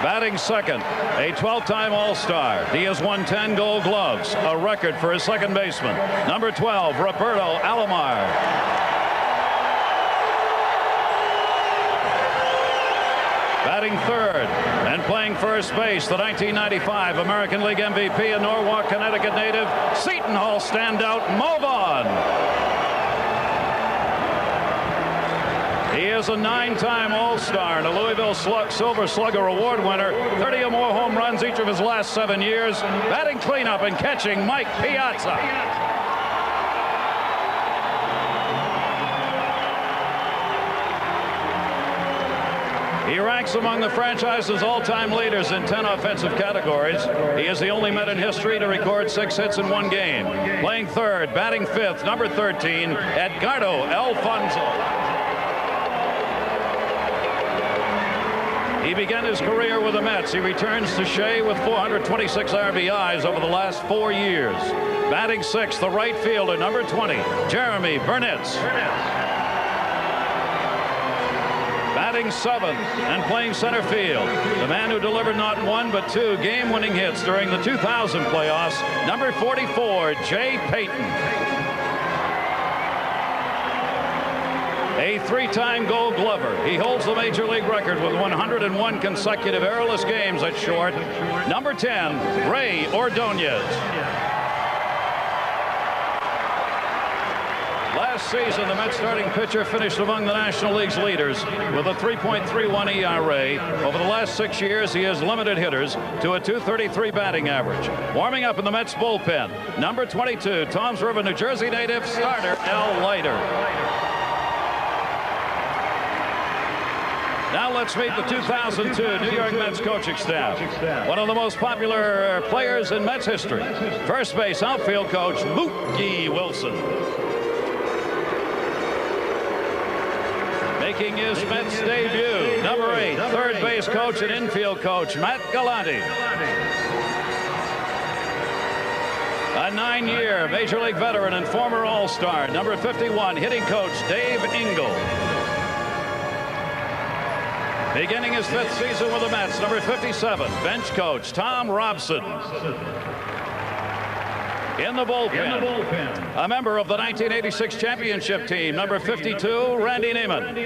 Batting second, a 12-time All-Star. He has won 10 Gold Gloves, a record for his second baseman. Number 12, Roberto Alomar. Batting third and playing first base, the 1995 American League MVP and Norwalk, Connecticut native, Seton Hall standout, Mo Vaughn. He is a 9-time All-Star and a Louisville Silver Slugger Award winner. 30 or more home runs each of his last 7 years. Batting cleanup and catching, Mike Piazza. He ranks among the franchise's all-time leaders in 10 offensive categories. He is the only Met in history to record 6 hits in one game. Playing third, batting fifth, number 13, Edgardo Alfonso. He began his career with the Mets. He returns to Shea with 426 RBIs over the last 4 years. Batting sixth, the right fielder, number 20, Jeremy Burnitz. Batting seventh and playing center field, the man who delivered not one but 2 game-winning hits during the 2000 playoffs, number 44, Jay Payton. A 3-time Gold Glover. He holds the Major League record with 101 consecutive errorless games at short. Number 10, Ray Ordonez. Last season, the Mets starting pitcher finished among the National League's leaders with a 3.31 ERA. Over the last 6 years, he has limited hitters to a .233 batting average. Warming up in the Mets bullpen, number 22, Toms River, New Jersey native, starter Al Leiter. Now let's meet the 2002 New York Mets coaching staff. One of the most popular players in Mets history. First base outfield coach Mookie Wilson. Making his Mets debut, number 8, third base coach and infield coach Matt Galante. A 9-year Major League veteran and former All-Star, number 51, hitting coach Dave Engel. Beginning his 5th season with the Mets, number 57, bench coach Tom Robson. In the bullpen, a member of the 1986 championship team, number 52, Randy Neiman.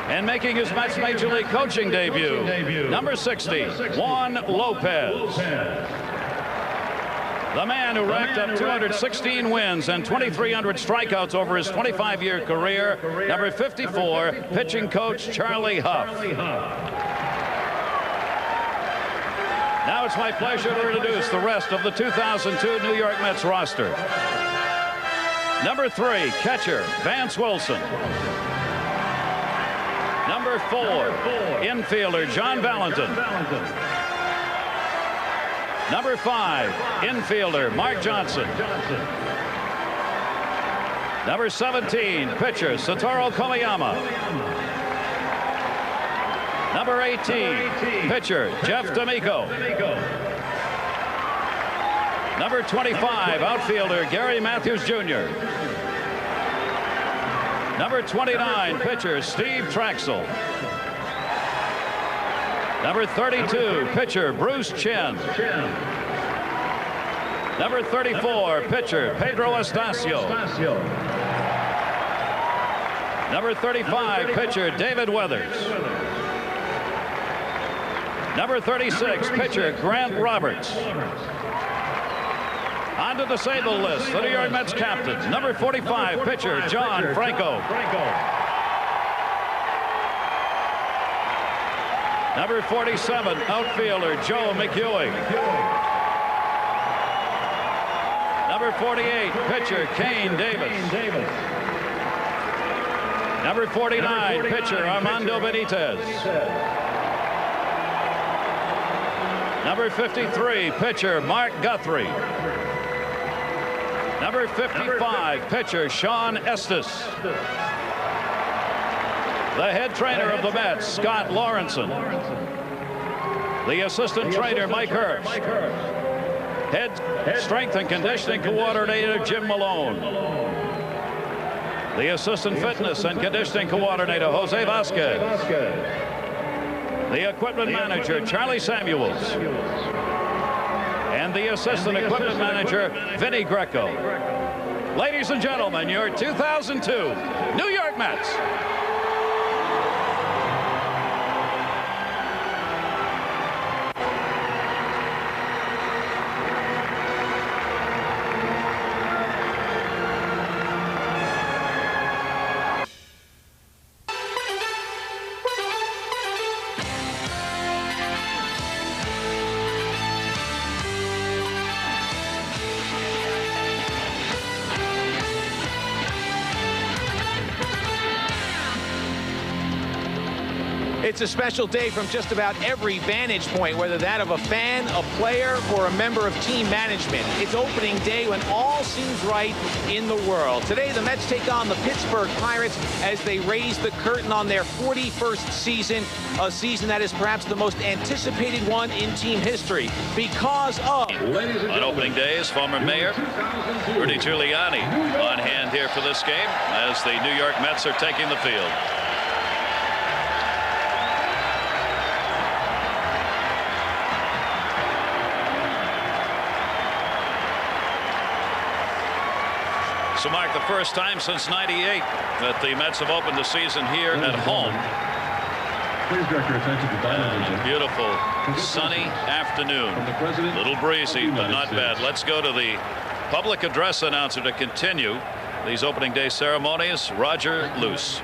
And making his Mets Major League coaching debut, number 60, Juan Lopez. The man who racked up 216 wins and 2,300 strikeouts over his 25-year career, number 54, pitching coach Charlie Huff. Now it's my pleasure to introduce the rest of the 2002 New York Mets roster. Number 3, catcher Vance Wilson. Number 4, infielder John Valentin. Number 5, infielder Mark Johnson. Number 17, pitcher Satoru Komayama. Number 18, pitcher Jeff D'Amico. Number 25, outfielder Gary Matthews Jr. Number 29, pitcher Steve Traxel. Number 32, pitcher Bruce Chen. Number 34, pitcher Pedro Estacio. Number 35, pitcher David Weathers. Number 36, pitcher Grant Roberts. On to the Sable list, the New York Mets captain. Number 45, pitcher John Franco. Number 47, outfielder Joe McEwing. Number 48, pitcher Kane Davis. Number 49, pitcher Armando Benitez. Number 53, pitcher Mark Guthrie. Number 55, pitcher Sean Estes. The head trainer of the Mets, Scott Lawrenson. The assistant trainer, Mike Hurst. Head strength and conditioning coordinator, Jim Malone. The assistant fitness and conditioning coordinator, Jose Vasquez. The equipment manager, Charlie Samuels. And the assistant equipment manager, Vinny Greco. Ladies and gentlemen, your 2002 New York Mets. It's a special day from just about every vantage point, whether that of a fan, a player, or a member of team management. It's opening day when all seems right in the world. Today, the Mets take on the Pittsburgh Pirates as they raise the curtain on their 41st season, a season that is perhaps the most anticipated one in team history because of... On opening days, former mayor Rudy Giuliani on hand here for this game as the New York Mets are taking the field. To mark the first time since '98 that the Mets have opened the season here at home. Please direct your attention to Diamond. Beautiful sunny afternoon. A little breezy, but not bad. Let's go to the public address announcer to continue these opening day ceremonies. Roger Luce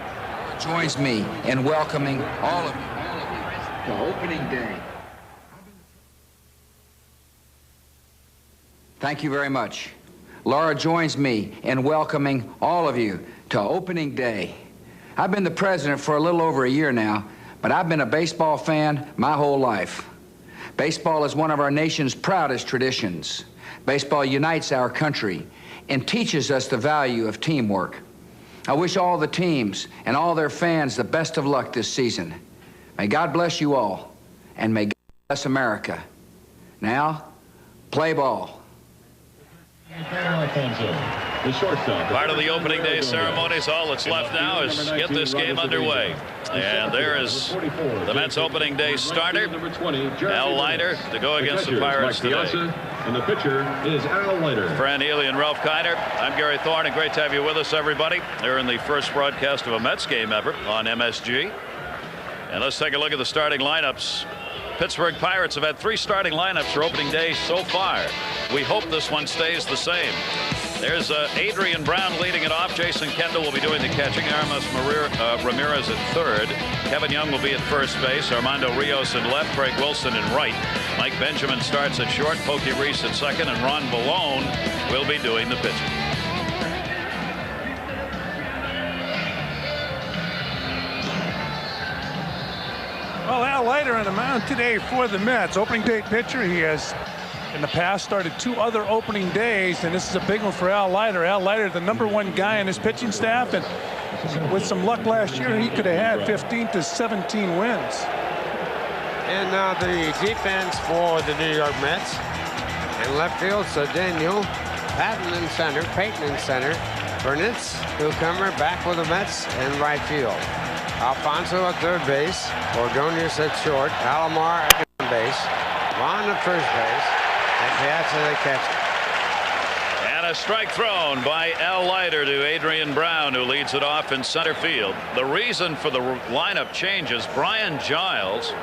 joins me in welcoming all of you to opening day. Thank you very much. Laura joins me in welcoming all of you to opening day. I've been the president for a little over a year now, but I've been a baseball fan my whole life. Baseball is one of our nation's proudest traditions. Baseball unites our country and teaches us the value of teamwork. I wish all the teams and all their fans the best of luck this season. May God bless you all, and may God bless America. Now, play ball. Part of the opening day ceremonies. All that's left now is get this game underway. And there is the Mets opening day starter, Al Leiter, to go against the Pirates today. And the pitcher is Al Leiter. Fran Healy and Ralph Kiner. I'm Gary Thorne, and great to have you with us, everybody. They're in the first broadcast of a Mets game ever on MSG. And let's take a look at the starting lineups. Pittsburgh Pirates have had 3 starting lineups for opening day so far. We hope this one stays the same. There's Adrian Brown leading it off. Jason Kendall will be doing the catching. Aramis Ramirez at third. Kevin Young will be at first base. Armando Rios in left. Craig Wilson in right. Mike Benjamin starts at short. Pokey Reese at second. And Ron Ballone will be doing the pitching. Well, Al Leiter on the mound today for the Mets. Opening day pitcher. He has in the past started 2 other opening days, and this is a big one for Al Leiter. Al Leiter, the #1 guy on his pitching staff, and with some luck last year, he could have had 15 to 17 wins. And now the defense for the New York Mets. In left field, Cedeno, Patton in center, Payton in center, Burnitz, newcomer, back with the Mets in right field. Alfonso at third base, Ordonez at short, Alomar at second base, Vaughn at first base, and Piazza the catcher. And a strike thrown by Al Leiter to Adrian Brown, who leads it off in center field. The reason for the lineup change is Brian Giles,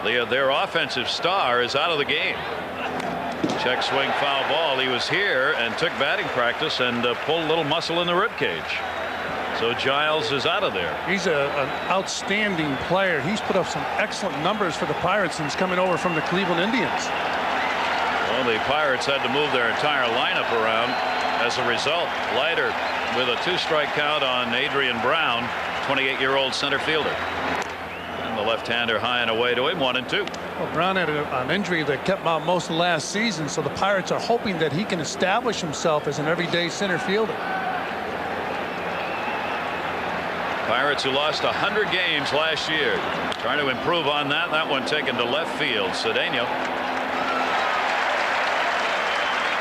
their offensive star, is out of the game. Check swing foul ball. He was here and took batting practice and pulled a little muscle in the rib cage. So Giles is out of there. He's an outstanding player. He's put up some excellent numbers for the Pirates since coming over from the Cleveland Indians. Well, the Pirates had to move their entire lineup around as a result. Leiter with a 2-strike count on Adrian Brown, 28-year-old center fielder. And the left-hander high and away to him, 1-2. Well, Brown had an injury that kept him out most of last season, so the Pirates are hoping that he can establish himself as an everyday center fielder. Pirates, who lost 100 games last year, trying to improve on that. That one taken to left field. Cedeno.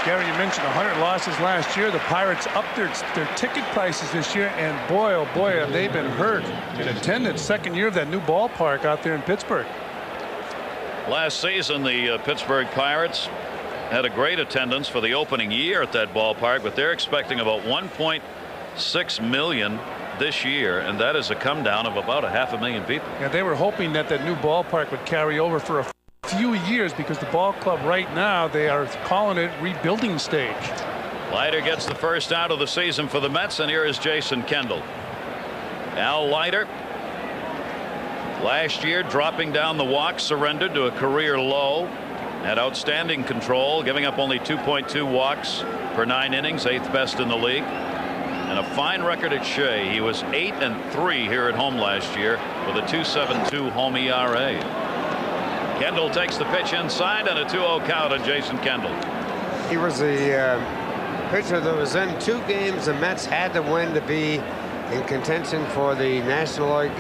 Gary, you mentioned 100 losses last year. The Pirates upped their ticket prices this year, and boy, oh boy, have they been hurt in attendance. Second year of that new ballpark out there in Pittsburgh. Last season, the Pittsburgh Pirates had a great attendance for the opening year at that ballpark, but they're expecting about 1.6 million this year, and that is a come down of about 500,000 people. Yeah, they were hoping that new ballpark would carry over for a few years, because the ball club right now, they are calling it rebuilding stage. Leiter gets the first out of the season for the Mets, and here is Jason Kendall. Al Leiter, last year dropping down the walks, surrendered to a career low, had outstanding control, giving up only 2.2 walks per 9 innings, 8th best in the league, and a fine record at Shea. He was 8-3 here at home last year with a 2.72 home ERA. Kendall takes the pitch inside, and a 2-0 count on Jason Kendall. He was the pitcher that was in 2 games the Mets had to win to be in contention for the National League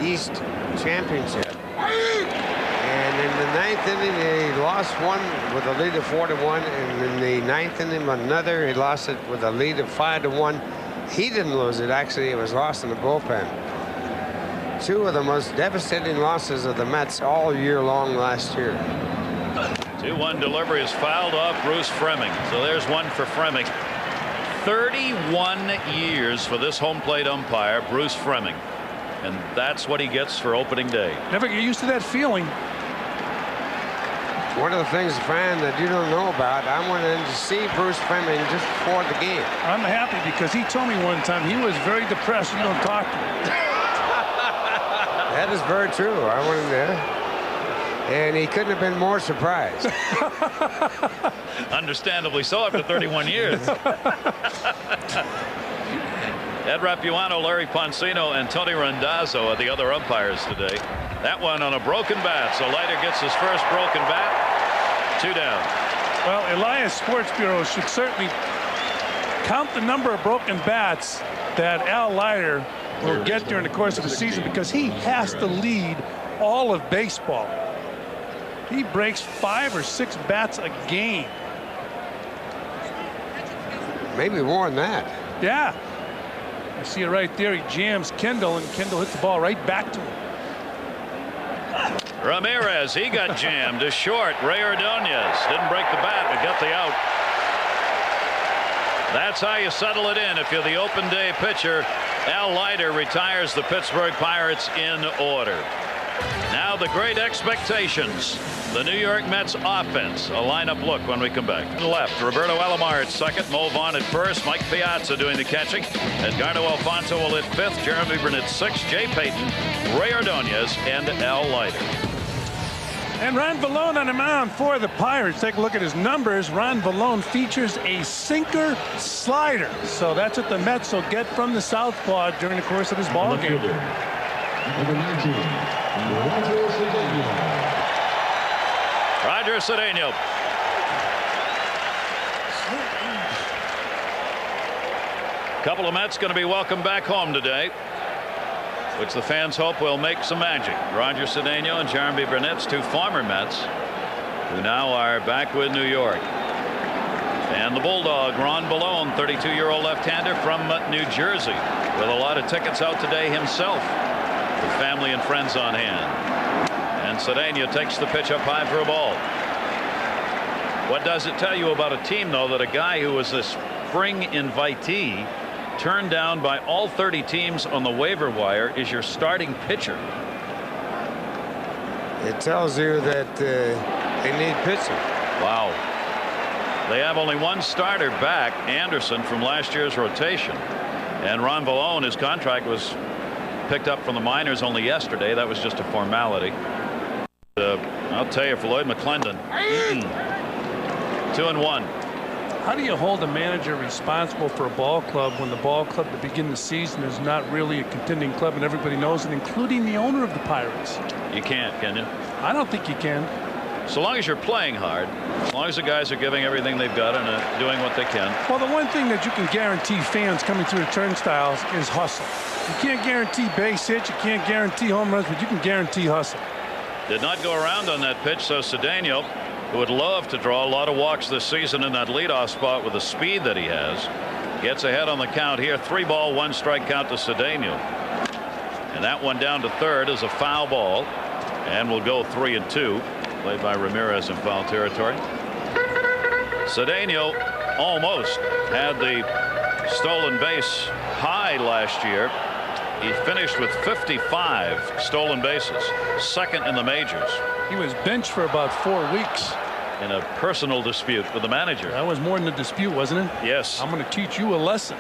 East Championship. And in the 9th inning, he lost one with a lead of 4-1, and in the 9th inning, another, he lost it with a lead of 5-1. He didn't lose it. Actually, it was lost in the bullpen. 2 of the most devastating losses of the Mets all year long last year. 2-1 delivery is fouled off Bruce Fremming. So there's one for Fremming. 31 years for this home plate umpire, Bruce Fremming. And that's what he gets for opening day. Never get used to that feeling. One of the things, Fran, that you don't know about, I went in to see Bruce Fremming just before the game. I'm happy because he told me one time he was very depressed. You don't talk to him. That is very true. I went in there, and he couldn't have been more surprised. Understandably so after 31 years. Ed Rapuano, Larry Poncino, and Tony Randazzo are the other umpires today. That one on a broken bat, so Leiter gets his first broken bat. 2 down. Well, Elias Sports Bureau should certainly count the number of broken bats that Al Leiter will get during the course of the season, because he has to lead all of baseball. He breaks 5 or 6 bats a game. Maybe more than that. Yeah. I see it right there. He jams Kendall, and Kendall hits the ball right back to him. Ramirez, he got jammed to short. Ray Ordonez didn't break the bat, but got the out. That's how you settle it in if you're the open day pitcher. Al Leiter retires the Pittsburgh Pirates in order. Now the great expectations. The New York Mets offense. A lineup look when we come back. To the left, Roberto Alomar at second, Mo Vaughn at first, Mike Piazza doing the catching. Edgardo Alfonso will hit 5th, Jeremy Burnett 6th, Jay Payton, Ray Ordonez, and Al Leiter. And Ron Vallone on the mound for the Pirates. Take a look at his numbers. Ron Vallone features a sinker slider. So that's what the Mets will get from the southpaw during the course of this ball game. Number 19, Roger Cedeno. Couple of Mets going to be welcomed back home today, which the fans hope will make some magic. Roger Cedeno and Jeremy Burnett's 2 former Mets, who now are back with New York. And the Bulldog, Ron Vallone, 32-year-old left-hander from New Jersey, with a lot of tickets out today himself, with family and friends on hand. And Cedeno takes the pitch up high for a ball. What does it tell you about a team, though, that a guy who was a spring invitee, turned down by all 30 teams on the waiver wire, is your starting pitcher? It tells you that they need pitching. Wow. They have only one starter back, Anderson, from last year's rotation. And Ron Vallone, his contract was picked up from the minors only yesterday. That was just a formality. I'll tell you, for Lloyd McClendon, 2-1. How do you hold a manager responsible for a ball club when the ball club to begin the season is not really a contending club, and everybody knows it, including the owner of the Pirates? You can't, can you? I don't think you can. So long as you're playing hard, as long as the guys are giving everything they've got and doing what they can. Well, the one thing that you can guarantee fans coming through the turnstiles is hustle. You can't guarantee base hits, you can't guarantee home runs, but you can guarantee hustle. Did not go around on that pitch, so Cedeno who would love to draw a lot of walks this season in that leadoff spot with the speed that he has. Gets ahead on the count here. 3 ball, 1 strike count to Cedeno. And that one down to third is a foul ball. And will go 3-2. Played by Ramirez in foul territory. Cedeno almost had the stolen base high last year. He finished with 55 stolen bases, second in the majors. He was benched for about 4 weeks. In a personal dispute with the manager. That was more than a dispute, wasn't it? Yes. I'm going to teach you a lesson.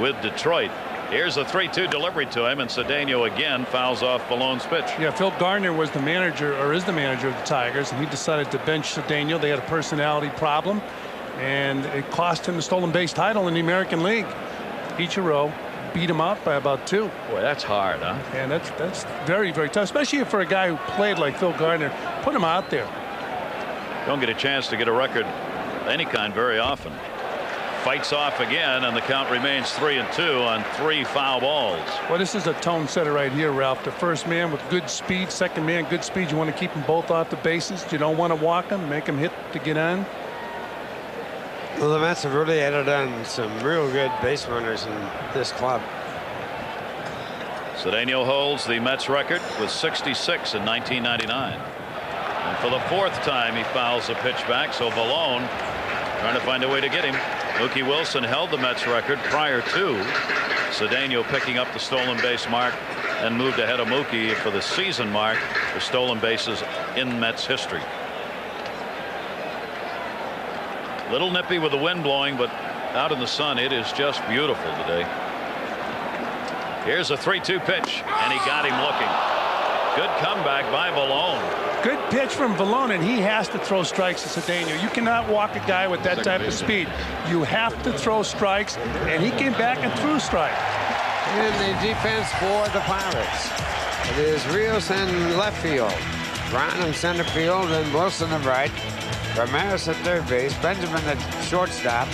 With Detroit. Here's a 3-2 delivery to him, and Cedeno again fouls off Ballone's pitch. Yeah, Phil Gardner was the manager, or is the manager of the Tigers, and he decided to bench Cedeno. They had a personality problem, and it cost him the stolen base title in the American League. Ichiro beat him out by about 2. Boy, that's hard, huh? And that's very, very tough, especially for a guy who played like Phil Gardner. Put him out there. Don't get a chance to get a record of any kind very often. Fights off again, and the count remains 3-2 on 3 foul balls. Well, this is a tone setter right here, Ralph. The first man with good speed, second man good speed. You want to keep them both off the bases. You don't want to walk them, make them hit to get on. Well, the Mets have really added on some real good base runners in this club. Cedeno holds the Mets record with 66 in 1999. And for the 4th time he fouls a pitch back, so Balone trying to find a way to get him. Mookie Wilson held the Mets record prior to Cedeno picking up the stolen base mark and moved ahead of Mookie for the season mark for stolen bases in Mets history. Little nippy with the wind blowing, but out in the sun it is just beautiful today. Here's a 3-2 pitch, and he got him looking. Good comeback by Balone. Good pitch from Balone, and he has to throw strikes to Cedeno. You cannot walk a guy with that type of speed. You have to throw strikes, and he came back and threw strike. In the defense for the Pirates, it is Rios in left field, Brown in center field, and Wilson at right, Ramirez at third base, Benjamin at shortstop,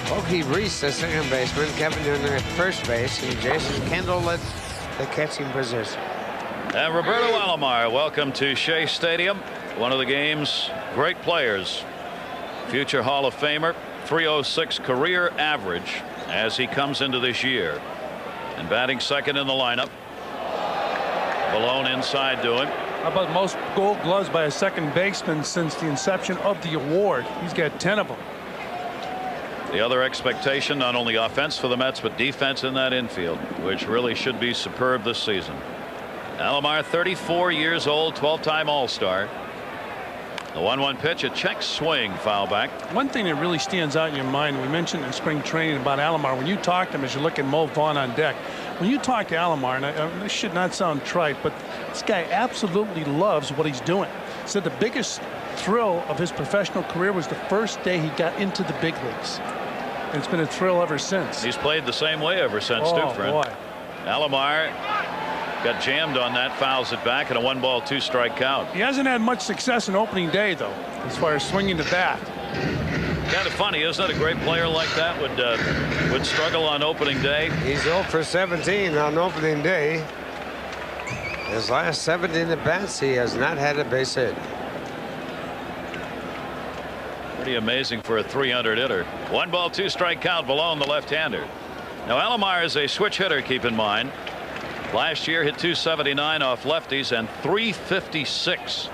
Okie Reese at second baseman, Kevin Young at first base, and Jason Kendall at the catching position. And Roberto Alomar, welcome to Shea Stadium. One of the game's great players. Future Hall of Famer. 306 career average as he comes into this year. And batting second in the lineup. Balone inside to him. How about most gold gloves by a second baseman since the inception of the award? He's got 10 of them. The other expectation, not only offense for the Mets, but defense in that infield, which really should be superb this season. Alomar, 34 years old, 12-time All-Star. The 1-1 pitch, a check swing, foul back. One thing that really stands out in your mind, we mentioned in spring training about Alomar, when you talk to him as you look at Mo Vaughn on deck, when you talk to Alomar, and this should not sound trite, but this guy absolutely loves what he's doing. He said the biggest thrill of his professional career was the first day he got into the big leagues. And it's been a thrill ever since. He's played the same way ever since, too, friend. Boy. Alomar got jammed on that, fouls it back, and a 1-ball, 2-strike count. He hasn't had much success in opening day, though, as far as swinging the bat. Kind of funny, isn't it? A great player like that would struggle on opening day. He's 0 for 17 on opening day. His last 17 at-bats, he has not had a base hit. Pretty amazing for a 300 hitter. 1-ball, 2-strike count, Balone, the left-hander. Now Alomar is a switch hitter, keep in mind. Last year hit 279 off lefties and 356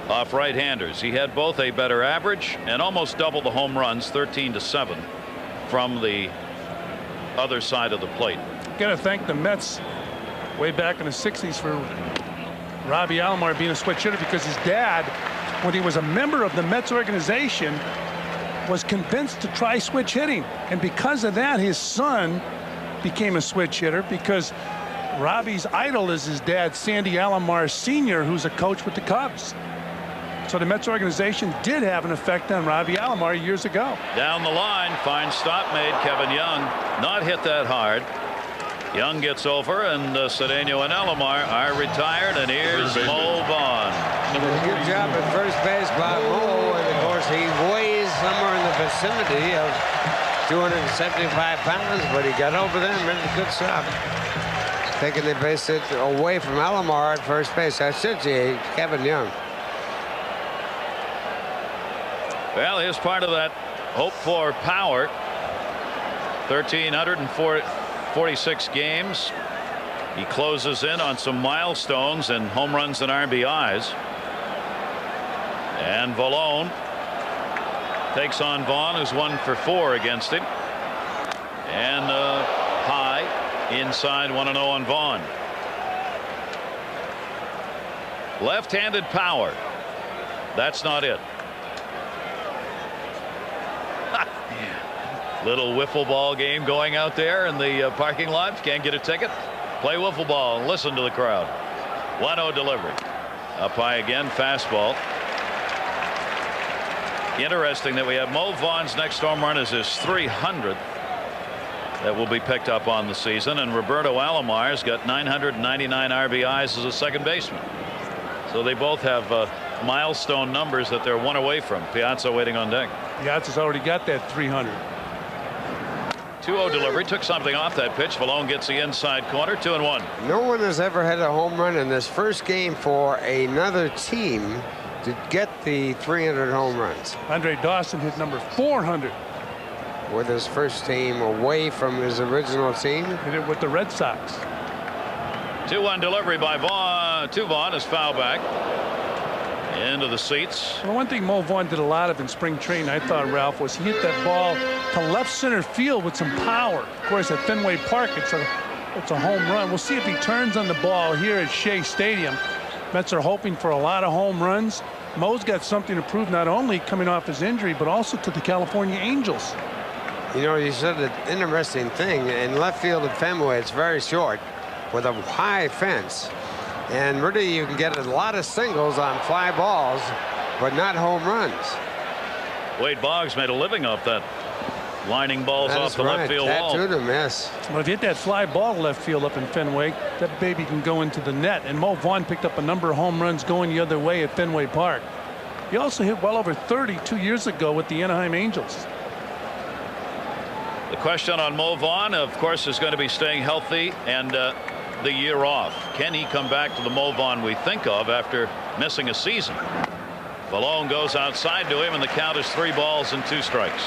off right-handers. He had both a better average and almost double the home runs, 13-7 from the other side of the plate. Got to thank the Mets way back in the 60s for Robbie Alomar being a switch hitter, because his dad, when he was a member of the Mets organization, was convinced to try switch hitting, and because of that his son became a switch hitter, because Robbie's idol is his dad, Sandy Alomar Sr., who's a coach with the Cubs. So the Mets organization did have an effect on Robbie Alomar years ago. Down the line, fine stop made. Kevin Young not hit that hard. Young gets over, and Cedeno and Alomar are retired, and here's Mo Vaughn. Good job at first base by Mo, and of course he weighs somewhere in the vicinity of 275 pounds, but he got over them and a good stop. Taking the base hit away from Alomar at first base. I should say Kevin Young. Well, here's part of that hope for power. 1,346 games. He closes in on some milestones and home runs and RBIs. And Valone takes on Vaughn, who's 1 for 4 against him. And high inside 1-0 on Vaughn. Left-handed power. That's not it. Little wiffle ball game going out there in the parking lot. Can't get a ticket. Play wiffle ball and listen to the crowd. 1-0 delivery. Up high again. Fastball. Interesting that we have Mo Vaughn's next home run is his 300th that will be picked up on the season, and Roberto Alomar's got 999 RBIs as a second baseman. So they both have milestone numbers that they're 1 away from. Piazza waiting on deck. Piazza's already got that 300. 2-0 delivery. Took something off that pitch. Valone gets the inside corner. 2-1. No one has ever had a home run in this first game for another team to get the 300 home runs. Andre Dawson hit number 400 with his first team away from his original team. Hit it with the Red Sox. 2-1 delivery by Vaughn. Vaughn is foul back into the seats. Well, one thing Mo Vaughn did a lot of in spring training, I thought, Ralph, was he hit that ball to left center field with some power. Of course, at Fenway Park, it's a home run. We'll see if he turns on the ball here at Shea Stadium. Mets are hoping for a lot of home runs. Mo's got something to prove, not only coming off his injury, but also to the California Angels. You know, you said an interesting thing. In left field at Fenway, it's very short with a high fence. And really, you can get a lot of singles on fly balls, but not home runs. Wade Boggs made a living off that, lining balls off the left field wall. Tattooed him, yes. Well, if you hit that fly ball left field up in Fenway, that baby can go into the net. And Mo Vaughn picked up a number of home runs going the other way at Fenway Park. He also hit well over 30 2 years ago with the Anaheim Angels. The question on Mo Vaughn, of course, is going to be staying healthy and the year off. Can he come back to the Mo Vaughn we think of after missing a season? Valone goes outside to him, and the count is 3 balls and 2 strikes.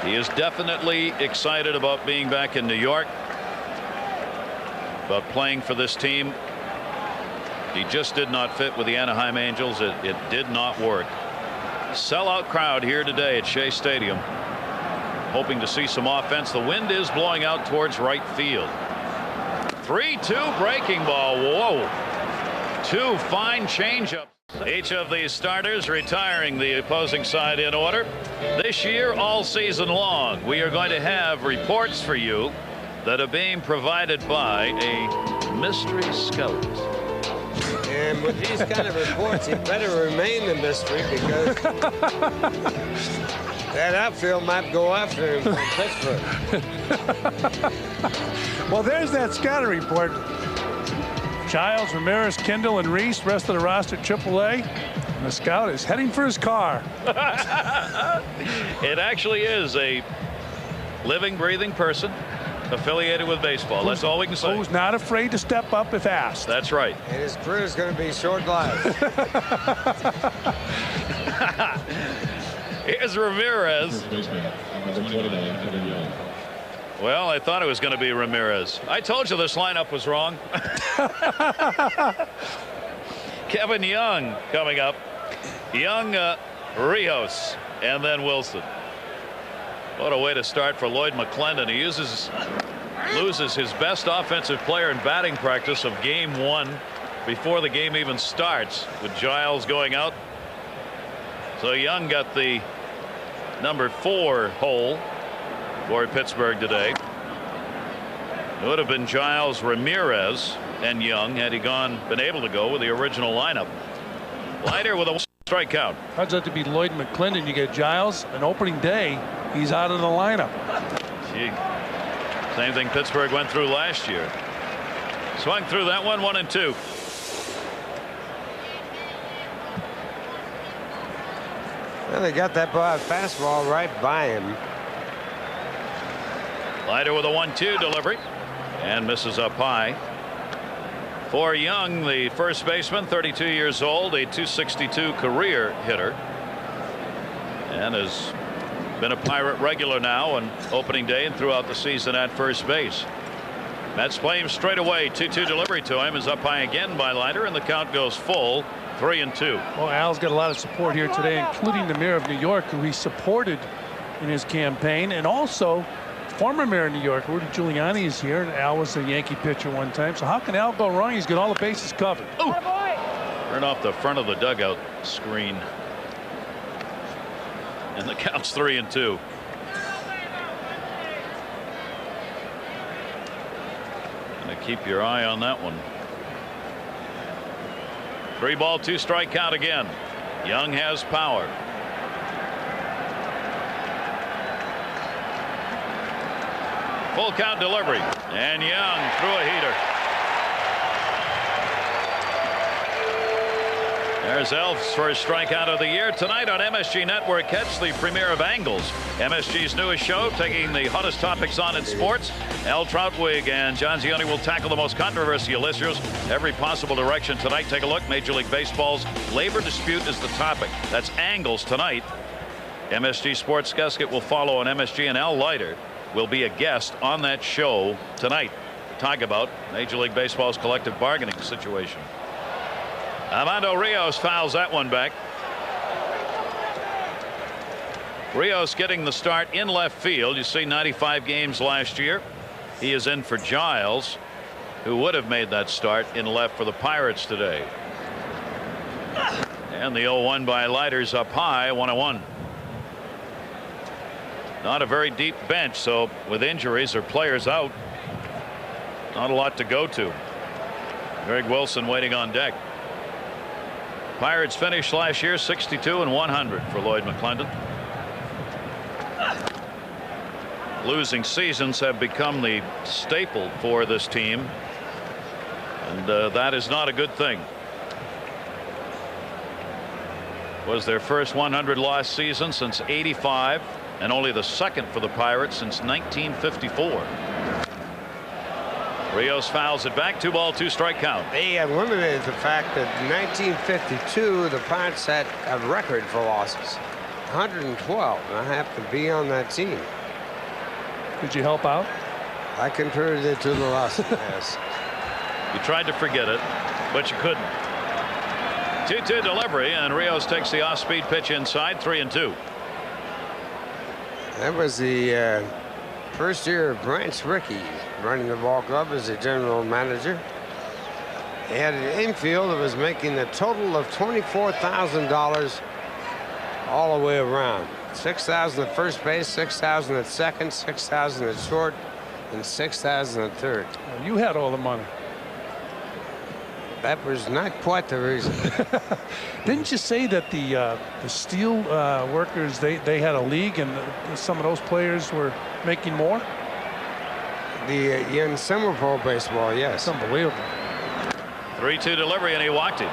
He is definitely excited about being back in New York, but playing for this team. He just did not fit with the Anaheim Angels. It did not work. Sellout crowd here today at Shea Stadium, hoping to see some offense. The wind is blowing out towards right field. 3-2 breaking ball. Whoa. 2 fine changeups. Each of these starters retiring the opposing side in order. This year, all season long, we are going to have reports for you that are being provided by a mystery scout. And with these kind of reports, he better remain a mystery, because that outfield might go after him from Pittsburgh. Well, there's that scouting report. Giles, Ramirez, Kendall, and Reese, rest of the roster AAA. And the scout is heading for his car. It actually is a living, breathing person affiliated with baseball. That's all we can say. Who's not afraid to step up if asked. That's right. And his career is going to be short-lived. Here's Ramirez. Well, I thought it was going to be Ramirez. I told you this lineup was wrong. Kevin Young coming up. Young, Rios, and then Wilson. What a way to start for Lloyd McClendon. He loses his best offensive player in batting practice of game 1 before the game even starts, with Giles going out. So Young got the number 4 hole for Pittsburgh today. It would have been Giles, Ramirez, and Young had he been able to go with the original lineup. Leiter with a strikeout. Turns out to be Lloyd McClendon. You get Giles, an opening day, he's out of the lineup. Gee. Same thing Pittsburgh went through last year. Swung through that one, 1-2. Well, they got that fastball right by him. Leiter with a 1-2 delivery and misses up high. For Young, the first baseman, 32 years old, a .262 career hitter, and has been a Pirate regular now on opening day and throughout the season at first base. Mets play him straight away. 2-2 delivery to him is up high again by Leiter, and the count goes full. 3-2. Well, Al's got a lot of support here today, including the mayor of New York, who he supported in his campaign, and also former mayor of New York, Rudy Giuliani, is here, and Al was a Yankee pitcher one time. So how can Al go wrong? He's got all the bases covered. Ooh. Turn off the front of the dugout screen. And the count's 3-2. Gonna keep your eye on that one. 3-ball, 2-strike count again. Young has power. Full count delivery, and Young threw a heater. There's Elf's first strikeout of the year tonight on MSG Network. Catch the premiere of Angles, MSG's newest show, taking the hottest topics on in sports. Al Troutwig and John Zioni will tackle the most controversial issues every possible direction tonight. Take a look. Major League Baseball's labor dispute is the topic. That's Angles tonight. MSG Sports Gasket will follow on MSG, and Al Leiter will be a guest on that show tonight. Talk about Major League Baseball's collective bargaining situation. Armando Rios fouls that one back. Rios getting the start in left field. You see 95 games last year. He is in for Giles, who would have made that start in left for the Pirates today. And the 0-1 by Leiter's up high, 1-1. Not a very deep bench, so with injuries or players out, not a lot to go to. Greg Wilson waiting on deck. Pirates finished last year 62 and 100 for Lloyd McClendon. Losing seasons have become the staple for this team, and that is not a good thing. Was their first 100 loss season since '85, and only the second for the Pirates since 1954. Rios fouls it back. 2-ball, 2-strike count. They eliminated the fact that in 1952 the Pirates had a record for losses, 112, and I happened to be on that team. Did you help out? I contributed to the losses. Yes. You tried to forget it, but you couldn't. 2-2 delivery, and Rios takes the off-speed pitch inside. 3-2. That was the first year of Branch Rickey running the ball club as a general manager. He had an infield that was making a total of $24,000 all the way around. $6,000 at first base, $6,000 at second, $6,000 at short, and $6,000 at third. Well, you had all the money. That was not quite the reason. Didn't you say that the steel workers, they had a league, and some of those players were making more? In summer pro baseball, yes. It's unbelievable. 3-2 delivery, and he walked him.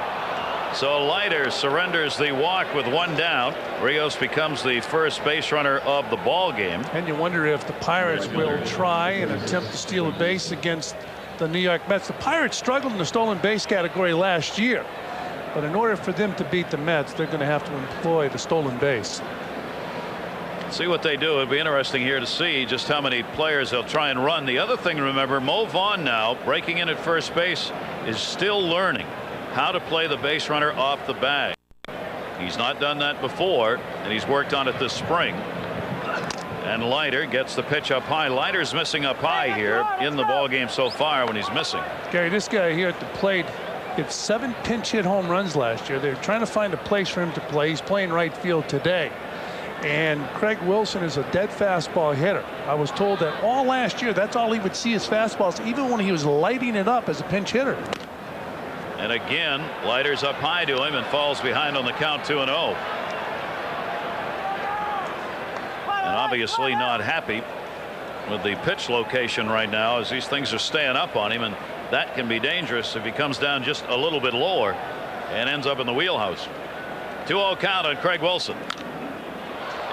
So Leiter surrenders the walk with one down. Rios becomes the first base runner of the ball game. And you wonder if the Pirates will try and attempt to steal a base against the New York Mets. The Pirates struggled in the stolen base category last year, but in order for them to beat the Mets, they're going to have to employ the stolen base. See what they do. It'll be interesting here to see just how many players they'll try and run. The other thing, remember, Mo Vaughn now breaking in at first base is still learning how to play the base runner off the bag. He's not done that before, and he's worked on it this spring. And Leiter gets the pitch up high. Leiter's missing up high here in the ball game so far when he's missing. Gary, this guy here at the plate hit 7 pinch hit home runs last year. They're trying to find a place for him to play. He's playing right field today. And Craig Wilson is a dead fastball hitter. I was told that all last year, that's all he would see is fastballs, even when he was lighting it up as a pinch hitter. And again, Leiter's up high to him and falls behind on the count, 2-0. And obviously not happy with the pitch location right now, as these things are staying up on him, and that can be dangerous if he comes down just a little bit lower and ends up in the wheelhouse. 2-0 count on Craig Wilson.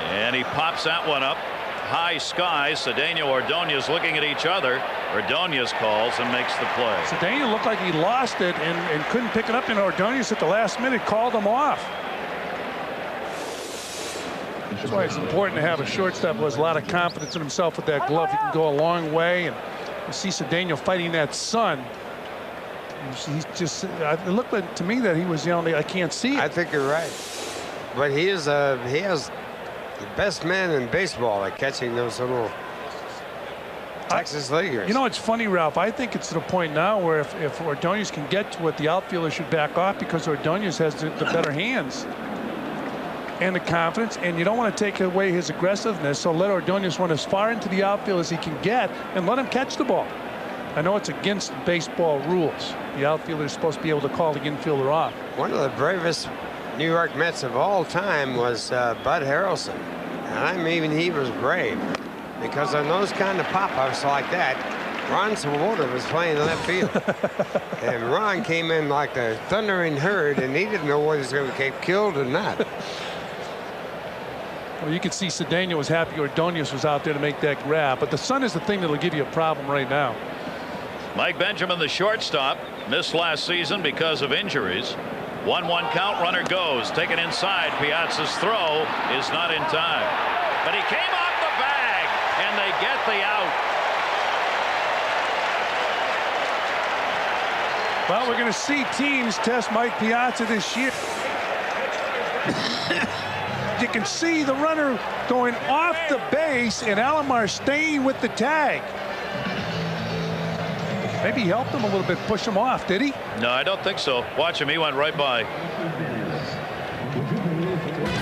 And he pops that one up. high skies. Cedeno Ordonez looking at each other. Ordonez calls and makes the play. Cedeno looked like he lost it and couldn't pick it up, and Ordonez at the last minute called him off. That's why it's important to have a shortstop who has a lot of confidence in himself with that glove. He can go a long way, and you see Cedeno fighting that sun. He's just, it looked like to me that he was yelling, I can't see it. I think you're right. But he has the best man in baseball at catching those little Texas leaguers. You know, it's funny, Ralph. I think it's to the point now where if Ordonez can get to it, the outfielder should back off because Ordonez has the better hands and the confidence, and you don't want to take away his aggressiveness, so let Ordonez run as far into the outfield as he can get and let him catch the ball. I know it's against baseball rules. The outfielder is supposed to be able to call the infielder off. One of the bravest New York Mets of all time was Bud Harrelson. And I mean, he was brave because on those kind of pop-ups like that, Ron Swoboda was playing left field. And Ron came in like the thundering herd, and he didn't know whether he was going to get killed or not. Well, you can see Cedeno was happy Ordonez was out there to make that grab, but the sun is the thing that'll give you a problem right now. Mike Benjamin, the shortstop, missed last season because of injuries. 1-1 count, runner goes, taken inside. Piazza's throw is not in time, but he came off the bag, and they get the out. Well, we're going to see teams test Mike Piazza this year. You can see the runner going off the base and Alomar staying with the tag. Maybe he helped him a little bit, push him off, did he? No, I don't think so. Watch him, he went right by.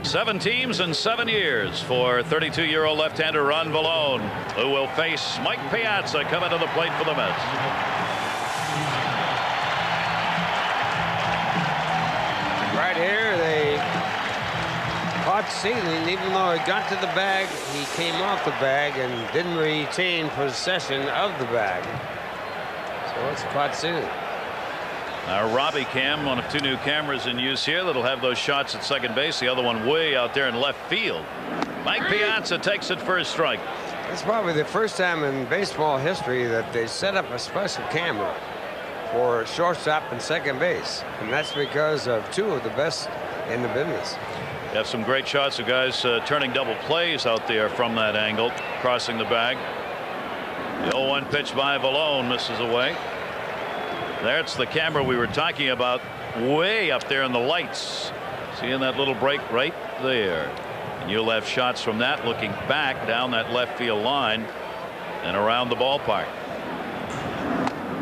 7 teams in 7 years for 32-year-old left-hander Ron Vallone, who will face Mike Piazza coming to the plate for the Mets. Right here, they caught Sealing. Even though he got to the bag, he came off the bag and didn't retain possession of the bag. So it's caught Sealing. Our Robbie cam, one of 2 new cameras in use here that'll have those shots at second base. The other one way out there in left field. Mike Piazza takes it for a strike. It's probably the first time in baseball history that they set up a special camera for shortstop and second base, and that's because of 2 of the best in the business. You have some great shots of guys turning double plays out there from that angle, crossing the bag. The 0-1 pitch by Vallone misses away. There's the camera we were talking about, way up there in the lights. Seeing that little break right there. And you'll have shots from that looking back down that left field line and around the ballpark.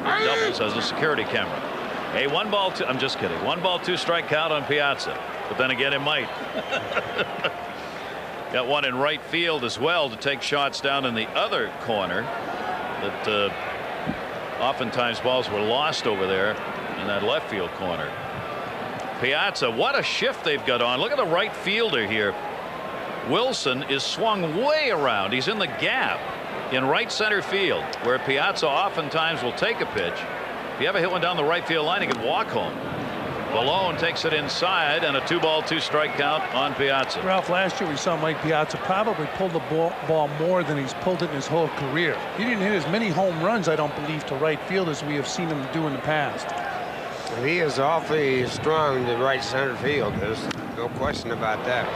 Doubles as a security camera. A 1-2. I'm just kidding. 1-2 strike count on Piazza. But then again, it might. Got one in right field as well to take shots down in the other corner. That oftentimes balls were lost over there in that left field corner. Piazza, what a shift they've got on. Look at the right fielder here. Wilson is swung way around. He's in the gap in right center field, where Piazza oftentimes will take a pitch. If you ever hit one down the right field line, he can walk home. Vallone takes it inside, and a 2-2 strike count on Piazza. Ralph, last year we saw Mike Piazza probably pull the ball more than he's pulled it in his whole career. He didn't hit as many home runs, I don't believe, to right field as we have seen him do in the past. He is awfully strong to right center field. There's no question about that.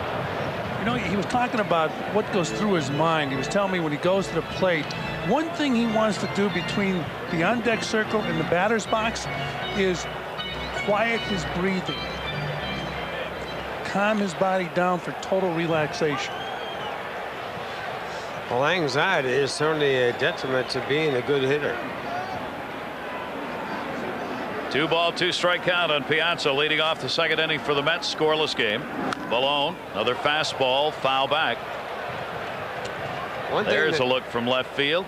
You know, he was talking about what goes through his mind. He was telling me when he goes to the plate, one thing he wants to do between the on-deck circle and the batter's box is quiet his breathing, calm his body down for total relaxation. Well, anxiety is certainly a detriment to being a good hitter. 2-2 strike count on Piazza, leading off the second inning for the Mets. Scoreless game. Vallone, another fastball, foul back. There's a look from left field.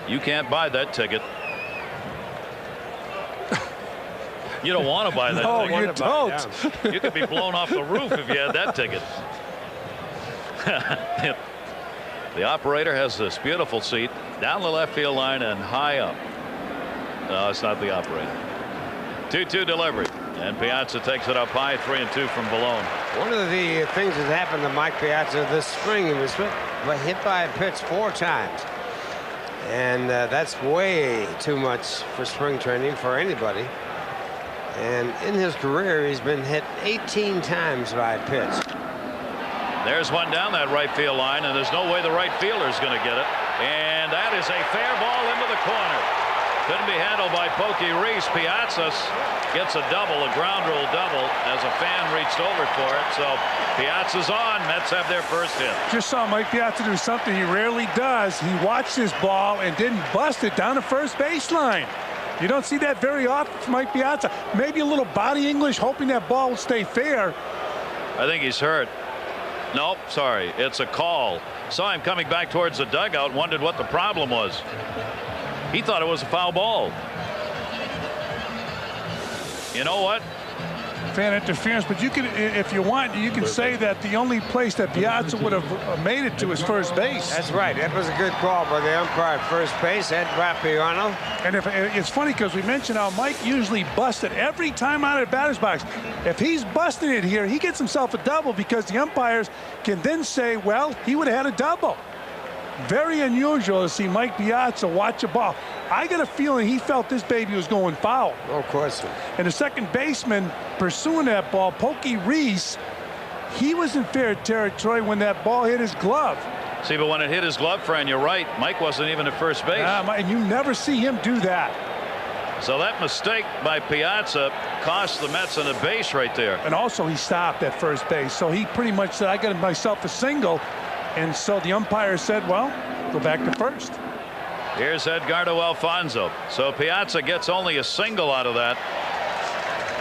You can't buy that ticket. You don't want to buy that ticket. No, you don't. You could be blown off the roof if you had that ticket. The operator has this beautiful seat down the left field line and high up. No, it's not the operator. 2-2 delivery, and Piazza takes it up high. 3-2 from Vallone. One of the things that happened to Mike Piazza this spring, he was hit by a pitch 4 times. And that's way too much for spring training for anybody. And in his career, he's been hit 18 times by a pitch. There's one down that right field line, and there's no way the right fielder's going to get it. And that is a fair ball into the corner. Couldn't be handled by Pokey Reese. Piazza gets a double, a ground rule double, as a fan reached over for it. So Piazza's on. Mets have their first hit. Just saw Mike Piazza do something he rarely does. He watched this ball and didn't bust it down the first baseline. You don't see that very often from Mike Piazza. Maybe a little body English, hoping that ball will stay fair. I think he's hurt. Nope, sorry. It's a call. Saw him coming back towards the dugout, wondered what the problem was. He thought it was a foul ball. You know what? Fan interference, but you can, if you want, you can say that the only place that Piazza would have made it to is first base. That's right. That was a good call by the umpire at first base, Ed Rappiano. And if it's funny because we mentioned how Mike usually busted every time out of the batter's box. If he's busting it here, he gets himself a double because the umpires can then say, well, he would have had a double. Very unusual to see Mike Piazza watch a ball. I got a feeling he felt this baby was going foul. No question. And the second baseman pursuing that ball, Pokey Reese, he was in fair territory when that ball hit his glove. See, but when it hit his glove, Fran, you're right. Mike wasn't even at first base. And you never see him do that. So that mistake by Piazza cost the Mets on a base right there. And also he stopped at first base. So he pretty much said, I got myself a single. And so the umpire said, well, go back to first. Here's Edgardo Alfonzo. So Piazza gets only a single out of that.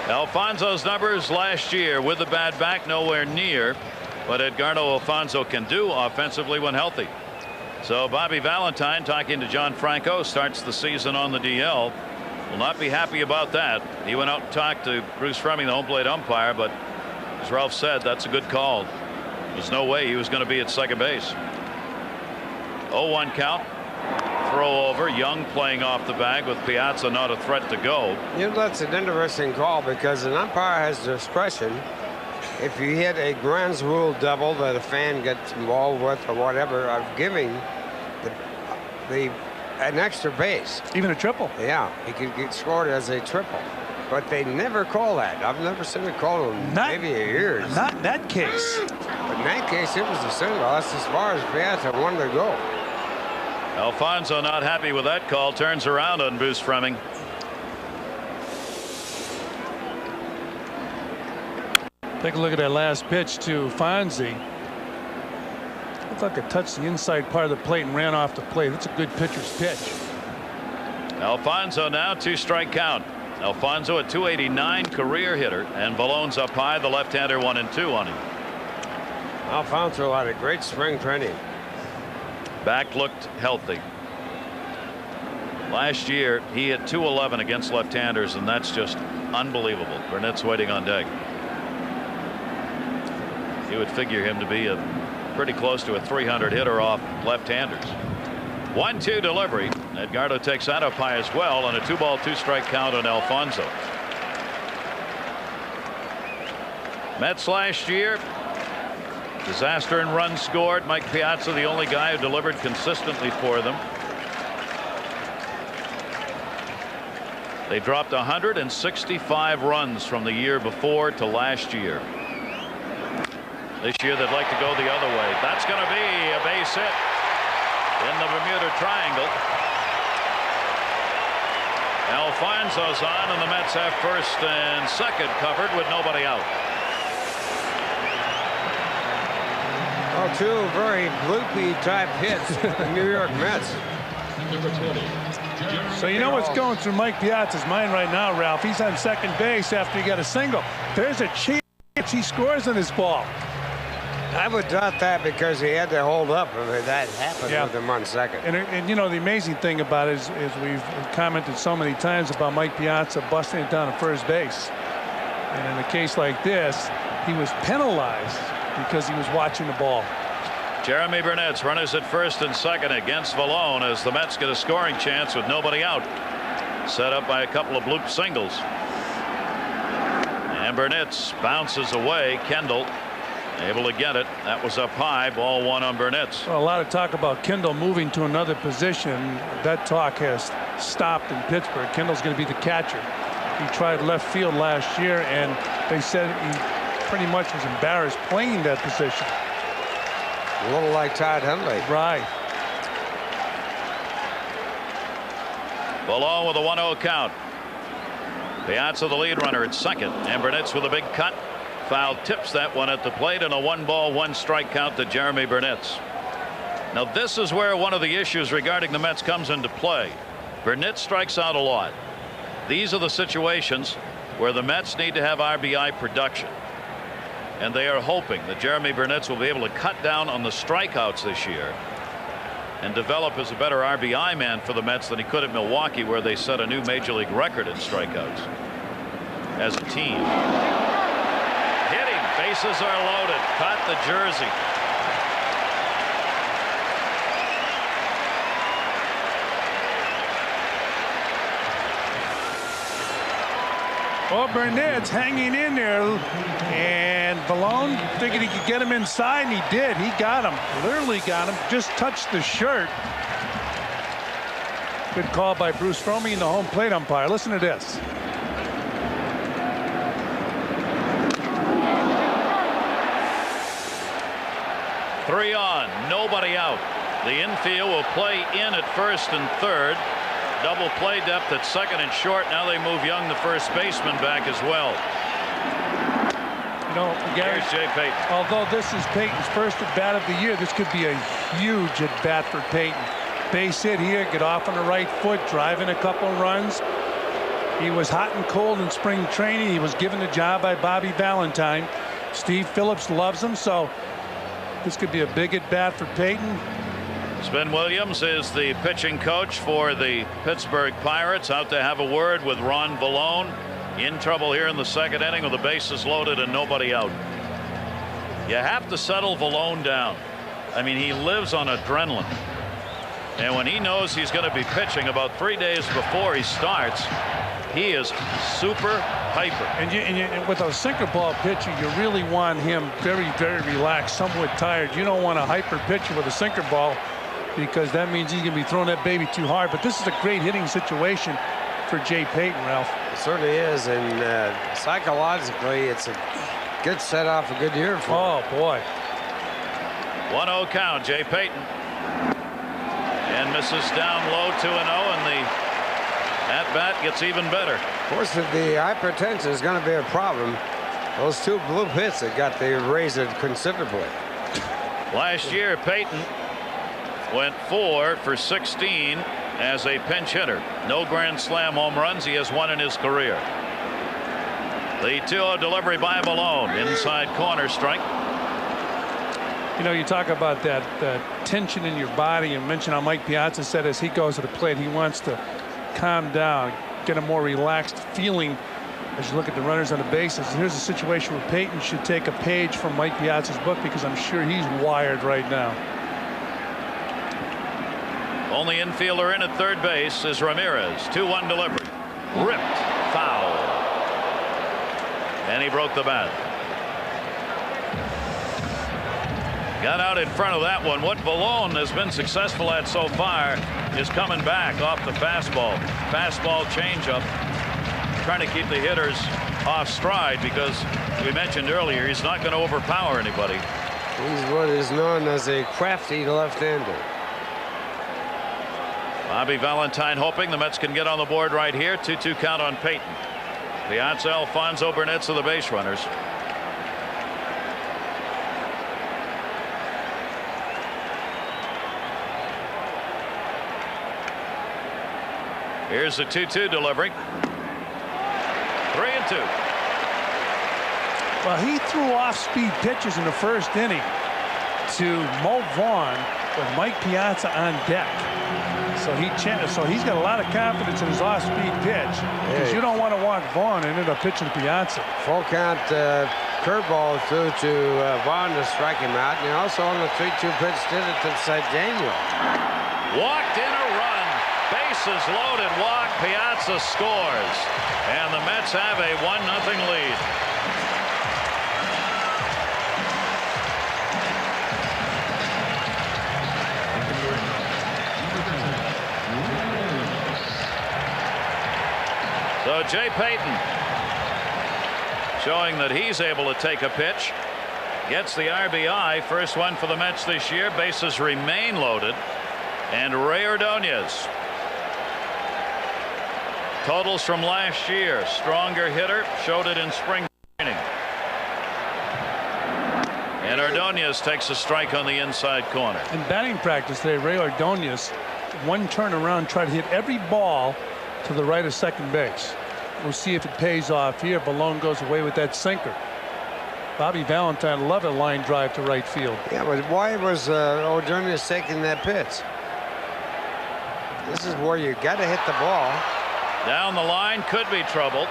Alfonso's numbers last year with the bad back nowhere near what Edgardo Alfonzo can do offensively when healthy. So Bobby Valentine, talking to John Franco, starts the season on the DL. Will not be happy about that. He went out and talked to Bruce Fleming, the home plate umpire, but as Ralph said, that's a good call. There's no way he was going to be at second base. 0-1 count. Throw over. Young playing off the bag with Piazza not a threat to go. You know, that's an interesting call because an umpire has discretion. If you hit a grounds rule double that a fan gets involved with or whatever, of giving an extra base. Even a triple. Yeah, he could get scored as a triple. But they never call that. I've never seen it called in maybe a year. Not in that case. But in that case, it was a single. That's as far as Piazza wanted to go. Alfonso not happy with that call. Turns around on Bruce Fleming. Take a look at that last pitch to Fonzie. Looked like it touched the inside part of the plate and ran off the plate. That's a good pitcher's pitch. Alfonso now 2-strike count. Alfonso, a .289 career hitter, and Vallone's up high, the left-hander 1-2 on him. Alfonso had a great spring training. Back looked healthy. Last year he hit .211 against left-handers, and that's just unbelievable. Burnett's waiting on deck. You would figure him to be pretty close to a .300 hitter off left-handers. 1-2 delivery. Edgardo takes that up high as well, and a 2-ball 2-strike count on Alfonso. Mets last year, disaster in runs scored. Mike Piazza, the only guy who delivered consistently for them. They dropped 165 runs from the year before to last year. This year they'd like to go the other way. That's going to be a base hit in the Bermuda Triangle. Alfonso's on, and the Mets have first and second covered with nobody out. Oh, two very bloopy type hits the New York Mets. So you know what's going through Mike Piazza's mind right now, Ralph? He's on second base after he got a single. There's a chance he scores on this ball. I would doubt that because he had to hold up if that happened with him on second. And you know, the amazing thing about it is we've commented so many times about Mike Piazza busting it down to first base. And in a case like this, he was penalized because he was watching the ball. Jeremy Burnett's runners at first and second against Vallone as the Mets get a scoring chance with nobody out. Set up by a couple of bloop singles. And Burnett bounces away. Kendall Able to get it. That was up high. Ball one on Burnitz. Well, a lot of talk about Kendall moving to another position. That talk has stopped in Pittsburgh. Kendall's going to be the catcher. He tried left field last year, and they said he pretty much was embarrassed playing that position. A little like Todd Hundley. Right. Below with a 1-0 count. Piazza the lead runner at second, and Burnitz with a big cut. Foul tips that one at the plate, and a 1-ball 1-strike count to Jeremy Burnitz. Now this is where one of the issues regarding the Mets comes into play. Burnitz strikes out a lot. These are the situations where the Mets need to have RBI production, and they are hoping that Jeremy Burnitz will be able to cut down on the strikeouts this year and develop as a better RBI man for the Mets than he could at Milwaukee, where they set a new major league record in strikeouts as a team. Hitting, bases are loaded, caught the jersey. Well, Burnitz hanging in there, and Vallone figured he could get him inside, and he did. He got him, literally got him, just touched the shirt. Good call by Bruce Fromme, the home plate umpire. Listen to this. Three on, nobody out. The infield will play in at first and third. Double play depth at second and short. Now they move Young, the first baseman, back as well. You know, Gary, here's Jay Payton. Although this is Payton's first at bat of the year, this could be a huge at bat for Payton. Base hit here, get off on the right foot, drive in a couple runs. He was hot and cold in spring training. He was given the job by Bobby Valentine. Steve Phillips loves him, so this could be a big at bat for Payton. Spen Williams is the pitching coach for the Pittsburgh Pirates, out to have a word with Ron Vallone. In trouble here in the second inning with the bases loaded and nobody out. You have to settle Vallone down. I mean, he lives on adrenaline, and when he knows he's going to be pitching about 3 days before he starts, he is super hyper. And with a sinker ball pitcher, you really want him very, very relaxed, somewhat tired. You don't want a hyper pitcher with a sinker ball, because that means he's going to be throwing that baby too hard. But this is a great hitting situation for Jay Payton, Ralph. It certainly is, and psychologically, it's a good set off a good year for him. Oh, boy. 1-0 count, Jay Payton. And misses down low 2-0, and the at-bat gets even better. Of course, the hypertension is going to be a problem. Those two blue hits that got the raised considerably. Last year, Payton went 4 for 16 as a pinch hitter. No Grand Slam home runs. He has one in his career. The 2-0 delivery by Vallone. Inside corner strike. You know, you talk about that tension in your body, and mention how Mike Piazza said as he goes to the plate, he wants to calm down, get a more relaxed feeling as you look at the runners on the bases. Here's a situation where Payton should take a page from Mike Piazza's book, because I'm sure he's wired right now. Only infielder in at third base is Ramirez. 2-1 delivery. Ripped. Foul. And he broke the bat. Got out in front of that one. What Vallone has been successful at so far is coming back off the fastball. Fastball changeup. Trying to keep the hitters off stride, because we mentioned earlier he's not going to overpower anybody. He's what is known as a crafty left-hander. Bobby Valentine hoping the Mets can get on the board right here. 2-2 count on Payton. Piazza, Alfonso, Burnitz are the base runners. Here's the 2-2 delivery. 3-2. Well, he threw off-speed pitches in the first inning to Mo Vaughn with Mike Piazza on deck. So he's got a lot of confidence in his off-speed pitch, because you don't want to walk Vaughn and end up pitching to Piazza. Full count curveball through to Vaughn to strike him out, and he also on the 3-2 pitch did it to Daniel. Walked in a run. Bases loaded. Walk. Piazza scores, and the Mets have a 1-0 lead. So Jay Payton showing that he's able to take a pitch. Gets the RBI. First one for the Mets this year. Bases remain loaded. And Ray Ordonez. Totals from last year. Stronger hitter. Showed it in spring training. And Ordonez takes a strike on the inside corner. In batting practice today, Ray Ordonez, one turnaround, tried to hit every ball to the right of second base. We'll see if it pays off here. Balone goes away with that sinker. Bobby Valentine loved a line drive to right field. Yeah, but why was Ordonez taking that pitch? This is where you got to hit the ball. Down the line, could be trouble.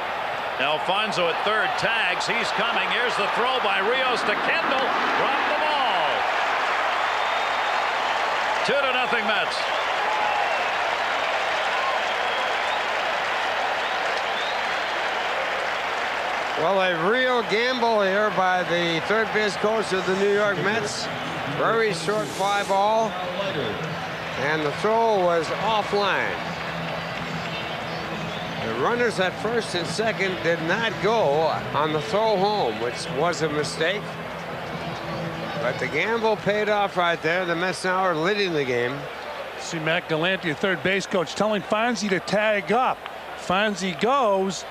Alfonso at third, tags. He's coming. Here's the throw by Rios to Kendall. Dropped the ball. 2-0 Mets. Well, a real gamble here by the third base coach of the New York Mets. Very short fly ball. And the throw was offline. The runners at first and second did not go on the throw home, which was a mistake. But the gamble paid off right there. The Mets now are leading the game. See Matt Galante, third base coach, telling Fonzie to tag up. Fonzie goes,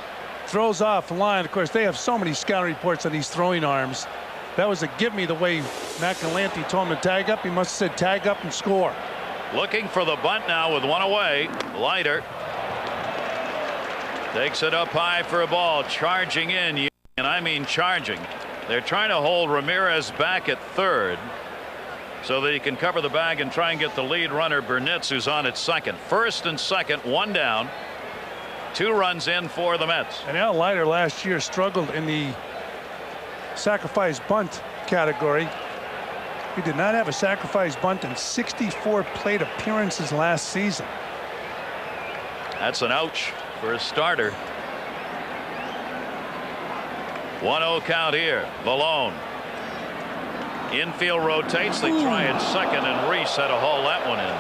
throws off the line. Of course, they have so many scouting reports on these throwing arms. That was a give me the way Matt Galante told him to tag up. He must have said tag up and score. Looking for the bunt now with one away. Leiter takes it up high for a ball. Charging in, and I mean charging. They're trying to hold Ramirez back at third so that he can cover the bag and try and get the lead runner Burnitz, who's on at second. First and second, one down. 2 runs in for the Mets. And Al Leiter last year struggled in the sacrifice bunt category. He did not have a sacrifice bunt in 64 plate appearances last season. That's an ouch for a starter. 1-0 count here. Balone. Infield rotates. They try at second, and Reese had to haul that one in.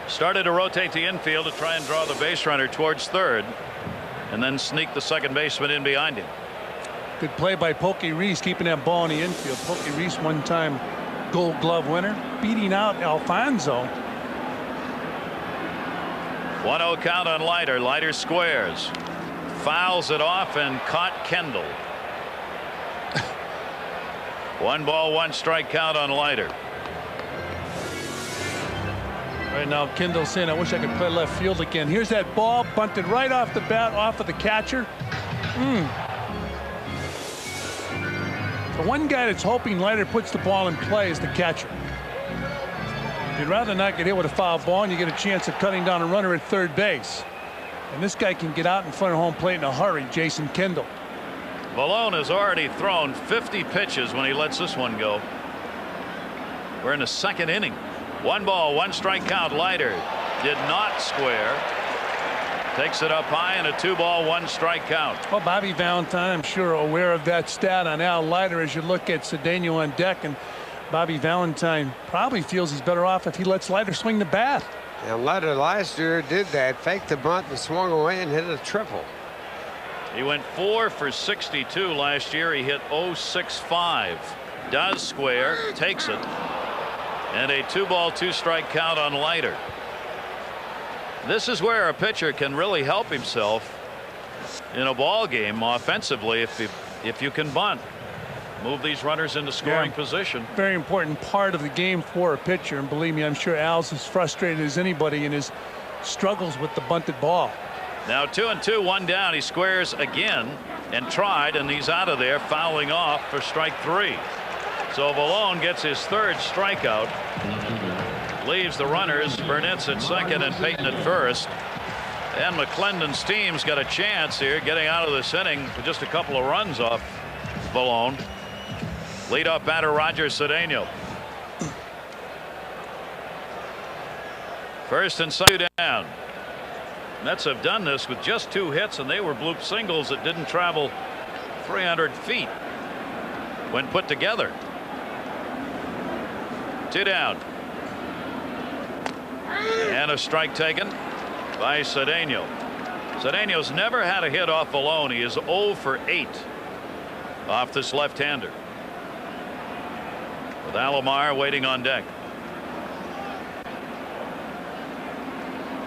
Started to rotate the infield to try and draw the base runner towards third, and then sneak the second baseman in behind him. Good play by Pokey Reese, keeping that ball in the infield. Pokey Reese, one-time Gold Glove winner, beating out Alfonso. 1-0 count on Leiter. Leiter squares, fouls it off, and caught Kendall. 1 ball, 1 strike count on Leiter. Right now, Kendall saying, I wish I could play left field again. Here's that ball bunted right off the bat, off of the catcher. The one guy that's hoping Leiter puts the ball in play is the catcher. You'd rather not get hit with a foul ball, and you get a chance of cutting down a runner at third base. And this guy can get out in front of home plate in a hurry, Jason Kendall. Balone has already thrown 50 pitches when he lets this one go. We're in the second inning. 1 ball, 1 strike count. Leiter did not square. Takes it up high, and a 2 ball, 1 strike count. Well, Bobby Valentine, I'm sure, aware of that stat on Al Leiter as you look at Cedeno on deck, and Bobby Valentine probably feels he's better off if he lets Leiter swing the bat. And Leiter last year did that, faked the bunt and swung away and hit a triple. He went 4 for 62 last year. He hit 0.65. Does square, takes it. And a 2 ball, 2 strike count on Leiter. This is where a pitcher can really help himself in a ball game offensively if you can bunt. Move these runners into scoring position. Very important part of the game for a pitcher, and believe me, I'm sure Al's as frustrated as anybody in his struggles with the bunted ball. Now 2-2, 1 down. He squares again and tried, and he's out of there, fouling off for strike 3. So Balone gets his 3rd strikeout. Leaves the runners, Burnitz at second and Payton at first. And McClendon's team's got a chance here getting out of this inning with just a couple of runs off Balone. Leadoff batter Roger Cedeno. First and 2 down. Mets have done this with just 2 hits, and they were bloop singles that didn't travel 300 feet when put together. 2 down. And a strike taken by Cedeno. Cedeno's never had a hit off Valone. He is 0 for 8 off this left-hander. With Alomar waiting on deck.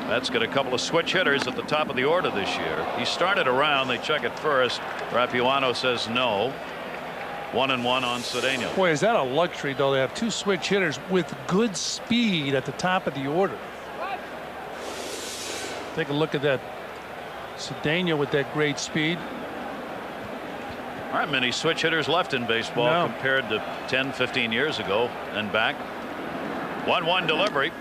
That's got a couple of switch hitters at the top of the order this year. He started around. They check it first. Rapuano says no. 1-1 on Cedeno. Boy, is that a luxury, though. They have 2 switch hitters with good speed at the top of the order. Take a look at that. Cedeno with that great speed. There aren't many switch hitters left in baseball compared to 10-15 years ago and back. 1-1 delivery.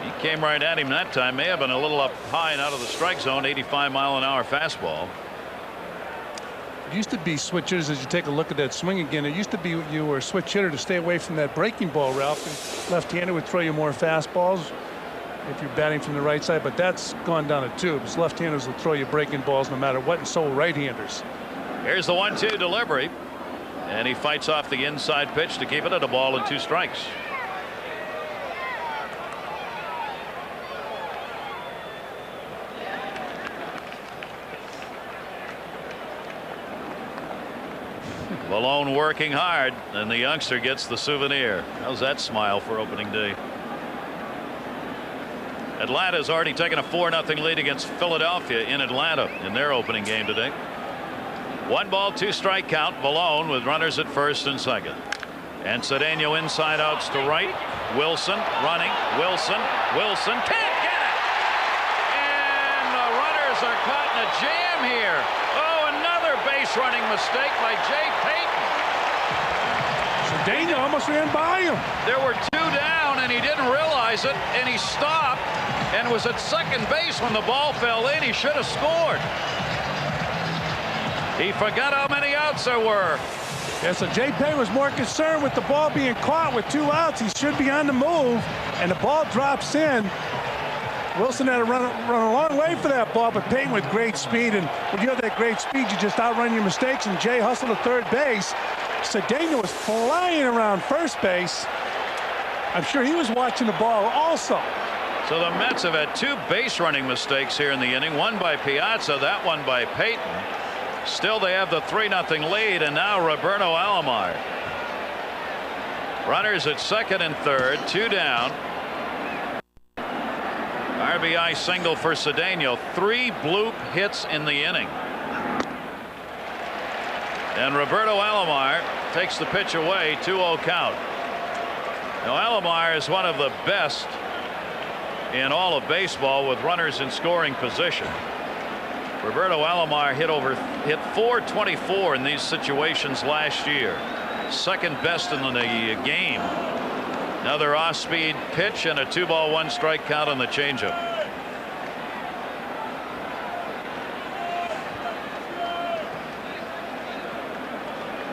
He came right at him that time. May have been a little up high and out of the strike zone. 85-mile-an-hour fastball. It used to be switch hitters. As you take a look at that swing again, it used to be you were a switch hitter to stay away from that breaking ball, Ralph. And left-handed would throw you more fastballs if you're batting from the right side, but that's gone down the tubes. Left-handers will throw you breaking balls no matter what, and so will right-handers. Here's the 1-2 delivery, and he fights off the inside pitch to keep it at a ball and 2 strikes. Valone working hard, and the youngster gets the souvenir. How's that smile for opening day? Atlanta's already taken a 4-0 lead against Philadelphia in Atlanta in their opening game today. 1 ball, 2 strike count. Valone with runners at first and second. And Cedeno inside outs to right. Wilson running. Wilson can't get it. And the runners are caught in a jam here. Oh, another base running mistake by Jay Payton. Cedeno almost ran by him. There were 2 down, and he didn't realize it, and he stopped and was at second base when the ball fell in. He should have scored. He forgot how many outs there were. Yeah, so Jay Payton was more concerned with the ball being caught with 2 outs. He should be on the move, and the ball drops in. Wilson had to run a long way for that ball, but Payton with great speed, and when you have that great speed, you just outrun your mistakes, and Jay hustled to third base. Cedeno was flying around first base. I'm sure he was watching the ball also. So the Mets have had 2 base running mistakes here in the inning. One by Piazza, that one by Payton. Still they have the 3-0 lead, and now Roberto Alomar. Runners at second and third, 2 down. RBI single for Cedeno. 3 bloop hits in the inning. And Roberto Alomar takes the pitch away. 2-0 count. Now Alomar is one of the best in all of baseball with runners in scoring position. Roberto Alomar hit 424 in these situations last year. Second best in the game. Another off-speed pitch and a 2-ball 1-strike count on the changeup.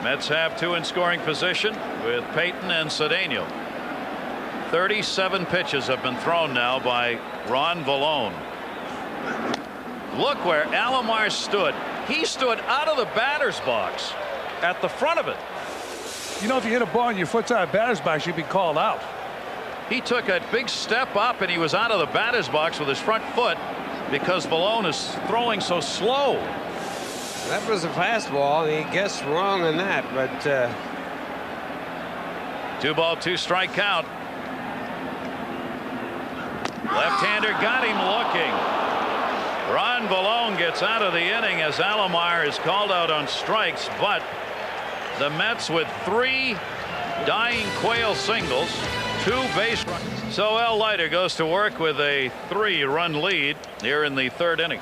Mets have 2 in scoring position with Payton and Cedeno. 37 pitches have been thrown now by Ron Valone. Look where Alomar stood. He stood out of the batter's box at the front of it. You know, if you hit a ball and your foot's out of the batter's box, you'd be called out. He took a big step up, and he was out of the batter's box with his front foot because Valone is throwing so slow. That was a fastball. He guessed wrong on that, but 2-ball 2-strike count. Left-hander got him looking. Ron Valone gets out of the inning as Alomar is called out on strikes, but the Mets with 3 dying quail singles, 2 base runs. So Al Leiter goes to work with a 3-run lead here in the 3rd inning.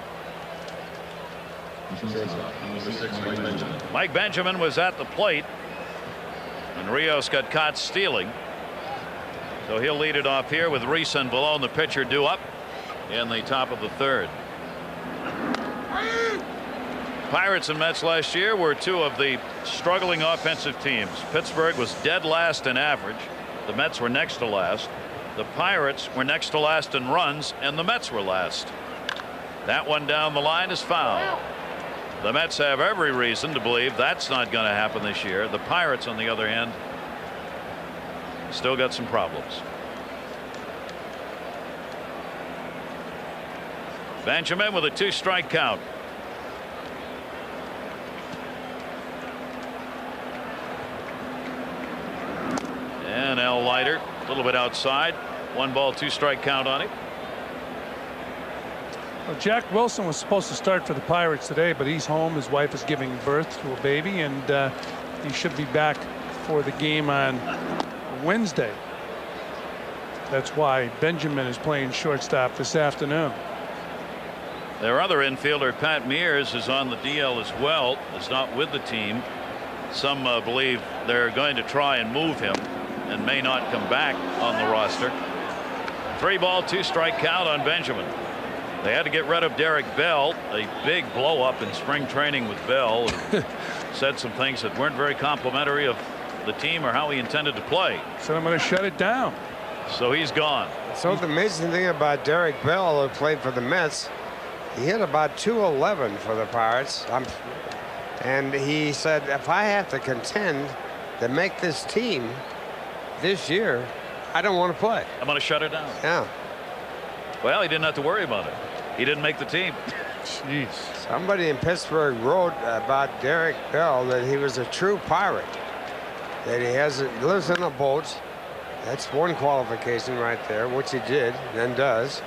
Mike Benjamin was at the plate, and Rios got caught stealing. So he'll lead it off here with Reese and Valone, the pitcher, due up in the top of the 3rd. Pirates and Mets last year were 2 of the struggling offensive teams. Pittsburgh was dead last in average. The Mets were next to last. The Pirates were next to last in runs, and the Mets were last. That one down the line is foul. The Mets have every reason to believe that's not going to happen this year. The Pirates, on the other hand, still got some problems. Benjamin with a 2-strike count. And Al Leiter a little bit outside. 1 ball, 2-strike count on him. Well, Jack Wilson was supposed to start for the Pirates today, but he's home. His wife is giving birth to a baby, and he should be back for the game on Wednesday. That's why Benjamin is playing shortstop this afternoon. Their other infielder, Pat Mears, is on the DL as well. Is not with the team. Some believe they're going to try and move him and may not come back on the roster. 3 ball, 2-strike count on Benjamin. They had to get rid of Derek Bell. A big blow up in spring training with Bell. Said some things that weren't very complimentary of the team or how he intended to play. So I'm going to shut it down. So he's gone. So the amazing thing about Derek Bell, who played for the Mets, he hit about 211 for the Pirates. And he said, if I have to contend to make this team this year, I don't want to play. I'm going to shut it down. Yeah. Well, he didn't have to worry about it. He didn't make the team. Jeez. Somebody in Pittsburgh wrote about Derek Bell that he was a true pirate. That he lives in a boat. That's one qualification right there, which he did and does.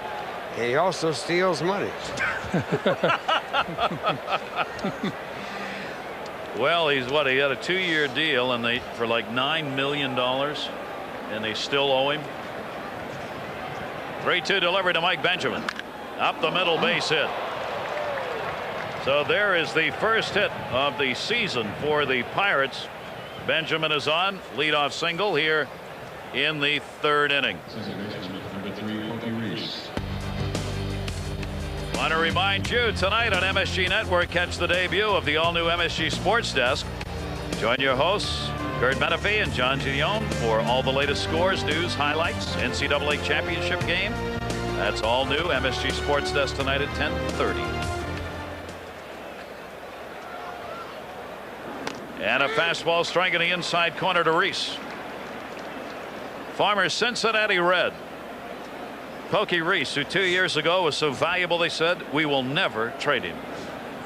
And he also steals money. Well, he had a 2-year deal, and for like $9 million, and they still owe him. 3-2 delivery to Mike Benjamin. Up the middle, base hit. So there is the first hit of the season for the Pirates. Benjamin is on leadoff single here in the 3rd inning. Want to remind you tonight on MSG Network, catch the debut of the all-new MSG Sports Desk. Join your hosts Kurt Menefee and John Gideon for all the latest scores, news, highlights, NCAA championship game. That's all new MSG Sports Desk tonight at 10:30. And a fastball strike in the inside corner to Reese. Former Cincinnati Red Pokey Reese, who 2 years ago was so valuable they said we will never trade him.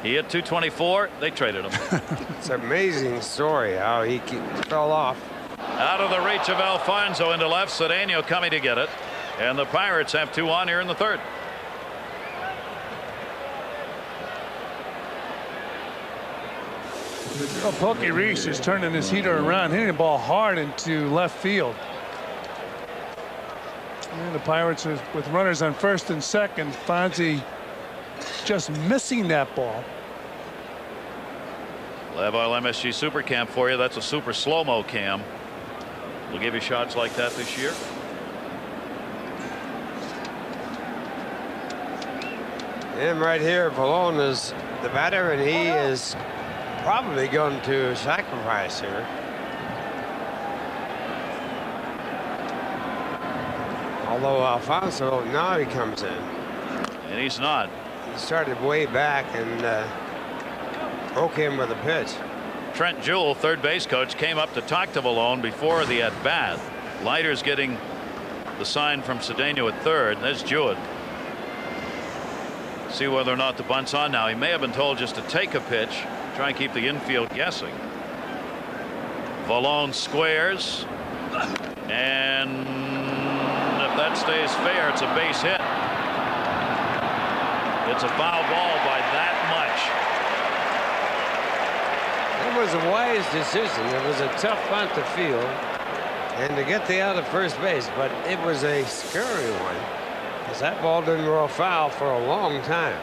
He hit .224. They traded him. It's an amazing story how he fell off. Out of the reach of Alfonso into left. Cedeno coming to get it. And the Pirates have 2 on here in the 3rd. Well, Pokey Reese is turning his heater around, hitting the ball hard into left field. And the Pirates with runners on 1st and 2nd. Fonzie just missing that ball. Levoil MSG Super Cam for you. That's a super slow-mo cam. We'll give you shots like that this year. And right here, Valone is the batter, and he is probably going to sacrifice here. Although Alfonso, now he comes in. And he's not. He started way back and broke him with a pitch. Trent Jewell, third base coach, came up to talk to Valone before the at-bat. Leiter's getting the sign from Cedeno at third. There's Jewett. See whether or not the bunt's on now. He may have been told just to take a pitch, try and keep the infield guessing. Valone squares, and if that stays fair, it's a base hit. It's a foul ball by that much. It was a wise decision. It was a tough bunt to field and to get the out of first base, but it was a scary one because that ball didn't roll foul for a long time.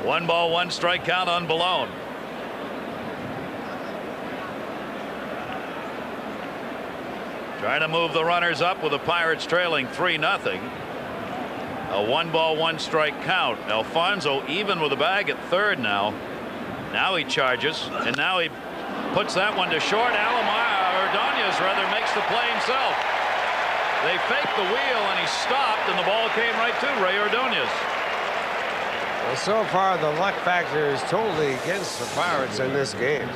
One ball, 1 strike count on Valone. Trying to move the runners up with the Pirates trailing 3-0. A 1 ball, 1 strike count. Alfonso even with the bag at third now. Now he charges, and now he puts that one to short. Ordonez rather makes the play himself. They faked the wheel, and he stopped, and the ball came right to Ray Ordonez. Well, so far, the luck factor is totally against the Pirates in this game.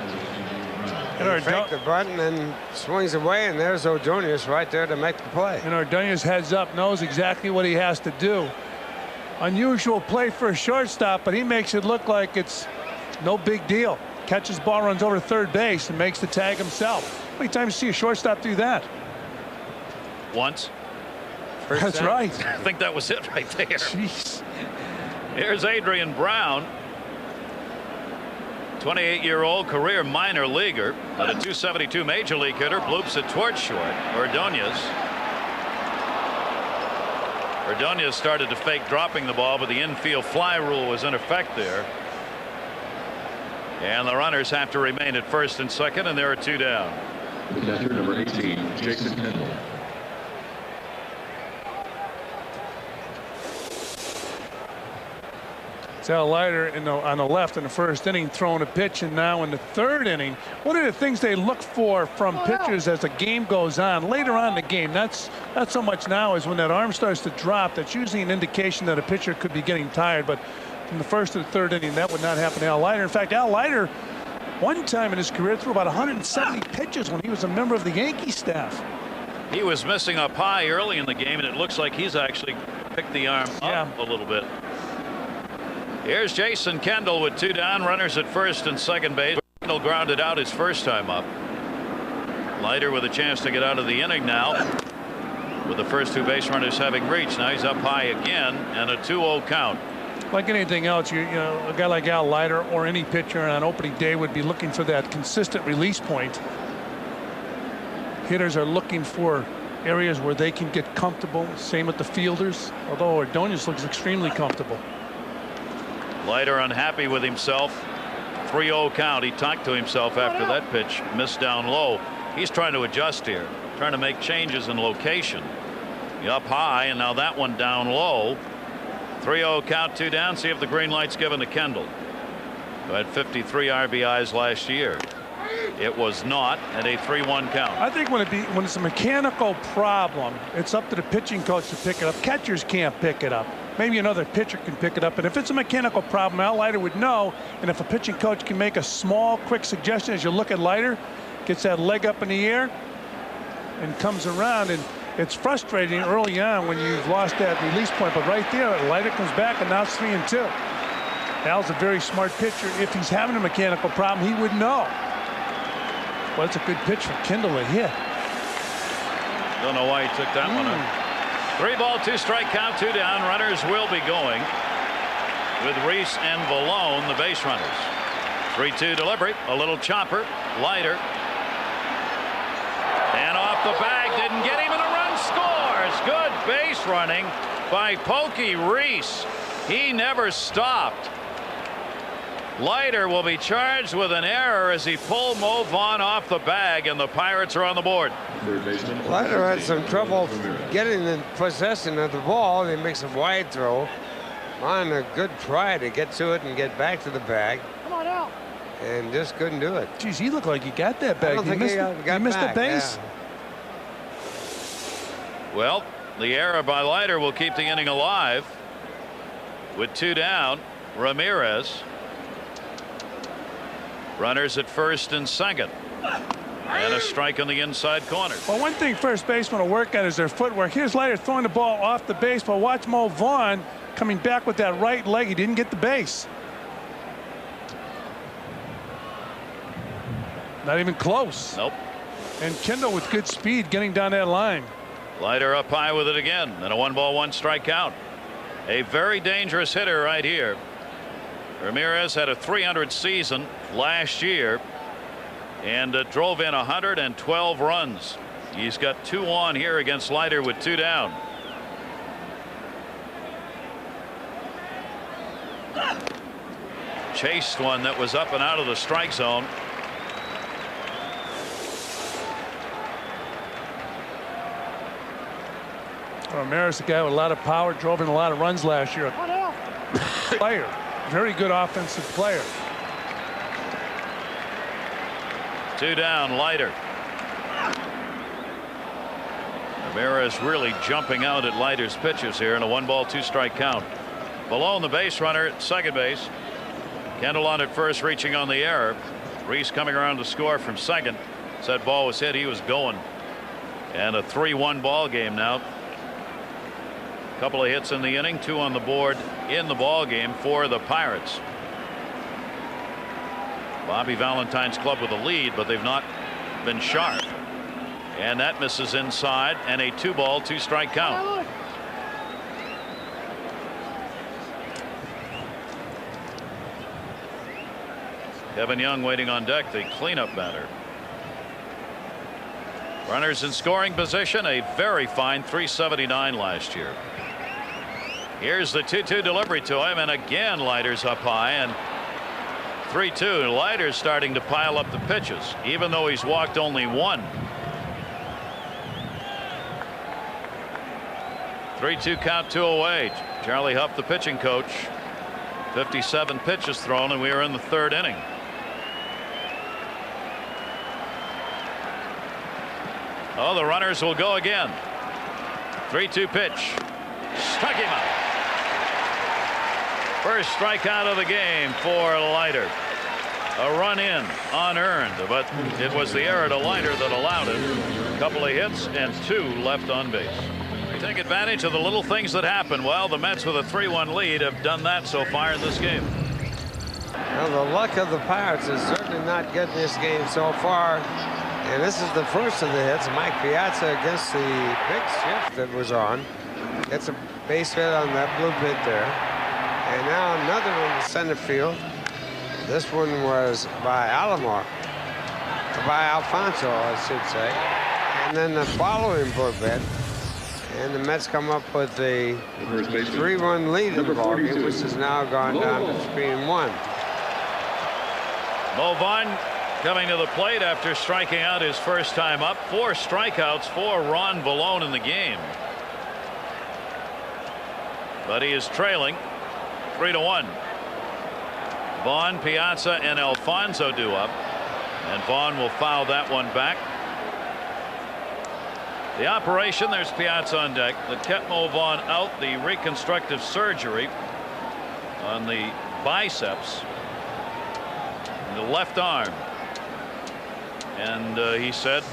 He faked the button and swings away, and there's Ordonez right there to make the play. And Ordonez heads up, knows exactly what he has to do. Unusual play for a shortstop, but he makes it look like it's no big deal. Catches ball, runs over to third base, and makes the tag himself. How many times do you see a shortstop do that? Once. That's right. I think that was it right there. Jeez. Here's Adrian Brown, 28-year-old career minor leaguer, but a .272 major league hitter, bloops it towards short. Ordonez started to fake dropping the ball, but the infield fly rule was in effect there. And the runners have to remain at first and second, and there are 2 down. Catcher number 18, Jason Kendall. It's Al Leiter on the left in the first inning, throwing a pitch, and now in the third inning. One of the things they look for from pitchers as the game goes on, later on in the game, not so much now, is when that arm starts to drop. That's usually an indication that a pitcher could be getting tired. But from the first to the third inning, that would not happen to Al Leiter. In fact, Al Leiter, one time in his career, threw about 170 pitches when he was a member of the Yankee staff. He was missing up high early in the game, and it looks like he's actually picked the arm up a little bit. Here's Jason Kendall with 2 down, runners at first and second base. Kendall grounded out his first time up. Leiter with a chance to get out of the inning now, with the first 2 base runners having reached. Now he's up high again, and a 2-0 count. Like anything else, you know, a guy like Al Leiter or any pitcher on opening day would be looking for that consistent release point. Hitters are looking for areas where they can get comfortable. Same with the fielders, although Ordonez looks extremely comfortable. Leiter unhappy with himself. 3-0 count. He talked to himself after that pitch missed down low. He's trying to adjust here, trying to make changes in location. Up high, and now that one down low. 3-0 count, 2 down. See if the green light's given to Kendall, who had 53 RBIs last year. It was not, at a 3-1 count. I think when it's a mechanical problem, it's up to the pitching coach to pick it up. Catchers can't pick it up. Maybe another pitcher can pick it up. And if it's a mechanical problem, Al Leiter would know. And if a pitching coach can make a small, quick suggestion as you look at Leiter, gets that leg up in the air and comes around. And it's frustrating early on when you've lost that release point. But right there, Leiter comes back, and now it's 3-2. Al's a very smart pitcher. If he's having a mechanical problem, he would know. Well, it's a good pitch for Kendall to hit. Don't know why he took that one. 3-ball, 2-strike count, 2 down. Runners will be going with Reese and Valone, the base runners. 3-2 delivery, a little chopper. Leiter, and off the bag, didn't get him, and a run scores. Good base running by Pokey Reese. He never stopped. Leiter will be charged with an error as he pulled Mo Vaughn off the bag, and the Pirates are on the board. Leiter had some trouble getting in possession of the ball. He makes a wide throw on a good try to get to it and get back to the bag. Come on out. And just couldn't do it. Geez, he looked like he got that bag. I don't think he missed the base. Yeah. Well, the error by Leiter will keep the inning alive. With 2 down, Ramirez. Runners at first and second. And a strike on the inside corner. Well, one thing first basemen will work at is their footwork. Here's Leiter throwing the ball off the base, but watch Mo Vaughn coming back with that right leg. He didn't get the base. Not even close. Nope. And Kendall with good speed getting down that line. Leiter up high with it again, and a 1-ball, 1-strike count. A very dangerous hitter right here. Ramirez had a .300 season last year and drove in 112 runs. He's got 2 on here against Leiter with 2 down. Chased one that was up and out of the strike zone. Ramirez, a guy with a lot of power, drove in a lot of runs last year. Player, very good offensive player. 2 down, Leiter. Ramirez really jumping out at Leiter's pitches here in a 1-ball 2-strike count. Below the base runner at second base. Kendall on at first, reaching on the error. Reese coming around to score from second. As that ball was hit, he was going. And a 3-1 ball game now. A couple of hits in the inning, 2 on the board in the ball game for the Pirates. Bobby Valentine's club with a lead, but they've not been sharp. And that misses inside, and a 2-ball 2-strike count. Kevin Young waiting on deck, the cleanup batter. Runners in scoring position, a very fine 379 last year. Here's the 2-2 delivery to him, and again Leiter's up high, and 3-2. Leiter's starting to pile up the pitches, even though he's walked only 1. 3-2 count, 2 away. Charlie Huff, the pitching coach. 57 pitches thrown, and we are in the 3rd inning. Oh, the runners will go again. 3-2 pitch. Struck him out. First strikeout of the game for Leiter. A run in unearned, but it was the error to Leiter that allowed it. A couple of hits and 2 left on base. They take advantage of the little things that happen. Well, the Mets with a 3-1 lead have done that so far in this game. Well, the luck of the Pirates is certainly not good in this game so far. And this is the first of the hits. Mike Piazza against the big shift that was on. Gets a base hit on that blue pit there. And now another one to center field. This one was by Alfonso, I should say. And then the following pit. And the Mets come up with a 3-1 lead in the ballgame, which has now gone down to 3-1. Mo Vaughn coming to the plate after striking out his first time up. 4 strikeouts for Ron Vallone in the game. But he is trailing 3-1. Vaughn, Piazza, and Alfonso due up. And Vaughn will foul that one back. The operation, there's Piazza on deck, that kept Mo Vaughn out, the reconstructive surgery on the biceps, the left arm. And he said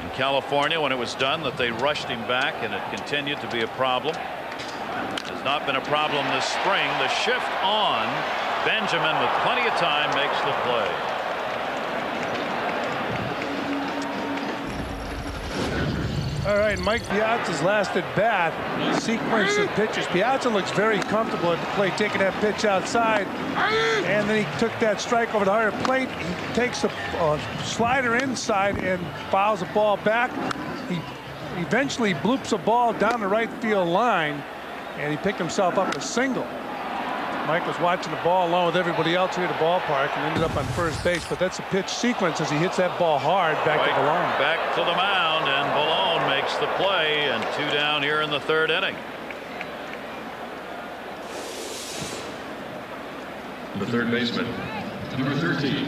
in California when it was done that they rushed him back, and it continued to be a problem. Has not been a problem this spring. The shift on. Benjamin with plenty of time makes the play. All right, Mike Piazza's last at bat, sequence of pitches. Piazza looks very comfortable at the plate, taking that pitch outside, and then he took that strike over the higher plate. He takes a slider inside and fouls the ball back. He eventually bloops a ball down the right field line, and he picked himself up a single. Mike was watching the ball along with everybody else here at the ballpark and ended up on first base, but that's a pitch sequence as he hits that ball hard back to Vallone. Back to the mound, and Vallone makes the play, and 2 down here in the 3rd inning. The third baseman, number 13.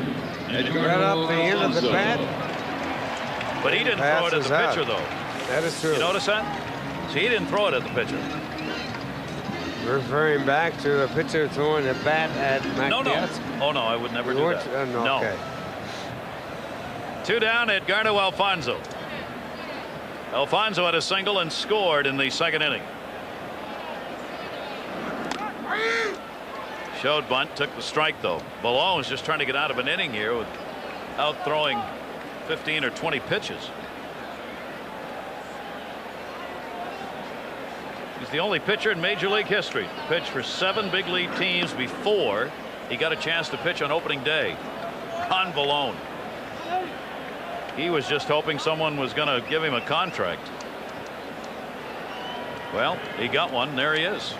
Right up the end of the bat. But he didn't throw it at the pitcher, though. That is true. You notice that? See, he didn't throw it at the pitcher. Referring back to a pitcher throwing a bat at Mike Piazza. Oh, no, I would never do that. No. Okay. 2 down at Edgardo Alfonso. Alfonso had a single and scored in the 2nd inning. Showed bunt, took the strike, though. Vallone is just trying to get out of an inning here without throwing 15 or 20 pitches. He's the only pitcher in Major League history to pitch for 7 big league teams before he got a chance to pitch on opening day. Ron Vallone. He was just hoping someone was going to give him a contract. Well, he got one. There he is.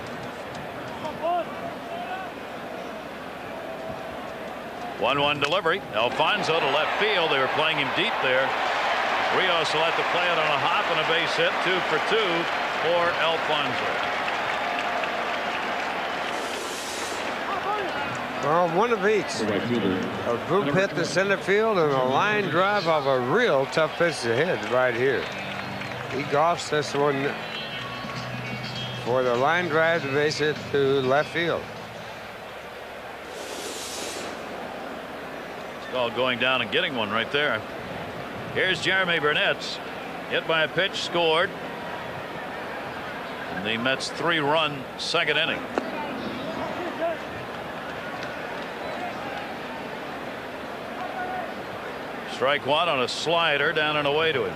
One delivery. Alfonso to left field. They were playing him deep there. Rios will have to play it on a hop and a base hit. 2 for 2 for Alfonso. Well, one of each. A group hit to center field and a line drive of a real tough pitch to hit right here. He golfs this one for the line drive to base it to left field. Stahl going down and getting one right there. Here's Jeremy Burnett. Hit by a pitch, scored. In the Mets' 3-run second inning. Strike one on a slider down and away to him.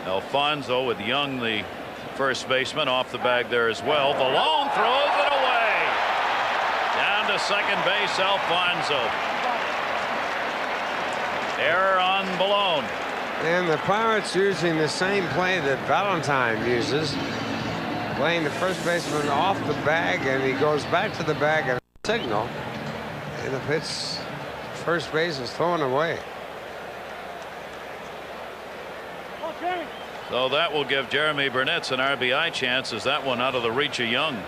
Alfonso with Young, the first baseman, off the bag there as well. Balone throws it away. Down to second base, Alfonso. Error on Balone. And the Pirates using the same play that Valentine uses. Playing the first baseman off the bag, and he goes back to the bag and a signal. And the pitch, first base is thrown away. So that will give Jeremy Burnett an RBI chance as that one out of the reach of Young.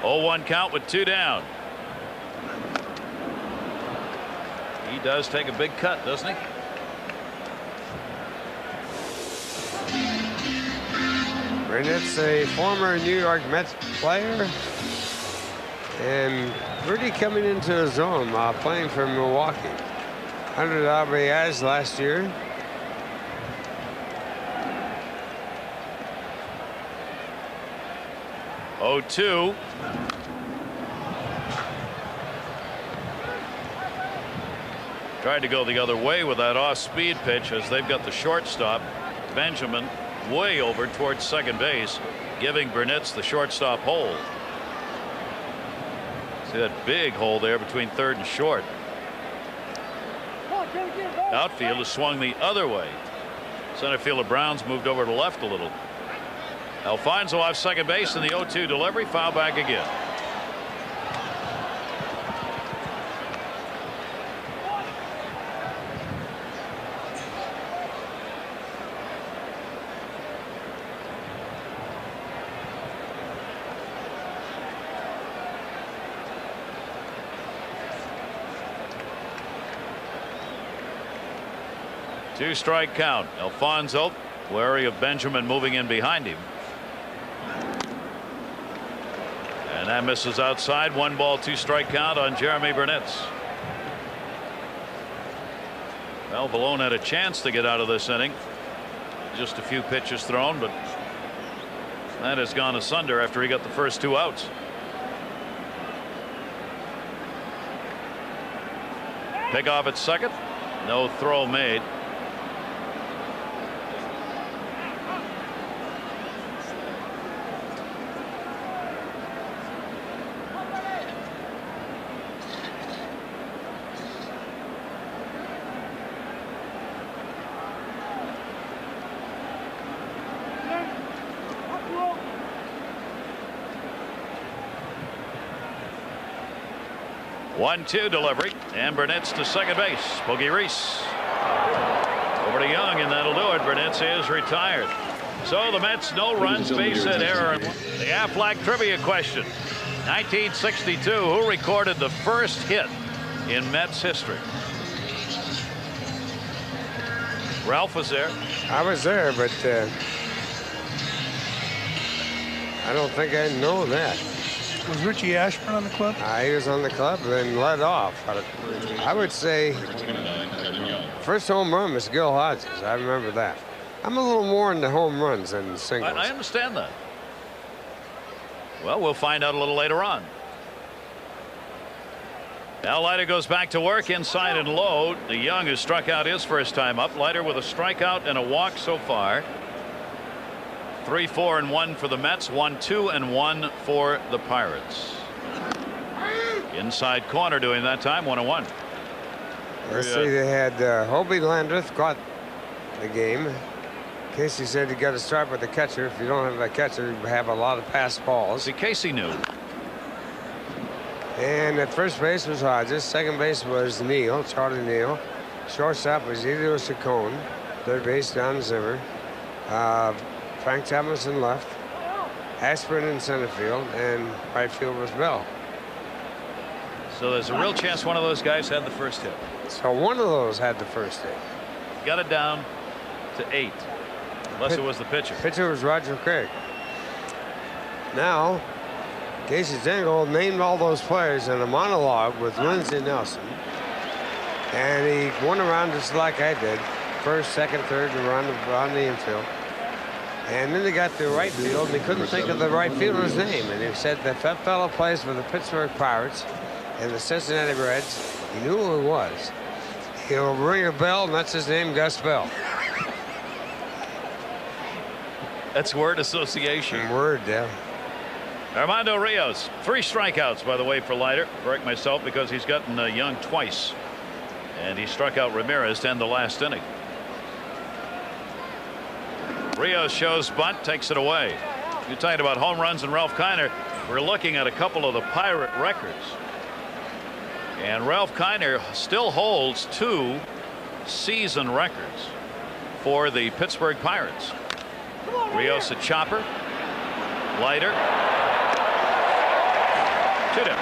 Oh, 1 count with 2 down. He does take a big cut, doesn't he? Burnett's a former New York Mets player and really coming into his own playing for Milwaukee. 100 RBIs last year. Oh, 2. Tried to go the other way with that off-speed pitch as they've got the shortstop, Benjamin, way over towards second base, giving Burnett the shortstop hole. See that big hole there between third and short. Outfield has swung the other way. Center fielder Brown's moved over to left a little. Alfonso off second base in the 0-2 delivery. Foul back again. Two-strike count. Alfonso wary of Benjamin moving in behind him. And that misses outside. 1 ball, 2-strike count on Jeremy Burnett. Well, Balone had a chance to get out of this inning. Just a few pitches thrown, but that has gone asunder after he got the first 2 outs. Pick off at second. No throw made. One-two delivery, and Burnett's to second base. Boogie Reese over to Young, and that'll do it. Burnett is retired. So the Mets, no runs, base hit, error. The Aflac trivia question: 1962, who recorded the first hit in Mets history? Ralph was there. I was there, but I don't think I know that. Was Richie Ashburn on the club? He was on the club and led off. I would say first home run was Gil Hodges. I remember that. I'm a little more into home runs than singles. I understand that. Well, we'll find out a little later on. Now Leiter goes back to work inside and low. The Young, who struck out his first time up. Leiter with a strikeout and a walk so far. 3-4-1 for the Mets. 1-2-1 for the Pirates. Inside corner doing that time. 1-1. Let's see, they had Hobie Landreth caught the game. Casey said you got to start with the catcher. If you don't have a catcher, you have a lot of pass balls. See, Casey knew. And at first base was Hodges. Second base was Neal, Charlie Neal. Shortstop was Elio Chacon. Third base Don Zimmer. Frank Tomlinson left. Ashburn in center field, and right field was Bell. So there's a real chance one of those guys had the first hit. So one of those had the first hit. Got it down to 8. Unless it was the pitcher. Pitcher was Roger Craig. Now, Casey Stengel named all those players in a monologue with Lindsey Nelson. And he went around just like I did. First, second, third, and around the infield. And then they got to right field, and he couldn't think of the right fielder's name. And he said that fellow plays for the Pittsburgh Pirates and the Cincinnati Reds. He knew who it was. He'll ring a bell, and that's his name, Gus Bell. That's word association. Word, yeah. Armando Rios, 3 strikeouts, by the way, for Leiter. Correct myself, because he's gotten Young twice. And he struck out Ramirez to end the last inning. Rios shows bunt, takes it away. You're talking about home runs and Ralph Kiner. We're looking at a couple of the Pirate records. And Ralph Kiner still holds 2 season records for the Pittsburgh Pirates. Rios a chopper. Leiter. 2 down.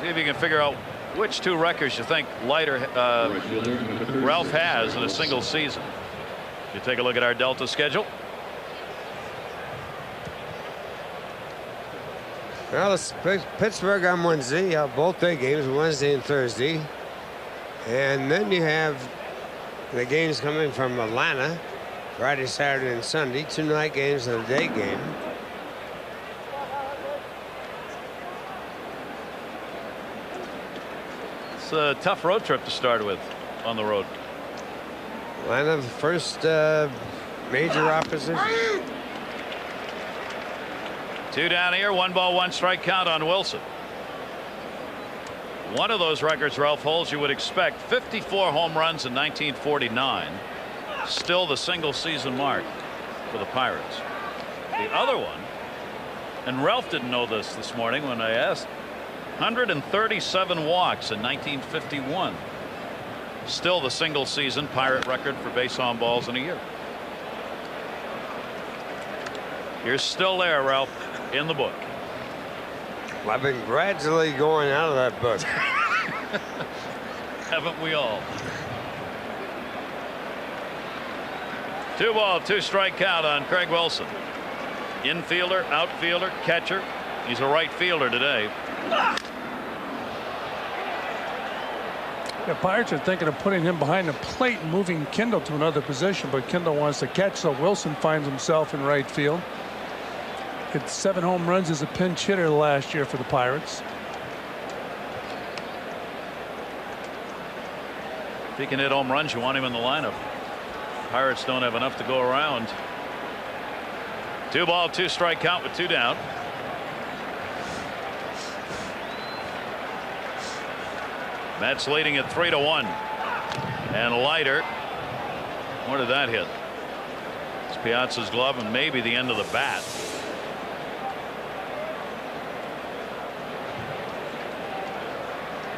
See if you can figure out which 2 records you think Leiter Ralph has in a single season. You take a look at our Delta schedule. Well, it's Pittsburgh on Wednesday, both day games, Wednesday and Thursday. And then you have the games coming from Atlanta, Friday, Saturday, and Sunday. 2 night games and a day game. It's a tough road trip to start with on the road. Atlanta, the first major opposition. 2 down here, 1 ball, 1 strike count on Wilson. One of those records Ralph holds, you would expect. 54 home runs in 1949. Still the single season mark for the Pirates. The other one, and Ralph didn't know this morning when I asked, 137 walks in 1951. Still the single season Pirate record for base on balls in a year. You're still there, Ralph, in the book. I've been gradually going out of that book. Haven't we all? 2 ball, 2 strike count on Craig Wilson. Infielder, outfielder, catcher. He's a right fielder today. The Pirates are thinking of putting him behind the plate and moving Kendall to another position, but Kendall wants to catch, so Wilson finds himself in right field. Hit 7 home runs as a pinch hitter last year for the Pirates. If he can hit home runs, you want him in the lineup. Pirates don't have enough to go around. 2 ball, 2 strike count with 2 down. Mets leading at 3-1. And Leiter. Where did that hit? It's Piazza's glove and maybe the end of the bat.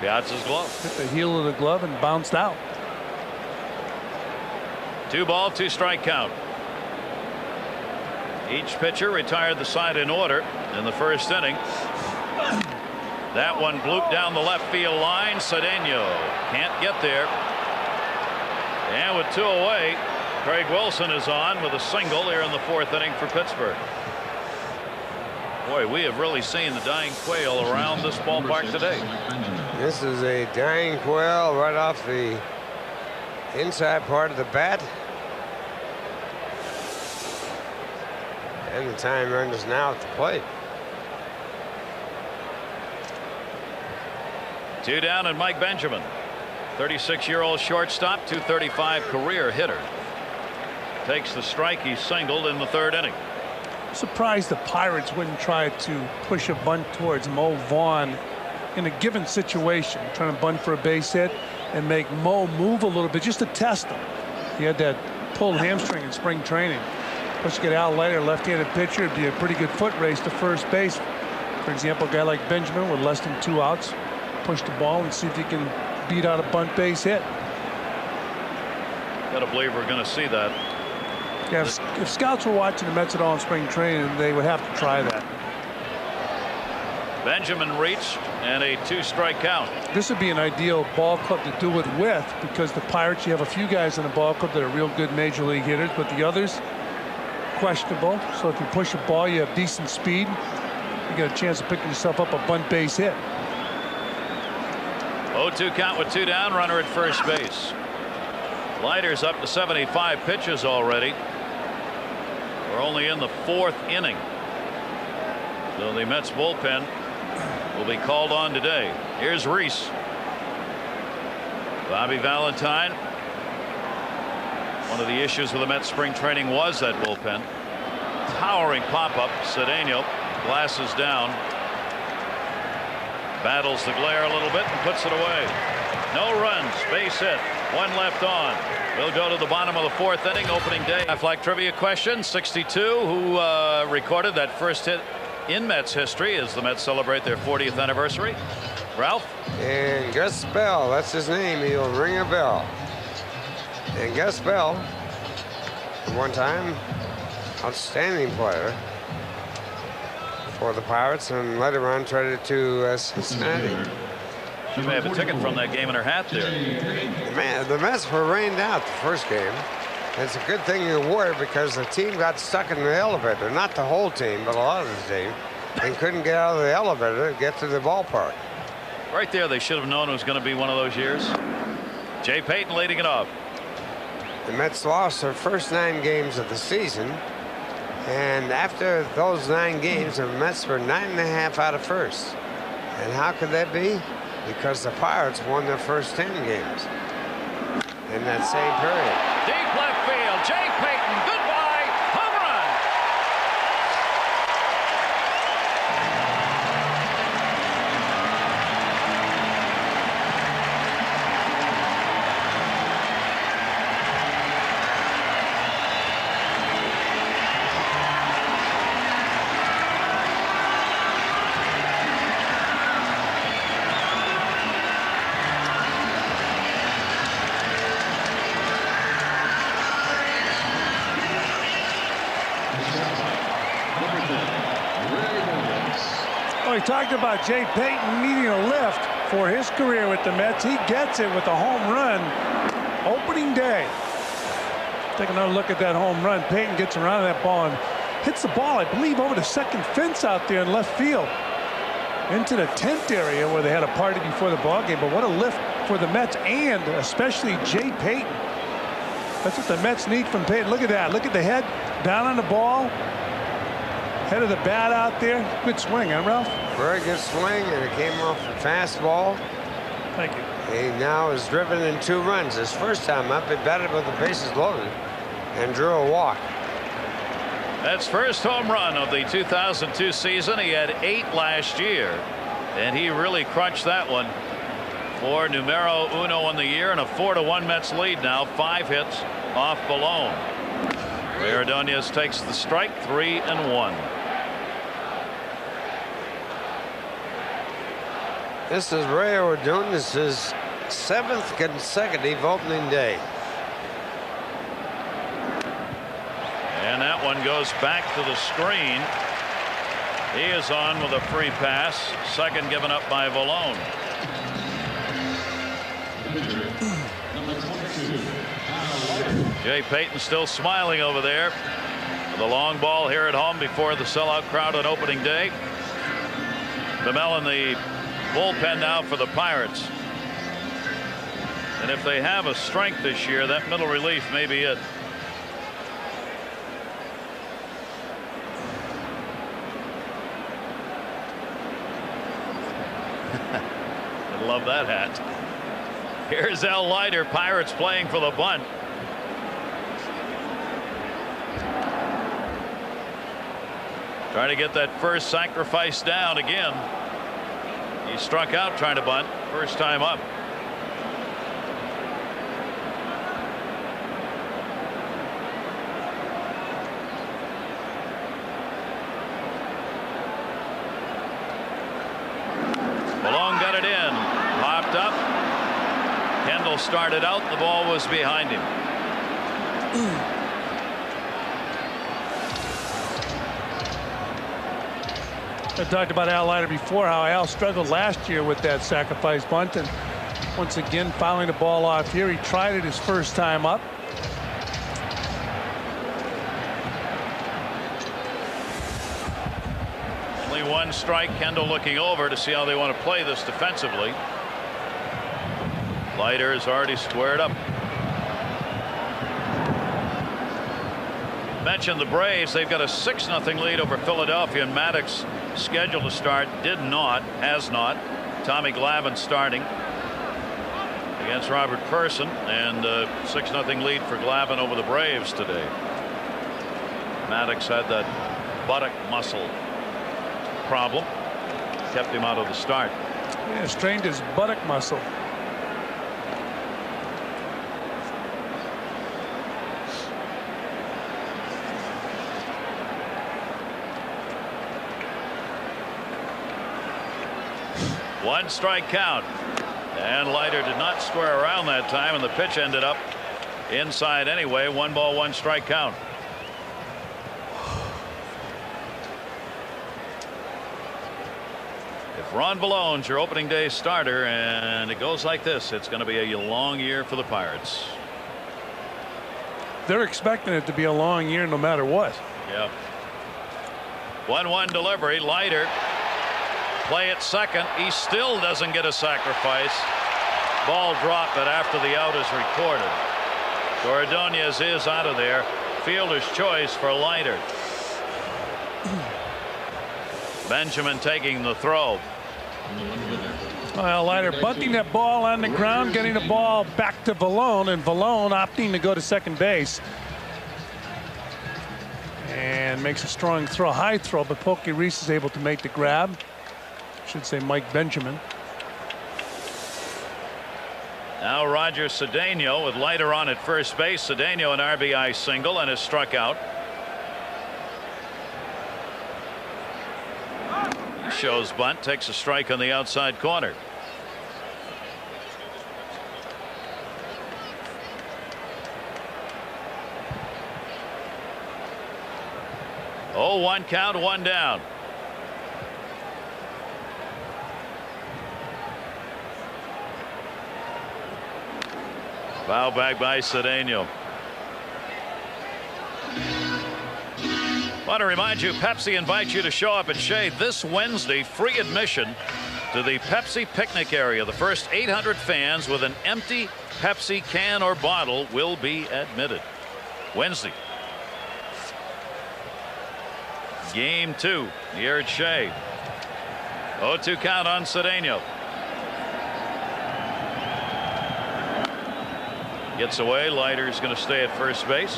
Piazza's glove. Hit the heel of the glove and bounced out. 2 ball, 2 strike count. Each pitcher retired the side in order in the first inning. That one blooped down the left field line. Cedeno can't get there. And with 2 away, Craig Wilson is on with a single here in the 4th inning for Pittsburgh. Boy, we have really seen the dying quail around this ballpark today. This is a dying quail right off the inside part of the bat. And the time runs now at the plate. 2 down and Mike Benjamin, 36-year-old shortstop, .235 career hitter, takes the strike. He singled in the 3rd inning. Surprised the Pirates wouldn't try to push a bunt towards Mo Vaughn in a given situation, trying to bunt for a base hit and make Mo move a little bit just to test him. He had that pulled hamstring in spring training. Plus you get Al Leiter, left-handed pitcher, it'd be a pretty good foot race to first base. For example, a guy like Benjamin with less than 2 outs, push the ball and see if he can beat out a bunt base hit. Got to believe we're going to see that. Yeah, if scouts were watching the Mets at all in spring training, they would have to try that. Benjamin reached, and a 2-strike count. This would be an ideal ball club to do it with, because the Pirates, you have a few guys in the ball club that are real good major league hitters, but the others, questionable. So if you push a ball, you have decent speed, you get a chance of picking yourself up a bunt base hit. 0-2 count with 2 down, runner at first base. Leiter's up to 75 pitches already. We're only in the 4th inning. So the Mets bullpen will be called on today. Here's Reese. Bobby Valentine. One of the issues with the Mets spring training was that bullpen. Towering pop-up. Cedeno, glasses down. Battles the glare a little bit and puts it away. No runs, base hit, 1 left on. We'll go to the bottom of the 4th inning, opening day. Flag trivia question. 62, who recorded that first hit in Mets history as the Mets celebrate their 40th anniversary? Ralph? And Gus Bell, that's his name. He'll ring a bell. And Gus Bell, at one time, outstanding player for the Pirates, and later on traded to Cincinnati. She may have a ticket from that game in her hat there. Man, the Mets were rained out the first game. It's a good thing you were, because the team got stuck in the elevator. Not the whole team, but a lot of the team, and couldn't get out of the elevator to get to the ballpark. Right there, they should have known it was going to be one of those years. Jay Payton leading it off. The Mets lost their first 9 games of the season, and after those 9 games, the Mets were 9.5 out of first. And how could that be? Because the Pirates won their first 10 games in that same period. Deep left field, Jay Payton, goodbye, home run. We talked about Jay Payton needing a lift for his career with the Mets. He gets it with a home run opening day. Take another look at that home run. Payton gets around that ball and hits the ball, I believe, over the second fence out there in left field into the tent area where they had a party before the ball game. But what a lift for the Mets, and especially Jay Payton. That's what the Mets need from Payton. Look at that. Look at the head down on the ball. Head of the bat out there. Good swing, huh, Ralph? Very good swing, and it came off the fastball. Thank you. He now is driven in 2 runs. His first time up, he batted with the bases loaded and drew a walk. That's first home run of the 2002 season. He had 8 last year, and he really crunched that one for numero uno in the year, and a 4-1 Mets lead now. 5 hits off Balone. Ray Ordonez takes the strike. 3-1. This is Ray Ordonez's 7th consecutive opening day. And that one goes back to the screen. He is on with a free pass. Second given up by Valone. Jay Payton still smiling over there. The long ball here at home before the sellout crowd on opening day. DeMel in the bullpen now for the Pirates. And if they have a strength this year, that middle relief may be it. I love that hat. Here's Al Leiter. Pirates playing for the bunt. Trying to get that first sacrifice down again. He struck out trying to bunt first time up. Malone got it in. Popped up. Kendall started out. The ball was behind him. I talked about Al Leiter before, how Al struggled last year with that sacrifice bunt, and once again fouling the ball off here. He tried it his first time up. Only one strike. Kendall looking over to see how they want to play this defensively. Leiter is already squared up. Mentioned the Braves. They've got a 6-0 lead over Philadelphia, and Maddox scheduled to start, has not. Tommy Glavine starting against Robert Person, and 6-0 lead for Glavine over the Braves today. Maddox had that buttock muscle problem, kept him out of the start. Yeah, strained his buttock muscle. One strike count, and Leiter did not square around that time, and the pitch ended up inside anyway. 1 ball, 1 strike count. If Ron Ballone's your opening day starter and it goes like this, it's going to be a long year for the Pirates. They're expecting it to be a long year no matter what. Yeah. 1-1 delivery. Leiter play at second. He still doesn't get a sacrifice. Ball dropped, but after the out is recorded. Ordonez is out of there. Fielder's choice for Leiter. Benjamin taking the throw. Well, Leiter bunting that ball on the ground, getting the ball back to Vallone, and Vallone opting to go to second base. And makes a strong throw, high throw, but Pokey Reese is able to make the grab. Should say Mike Benjamin. Now Roger Cedeno with Leiter on at first base. Cedeno an RBI single and is struck out. Shows bunt, takes a strike on the outside corner. Oh, 1 count, 1 down. Foul back by Cedeno. Want to remind you, Pepsi invites you to show up at Shea this Wednesday. Free admission to the Pepsi picnic area. The first 800 fans with an empty Pepsi can or bottle will be admitted. Wednesday. Game 2 here at Shea. 0-2 count on Cedeno. Gets away. Leiter's going to stay at first base.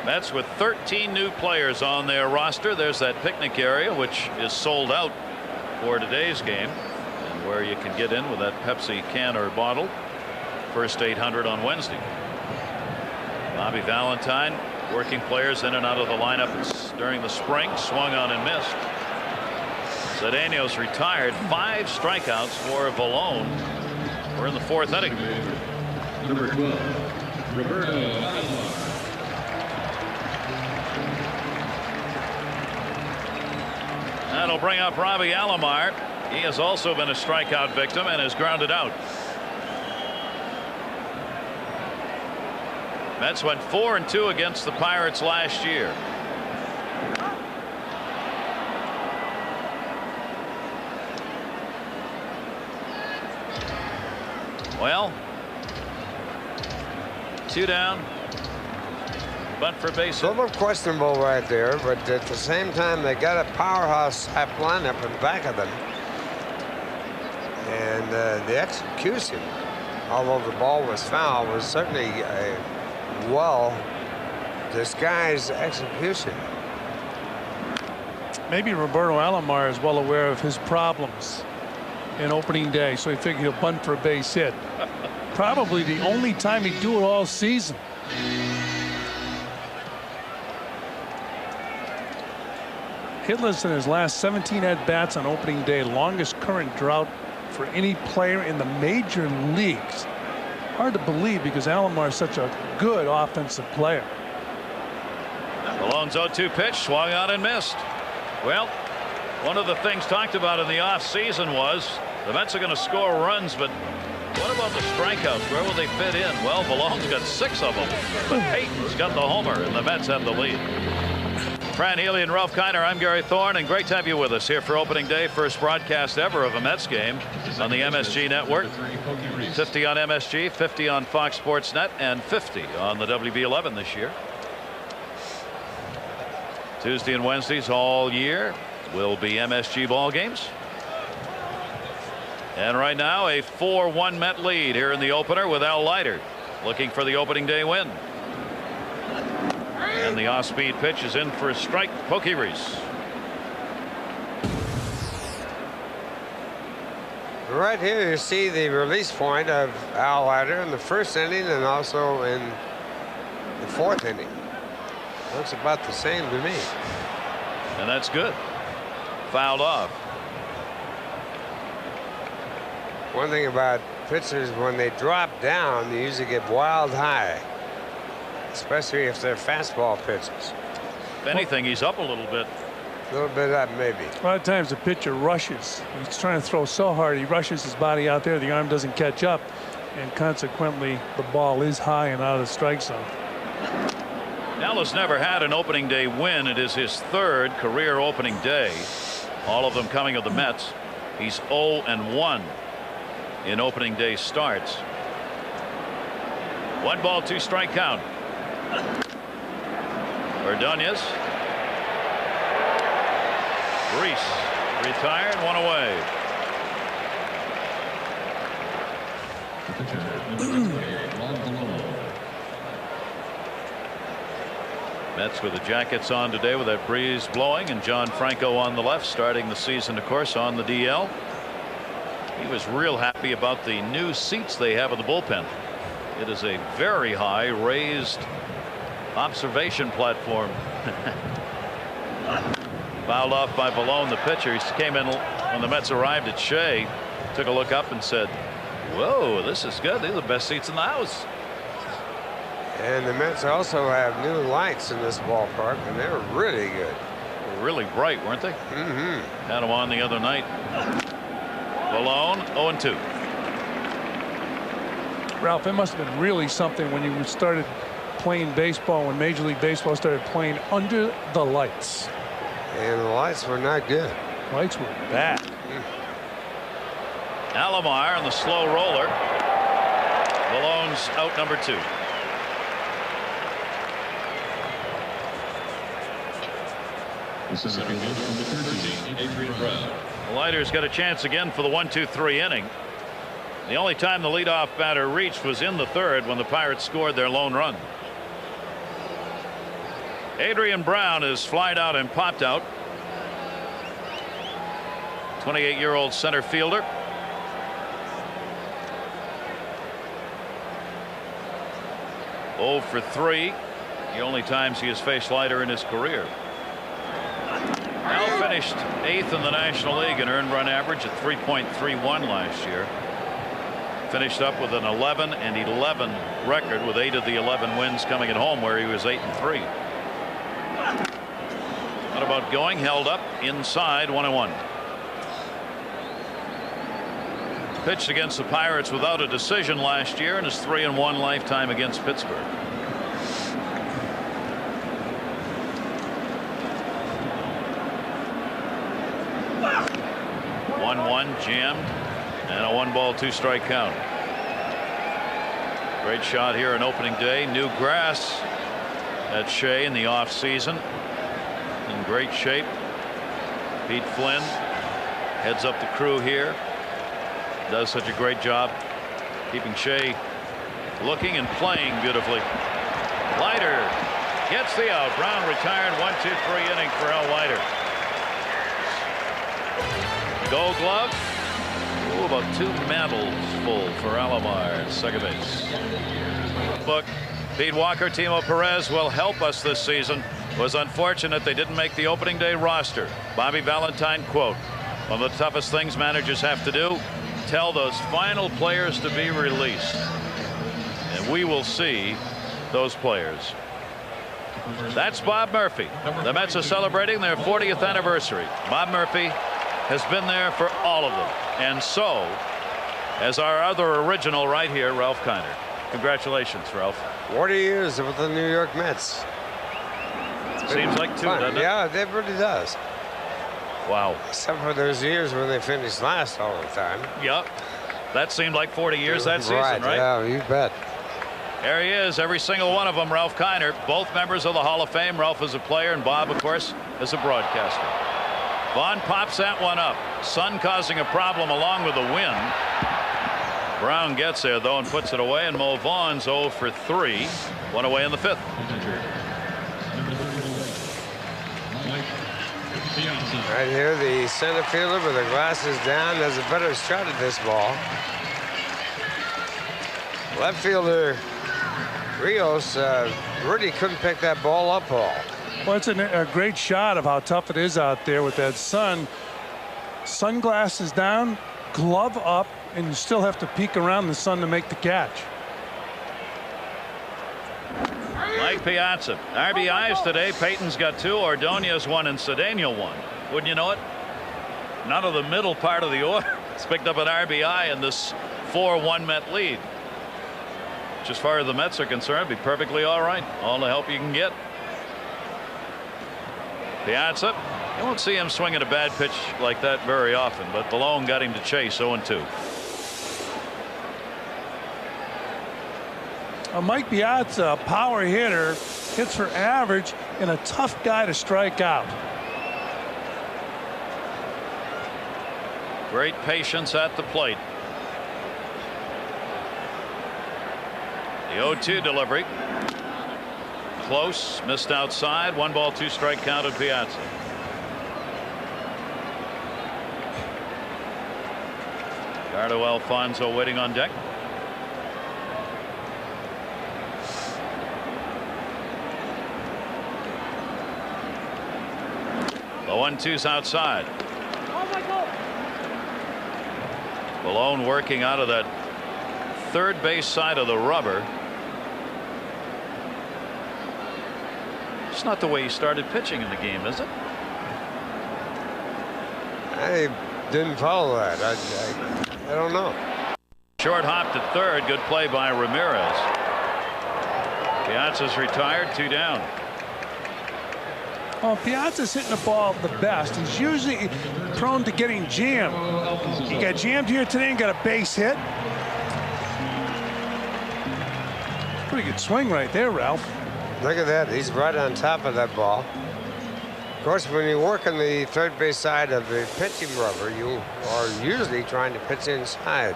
Mets with 13 new players on their roster. There's that picnic area, which is sold out for today's game, and where you can get in with that Pepsi can or bottle. First 800 on Wednesday. Bobby Valentine working players in and out of the lineup during the spring. Swung on and missed. Cedeno's retired. 5 strikeouts for Vallone. We're in the 4th inning. Number 12, Roberto Alomar. That'll bring up Robbie Alomar. He has also been a strikeout victim and is grounded out. Mets went 4-2 against the Pirates last year. Well, 2 down. Bunt for base. A little questionable right there, but at the same time, they got a powerhouse type lineup in back of them. And the execution, although the ball was foul, was certainly a well-disguised execution. Maybe Roberto Alomar is well aware of his problems in opening day, so he figured he'll bunt for a base hit. Probably the only time he'd do it all season. hitless in his last 17 at-bats on opening day. Longest current drought for any player in the major leagues. Hard to believe because Alomar is such a good offensive player. Malone's 0-2 pitch swung on and missed. Well, one of the things talked about in the offseason was the Mets are going to score runs, but what about the strikeouts? Where will they fit in? Well, Malone's got 6 of them, but Payton's got the homer, and the Mets have the lead. Fran Healy and Ralph Kiner, I'm Gary Thorne, and great to have you with us here for opening day. First broadcast ever of a Mets game on the MSG Network. 50 on MSG, 50 on Fox Sports Net, and 50 on the WB11 this year. Tuesday and Wednesdays all year will be MSG ball games. And right now a 4-1 Met lead here in the opener with Al Leiter looking for the opening day win. And the off-speed pitch is in for a strike. Pokey Reese. Right here you see the release point of Al Leiter in the first inning and also in the 4th inning. Looks about the same to me. And that's good. Fouled off. One thing about pitchers, when they drop down, they usually get wild high, especially if they're fastball pitchers. If anything, he's up a little bit. A little bit up, maybe. A lot of times the pitcher rushes. He's trying to throw so hard, he rushes his body out there. The arm doesn't catch up, and consequently, the ball is high and out of the strike zone. Dallas never had an opening day win. It is his 3rd career opening day. All of them coming of the Mets. He's 0-1 in opening day starts. 1 ball, 2 strike count. Ordonez. Reese retired, 1 away. Mets with the jackets on today with that breeze blowing, and John Franco on the left, starting the season, of course, on the DL. He was real happy about the new seats they have in the bullpen. It is a very high raised observation platform. Fouled off by Malone, the pitcher. He came in when the Mets arrived at Shea, took a look up and said, "Whoa, this is good. These are the best seats in the house." And the Mets also have new lights in this ballpark, and they're really good. They were really bright, weren't they? Mm-hmm. Had them on the other night. Malone, 0-2. Ralph, it must have been really something when you started playing baseball, when Major League Baseball started playing under the lights. And the lights were not good. Lights were bad. Alomar on the slow roller. Malone's out, number 2. The center fielder from the 13, Adrian Brown. Leiter's got a chance again for the 1-2-3 inning. The only time the leadoff batter reached was in the 3rd when the Pirates scored their lone run. Adrian Brown is flied out and popped out. 28-year-old center fielder. Oh for 3. The only times he has faced Leiter in his career. Al finished 8th in the National League in earned run average at 3.31 last year. Finished up with an 11-11 record with 8 of the 11 wins coming at home, where he was 8-3. What about going? Held up inside, 1-1. Pitched against the Pirates without a decision last year in his 3-1 lifetime against Pittsburgh. Jammed, and a 1 ball 2 strike count. Great shot here on opening day. New grass at Shea in the off season. In great shape. Pete Flynn heads up the crew here. Does such a great job keeping Shea looking and playing beautifully. Leiter gets the out. Brown retired. 1-2-3 inning for Al Leiter. Gold Glove. Ooh, about 2 mantles full for Alomar at second base. Book. Pete Walker, Timo Perez will help us this season. was unfortunate they didn't make the opening day roster. Bobby Valentine quote, "One of the toughest things managers have to do, tell those final players to be released." And we will see those players. That's Bob Murphy. The Mets are celebrating their 40th anniversary. Bob Murphy has been there for all of them. And so, as our other original right here, Ralph Kiner. Congratulations, Ralph. 40 years with the New York Mets. Seems like two, doesn't it? Yeah, it really does. Wow. Except for those years when they finished last all the time. Yep. That seemed like 40 years that season, right? Yeah, you bet. There he is, every single one of them, Ralph Kiner. Both members of the Hall of Fame. Ralph as a player and Bob, of course, as a broadcaster. Vaughn pops that one up. Sun causing a problem along with the wind. Brown gets there, though, and puts it away, and Mo Vaughn's 0 for 3. One away in the 5th. Right here, the center fielder with the glasses down has a better shot at this ball. Left fielder Rios really couldn't pick that ball up, Paul. Well, it's a great shot of how tough it is out there with that sun. Sunglasses down, glove up, and you still have to peek around the sun to make the catch. Mike Piazza. RBIs today. Payton's got 2. Ordonez 1 and Cedeno 1. Wouldn't you know it? None of the middle part of the order has picked up an RBI in this 4-1 Met lead. Which, as far as the Mets are concerned, be perfectly all right. All the help you can get. Piazza. You won't see him swinging a bad pitch like that very often, but Malone got him to chase 0-2. Mike Piazza, a power hitter, hits for average, and a tough guy to strike out. Great patience at the plate. The 0-2 delivery. Close, missed outside. 1 ball, 2 strike count at Piazza. Ricardo Alfonso waiting on deck. The 1-2's outside. Malone working out of that third base side of the rubber. It's not the way he started pitching in the game, is it? I didn't follow that. I don't know. Short hop to third. Good play by Ramirez. Piazza's retired. 2 down. Well, Piazza's hitting the ball the best. He's usually prone to getting jammed. He got jammed here today and got a base hit. Pretty good swing right there, Ralph. Look at that. He's right on top of that ball. Of course, when you work on the third base side of the pitching rubber, you are usually trying to pitch inside.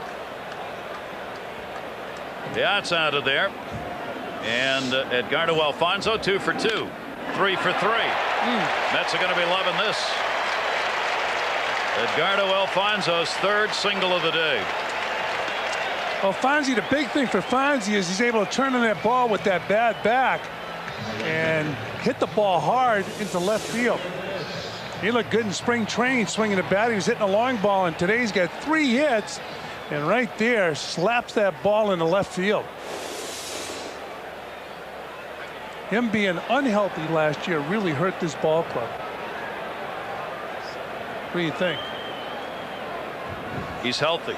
Piazza out of there. And Edgardo Alfonso 2 for 2. 3 for 3. Mets are going to be loving this. Edgardo Alfonso's 3rd single of the day. Well, Fonzie, the big thing for Fonzie is he's able to turn on that ball with that bad back and hit the ball hard into left field. He looked good in spring training swinging the bat. He was hitting a long ball, and today he's got 3 hits, and right there slaps that ball into left field. Him being unhealthy last year really hurt this ball club. What do you think? He's healthy.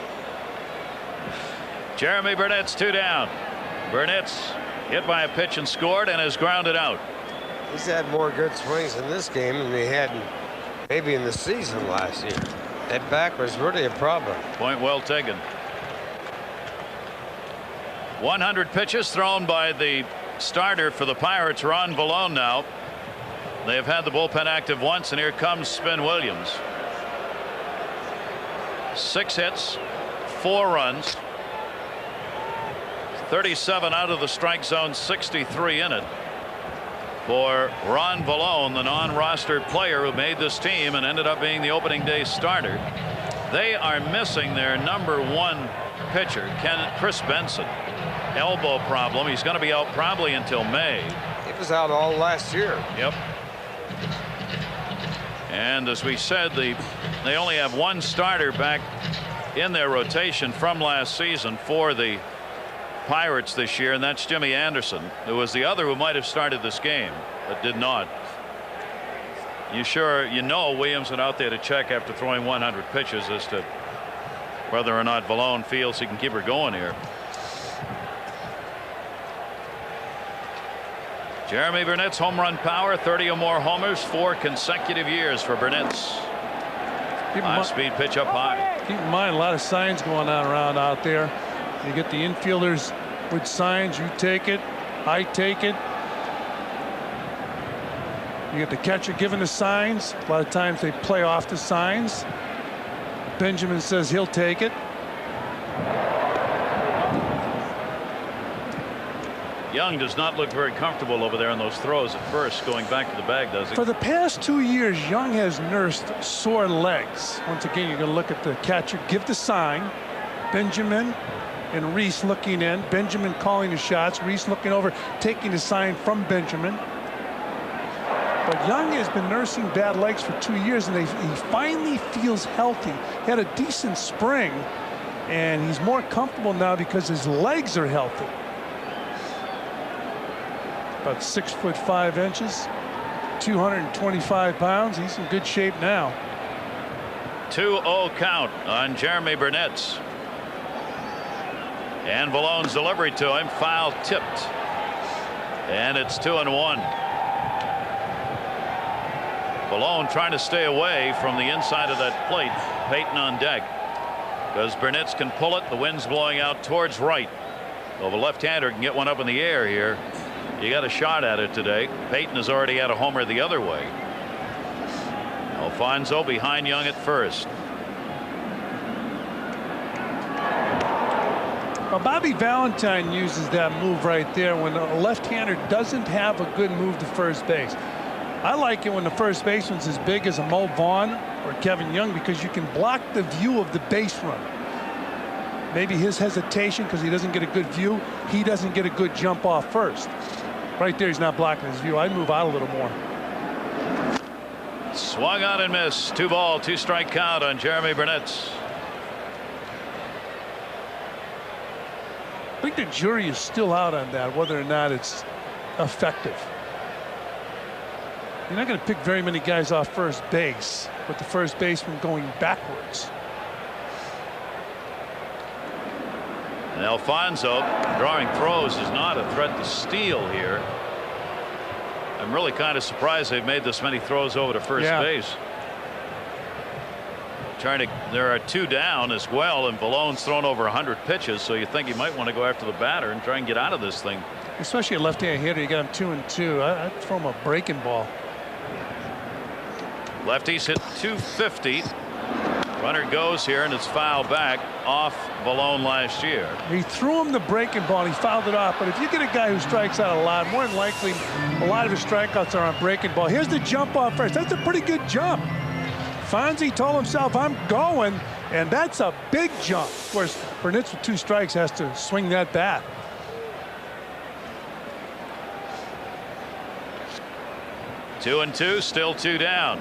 Jeremy Burnett's 2 down. Burnett's hit by a pitch and scored and has grounded out. He's had more good swings in this game than he had maybe in the season last year. That back was really a problem. Point well taken. 100 pitches thrown by the starter for the Pirates, Ron Vallone. Now they have had the bullpen active once, and here comes Spin Williams. 6 hits, 4 runs, 37 out of the strike zone, 63 in it for Ron Vallone, the non-rostered player who made this team and ended up being the opening day starter. They are missing their #1 pitcher, Chris Benson. Elbow problem. He's going to be out probably until May. If was out all last year. Yep. And as we said, they only have one starter back in their rotation from last season for the Pirates this year, and that's Jimmy Anderson, who was the other who might have started this game but did not. You know Williams went out there to check after throwing 100 pitches as to whether or not Vallone feels he can keep her going here. Jeremy Burnett's home run power, 30 or more homers, 4 consecutive years for Burnett's. High-speed pitch up high. Keep in mind, a lot of signs going on around out there. You get the infielders with signs. You take it. I take it. You get the catcher giving the signs. A lot of times they play off the signs. Benjamin says he'll take it. Young does not look very comfortable over there on those throws at first, going back to the bag, does he? For the past 2 years, Young has nursed sore legs. Once again, you're going to look at the catcher give the sign. Benjamin and Reese looking in. Benjamin calling the shots. Reese looking over, taking the sign from Benjamin. But Young has been nursing bad legs for 2 years, and he finally feels healthy. He had a decent spring, and he's more comfortable now because his legs are healthy. About 6'5", 225 pounds. He's in good shape now. 2-0 count on Jeremy Burnett's. And Vallone's delivery to him, foul tipped. And it's 2-1. Vallone trying to stay away from the inside of that plate. Payton on deck. Because Burnett's can pull it. The wind's blowing out towards right. Well, the left-hander can get one up in the air here. You got a shot at it today. Payton has already had a homer the other way. Alfonso behind Young at first. Well, Bobby Valentine uses that move right there when a left-hander doesn't have a good move to first base. I like it when the first baseman's as big as a Mo Vaughn or Kevin Young, because you can block the view of the base runner. Maybe his hesitation because he doesn't get a good view. He doesn't get a good jump off first. Right there, he's not blocking his view. I'd move out a little more. Swung on and missed. 2-ball, 2-strike count on Jeremy Burnett's. I think the jury is still out on that, whether or not it's effective. You're not going to pick very many guys off first base with the first baseman going backwards. And Alfonso drawing throws is not a threat to steal here. I'm really kind of surprised they've made this many throws over to first base. There are 2 down as well, and Vallone's thrown over 100 pitches, so you think he might want to go after the batter and try and get out of this thing. Especially a left-hand hitter, you got him 2-2. I'd throw him a breaking ball. Lefties hit 250. Runner goes here, and it's fouled back off Vallone last year. He threw him the breaking ball, and he fouled it off. But if you get a guy who strikes out a lot, more than likely a lot of his strikeouts are on breaking ball. Here's the jump off first. That's a pretty good jump. Fonzie told himself, I'm going, and that's a big jump. Of course, Burnett with 2 strikes has to swing that bat. Two and two, still 2 down.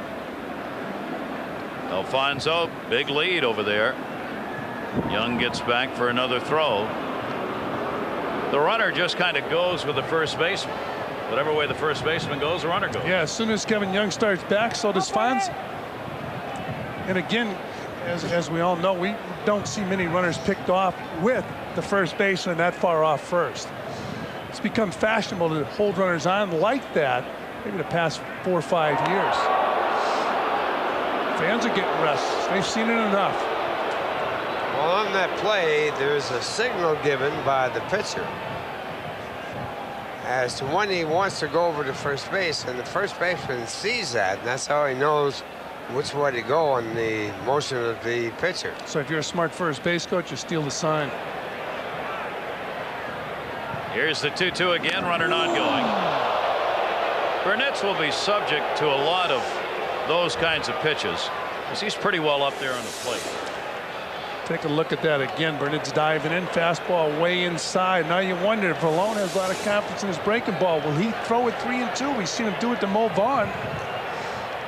Alfonso, big lead over there. Young gets back for another throw. The runner just kind of goes with the first baseman. Whatever way the first baseman goes, the runner goes. Yeah, as soon as Kevin Young starts back, so does Fonzie. And again, as we all know, we don't see many runners picked off with the first baseman that far off first. It's become fashionable to hold runners on like that maybe the past 4 or 5 years. Fans are getting restless. They've seen it enough. Well, on that play, there's a signal given by the pitcher as to when he wants to go over to first base, and the first baseman sees that, and that's how he knows which way to go on the motion of the pitcher. So if you're a smart first base coach, you steal the sign. Here's the 2-2 again, runner not going. Burnett's will be subject to a lot of those kinds of pitches, because he's pretty well up there on the plate. Take a look at that again. Burnett's diving in, fastball way inside. Now you wonder if Valone has a lot of confidence in his breaking ball. Will he throw it 3-2? We've seen him do it to Mo Vaughn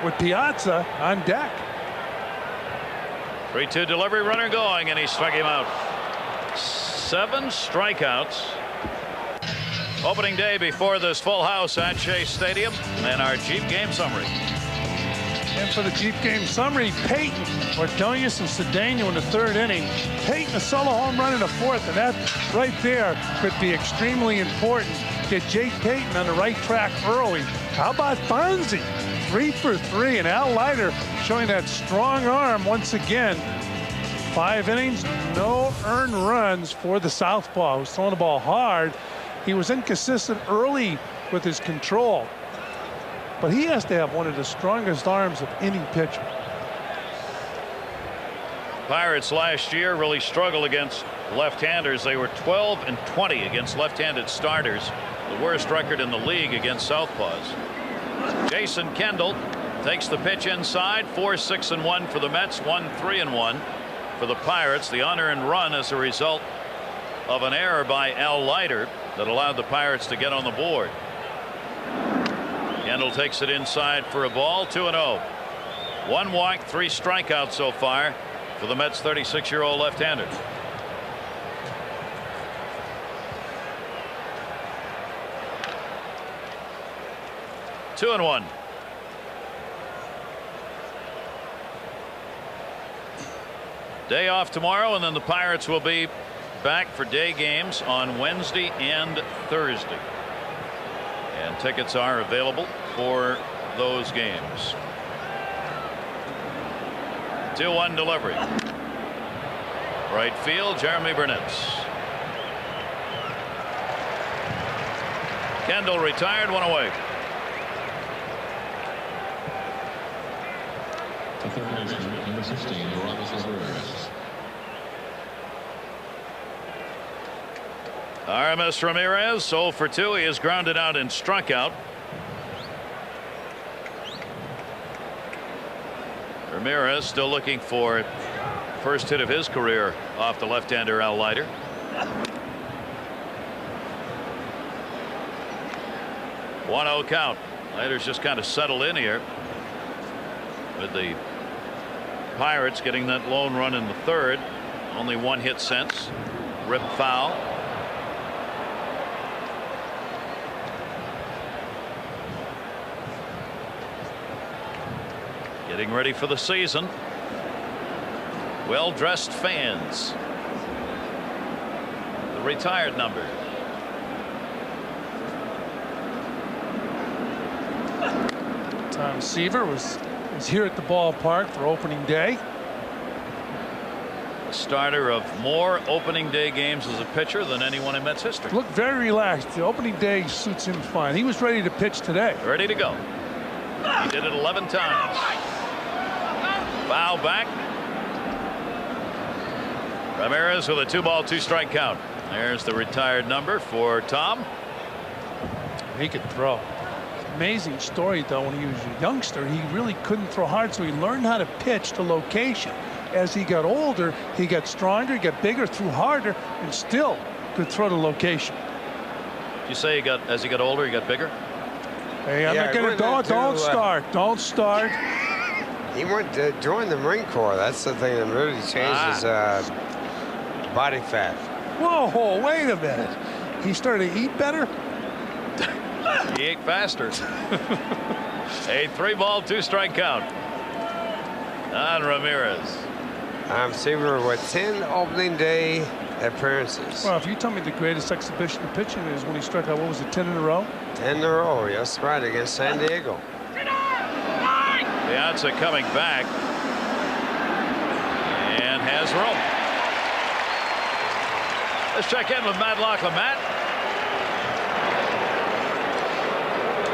with Piazza on deck. 3-2 delivery, runner going, and he struck him out. 7 strikeouts. Opening day before this full house at Shea Stadium, and our Jeep game summary. And for the Jeep game summary, Peyton, Ordonez, and Cedeno in the 3rd inning. Peyton a solo home run in the 4th, and that right there could be extremely important. Get Jake Peyton on the right track early. How about Fonzie? 3 for 3, and Al Leiter showing that strong arm once again. 5 innings, no earned runs for the southpaw, who's throwing the ball hard. He was inconsistent early with his control, but he has to have one of the strongest arms of any pitcher. Pirates last year really struggled against left-handers. They were 12-20 against left-handed starters, the worst record in the league against southpaws. Jason Kendall takes the pitch inside. 4-6-1 for the Mets, 1-3-1 for the Pirates. The unearned run as a result of an error by Al Leiter that allowed the Pirates to get on the board. Kendall takes it inside for a ball. 2-0. 1 walk, 3 strikeouts so far for the Mets' 36-year-old left-hander. Two and 1. Day off tomorrow, and then the Pirates will be back for day games on Wednesday and Thursday. And tickets are available for those games. 2-1 delivery. Right field, Jeremy Burnett. Kendall retired, 1 away. The third baseman, number 16, Aramis Ramirez, 0 for 2. He is grounded out and struck out. Ramirez still looking for first hit of his career off the left-hander Al Leiter. One-0 count. Leiter's just kind of settled in here with the Pirates getting that lone run in the 3rd. Only 1 hit since. Rip foul. Getting ready for the season. Well-dressed fans. The retired number. Tom Seaver was here at the ballpark for opening day. A starter of more opening day games as a pitcher than anyone in Mets history. Looked very relaxed. The opening day suits him fine. He was ready to pitch today. Ready to go. He did it 11 times. Foul back. Ramirez with a 2-ball, 2-strike count. There's the retired number for Tom. He could throw. Amazing story, though. When he was a youngster, he really couldn't throw hard, so he learned how to pitch to location. As he got older, he got stronger, he got bigger, threw harder, and still could throw to location. Did you say as he got older, he got bigger? Hey, I'm not going to. Don't start. Don't start. He went to join the Marine Corps. That's the thing that really changed his body fat. Whoa, wait a minute. He started to eat better? He ate faster. A 3-ball, 2-strike count on Ramirez. Seaver with 10 opening day appearances. Well, if you tell me the greatest exhibition of pitching is when he struck out, what was it, 10 in a row? 10 in a row, yes, right, against San Diego. Piazza coming back and has room. Let's check in with Matt Lachlan. Matt.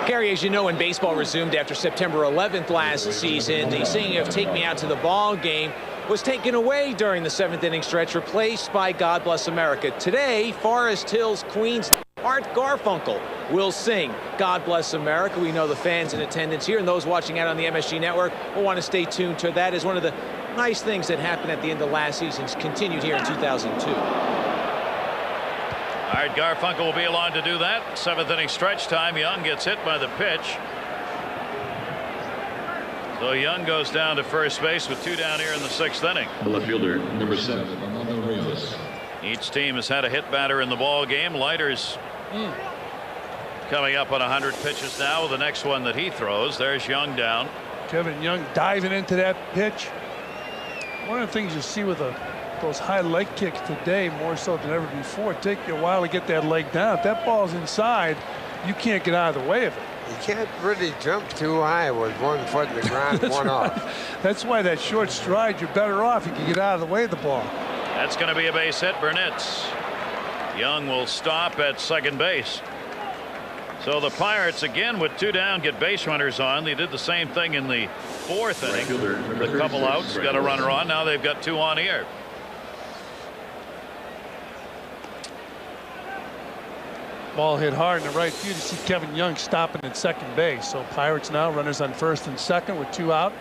Gary, as you know, when baseball resumed after September 11th last season, the singing of "Take Me Out to the Ball Game" was taken away during the 7th inning stretch, replaced by "God Bless America." Today, Forest Hills, Queens, Art Garfunkel will sing "God Bless America." We know the fans in attendance here and those watching out on the MSG Network will want to stay tuned to that as one of the nice things that happened at the end of last season continued here in 2002. All right, Garfunkel will be along to do that. 7th inning stretch time. Young gets hit by the pitch. So Young goes down to first base with 2 down here in the 6th inning. The left fielder, number 7, Armando Reyes. Each team has had a hit batter in the ball game. Leiter's coming up on 100 pitches now with the next one that he throws. There's Young down. Kevin Young diving into that pitch. One of the things you see with those high leg kicks today, more so than ever before, it takes you a while to get that leg down. If that ball's inside, you can't get out of the way of it. You can't really jump too high with one foot in the ground and one off. That's why that short stride, you're better off. You can get out of the way of the ball. That's going to be a base hit. Burnitz. Young will stop at second base. So the Pirates again with 2 down get base runners on. They did the same thing in the 4th inning. A couple outs, got a runner on. Now they've got 2 on here. Ball hit hard in the right field. You see Kevin Young stopping at second base. So Pirates now runners on first and second with 2 out.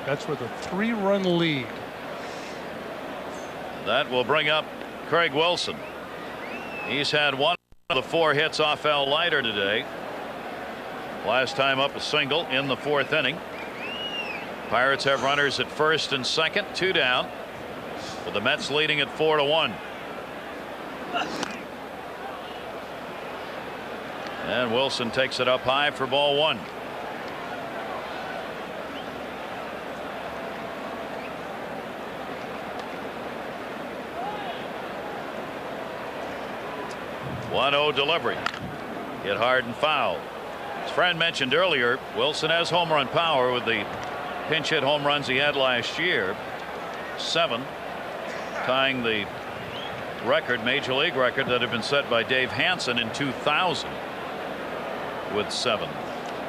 That's with a 3-run lead. That will bring up Craig Wilson. He's had 1 of the 4 hits off Al Leiter today. Last time up a single in the 4th inning. Pirates have runners at first and second, 2 down, with the Mets leading at 4-1. And Wilson takes it up high for ball 1. One-0 delivery. Hit hard and foul. As Fran mentioned earlier, Wilson has home run power with the pinch hit home runs he had last year. 7, tying the record, major league record, that had been set by Dave Hansen in 2000 with 7.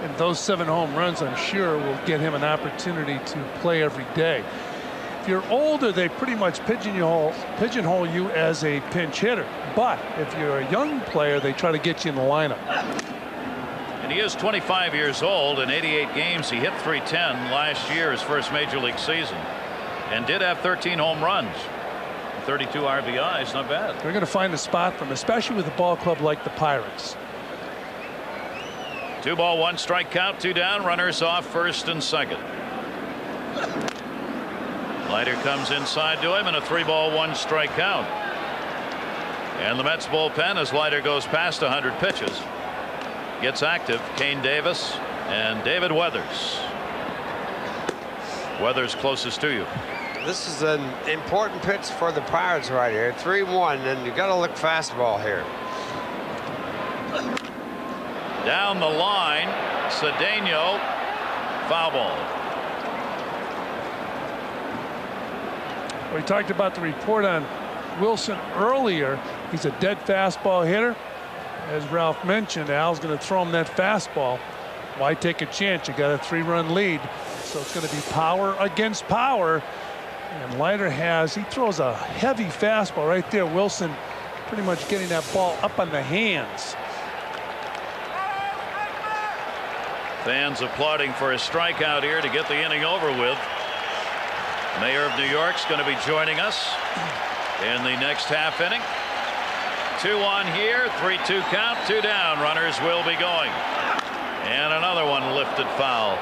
And those 7 home runs, I'm sure, will get him an opportunity to play every day. If you're older, they pretty much pigeonhole you as a pinch hitter. But if you're a young player, they try to get you in the lineup. And he is 25 years old. In 88 games, he hit .310 last year, his first major league season, and did have 13 home runs, 32 RBIs. Not bad. They're going to find a spot for him, especially with a ball club like the Pirates. 2 ball 1 strike count, 2 down, runners off first and second. Leiter comes inside to him, and a 3 ball 1 strike count. And the Mets bullpen, as Leiter goes past 100 pitches, gets active. Kane Davis and David Weathers. Weathers closest to you. This is an important pitch for the Pirates right here. 3-1, and you got to look fastball here. Down the line, Cedeno, foul ball. We talked about the report on Wilson earlier. He's a dead fastball hitter. As Ralph mentioned, Al's going to throw him that fastball. Why take a chance? You got a 3-run lead, so it's going to be power against power. And Leiter he throws a heavy fastball right there. Wilson pretty much getting that ball up on the hands. Fans applauding for a strikeout here to get the inning over with. Mayor of New York's going to be joining us in the next half inning. 2 on here, 3-2 count, 2 down. Runners will be going. And another one lifted foul.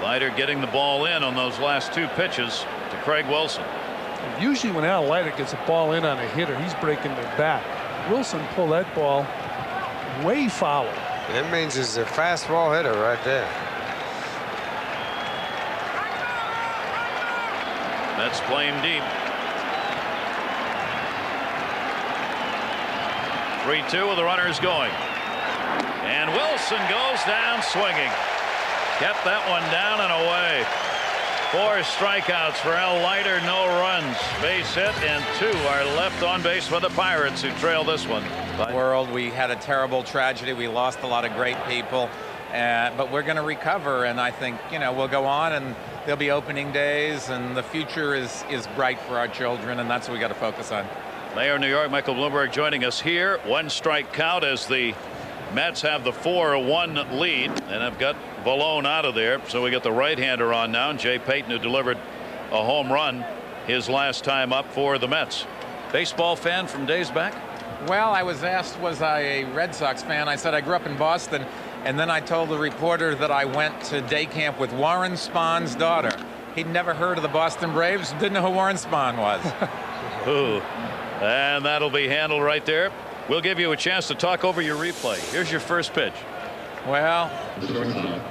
Leiter getting the ball in on those last 2 pitches to Craig Wilson. Usually when Al Leiter gets a ball in on a hitter, he's breaking their back. Wilson pulled that ball way foul. That means he's a fastball hitter right there. Mets play him deep. 3-2 with the runners going. And Wilson goes down swinging. Kept that one down and away. 4 strikeouts for Al Leiter, no runs. Base hit, and 2 are left on base for the Pirates, who trail this one. World, we had a terrible tragedy. We lost a lot of great people, but we're going to recover, and I think, you know, we'll go on, and there'll be opening days, and the future is bright for our children, and that's what we got to focus on. Mayor of New York Michael Bloomberg joining us here. 1 strike count as the Mets have the 4-1 lead and have got Valone out of there. So we get the right-hander on now. And Jay Payton, who delivered a home run his last time up for the Mets. Baseball fan from days back? Well, I was asked, was I a Red Sox fan? I said I grew up in Boston. And then I told the reporter that I went to day camp with Warren Spahn's daughter. He'd never heard of the Boston Braves, didn't know who Warren Spahn was. Ooh. And that'll be handled right there. We'll give you a chance to talk over your replay. Here's your first pitch. Well,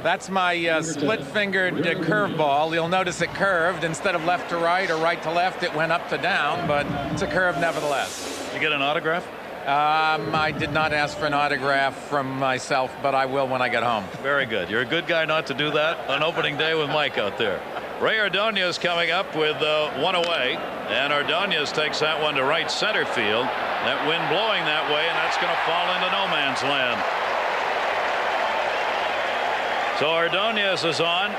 that's my split-fingered curveball. You'll notice it curved. Instead of left to right or right to left, it went up to down, but it's a curve nevertheless. Did you get an autograph? I did not ask for an autograph from myself, but I will when I get home. Very good. You're a good guy not to do that on opening day with Mike out there. Ray Ordonez coming up with one away, and Ordonez takes that one to right center field. That wind blowing that way, and that's going to fall into no man's land. So Ordonez is on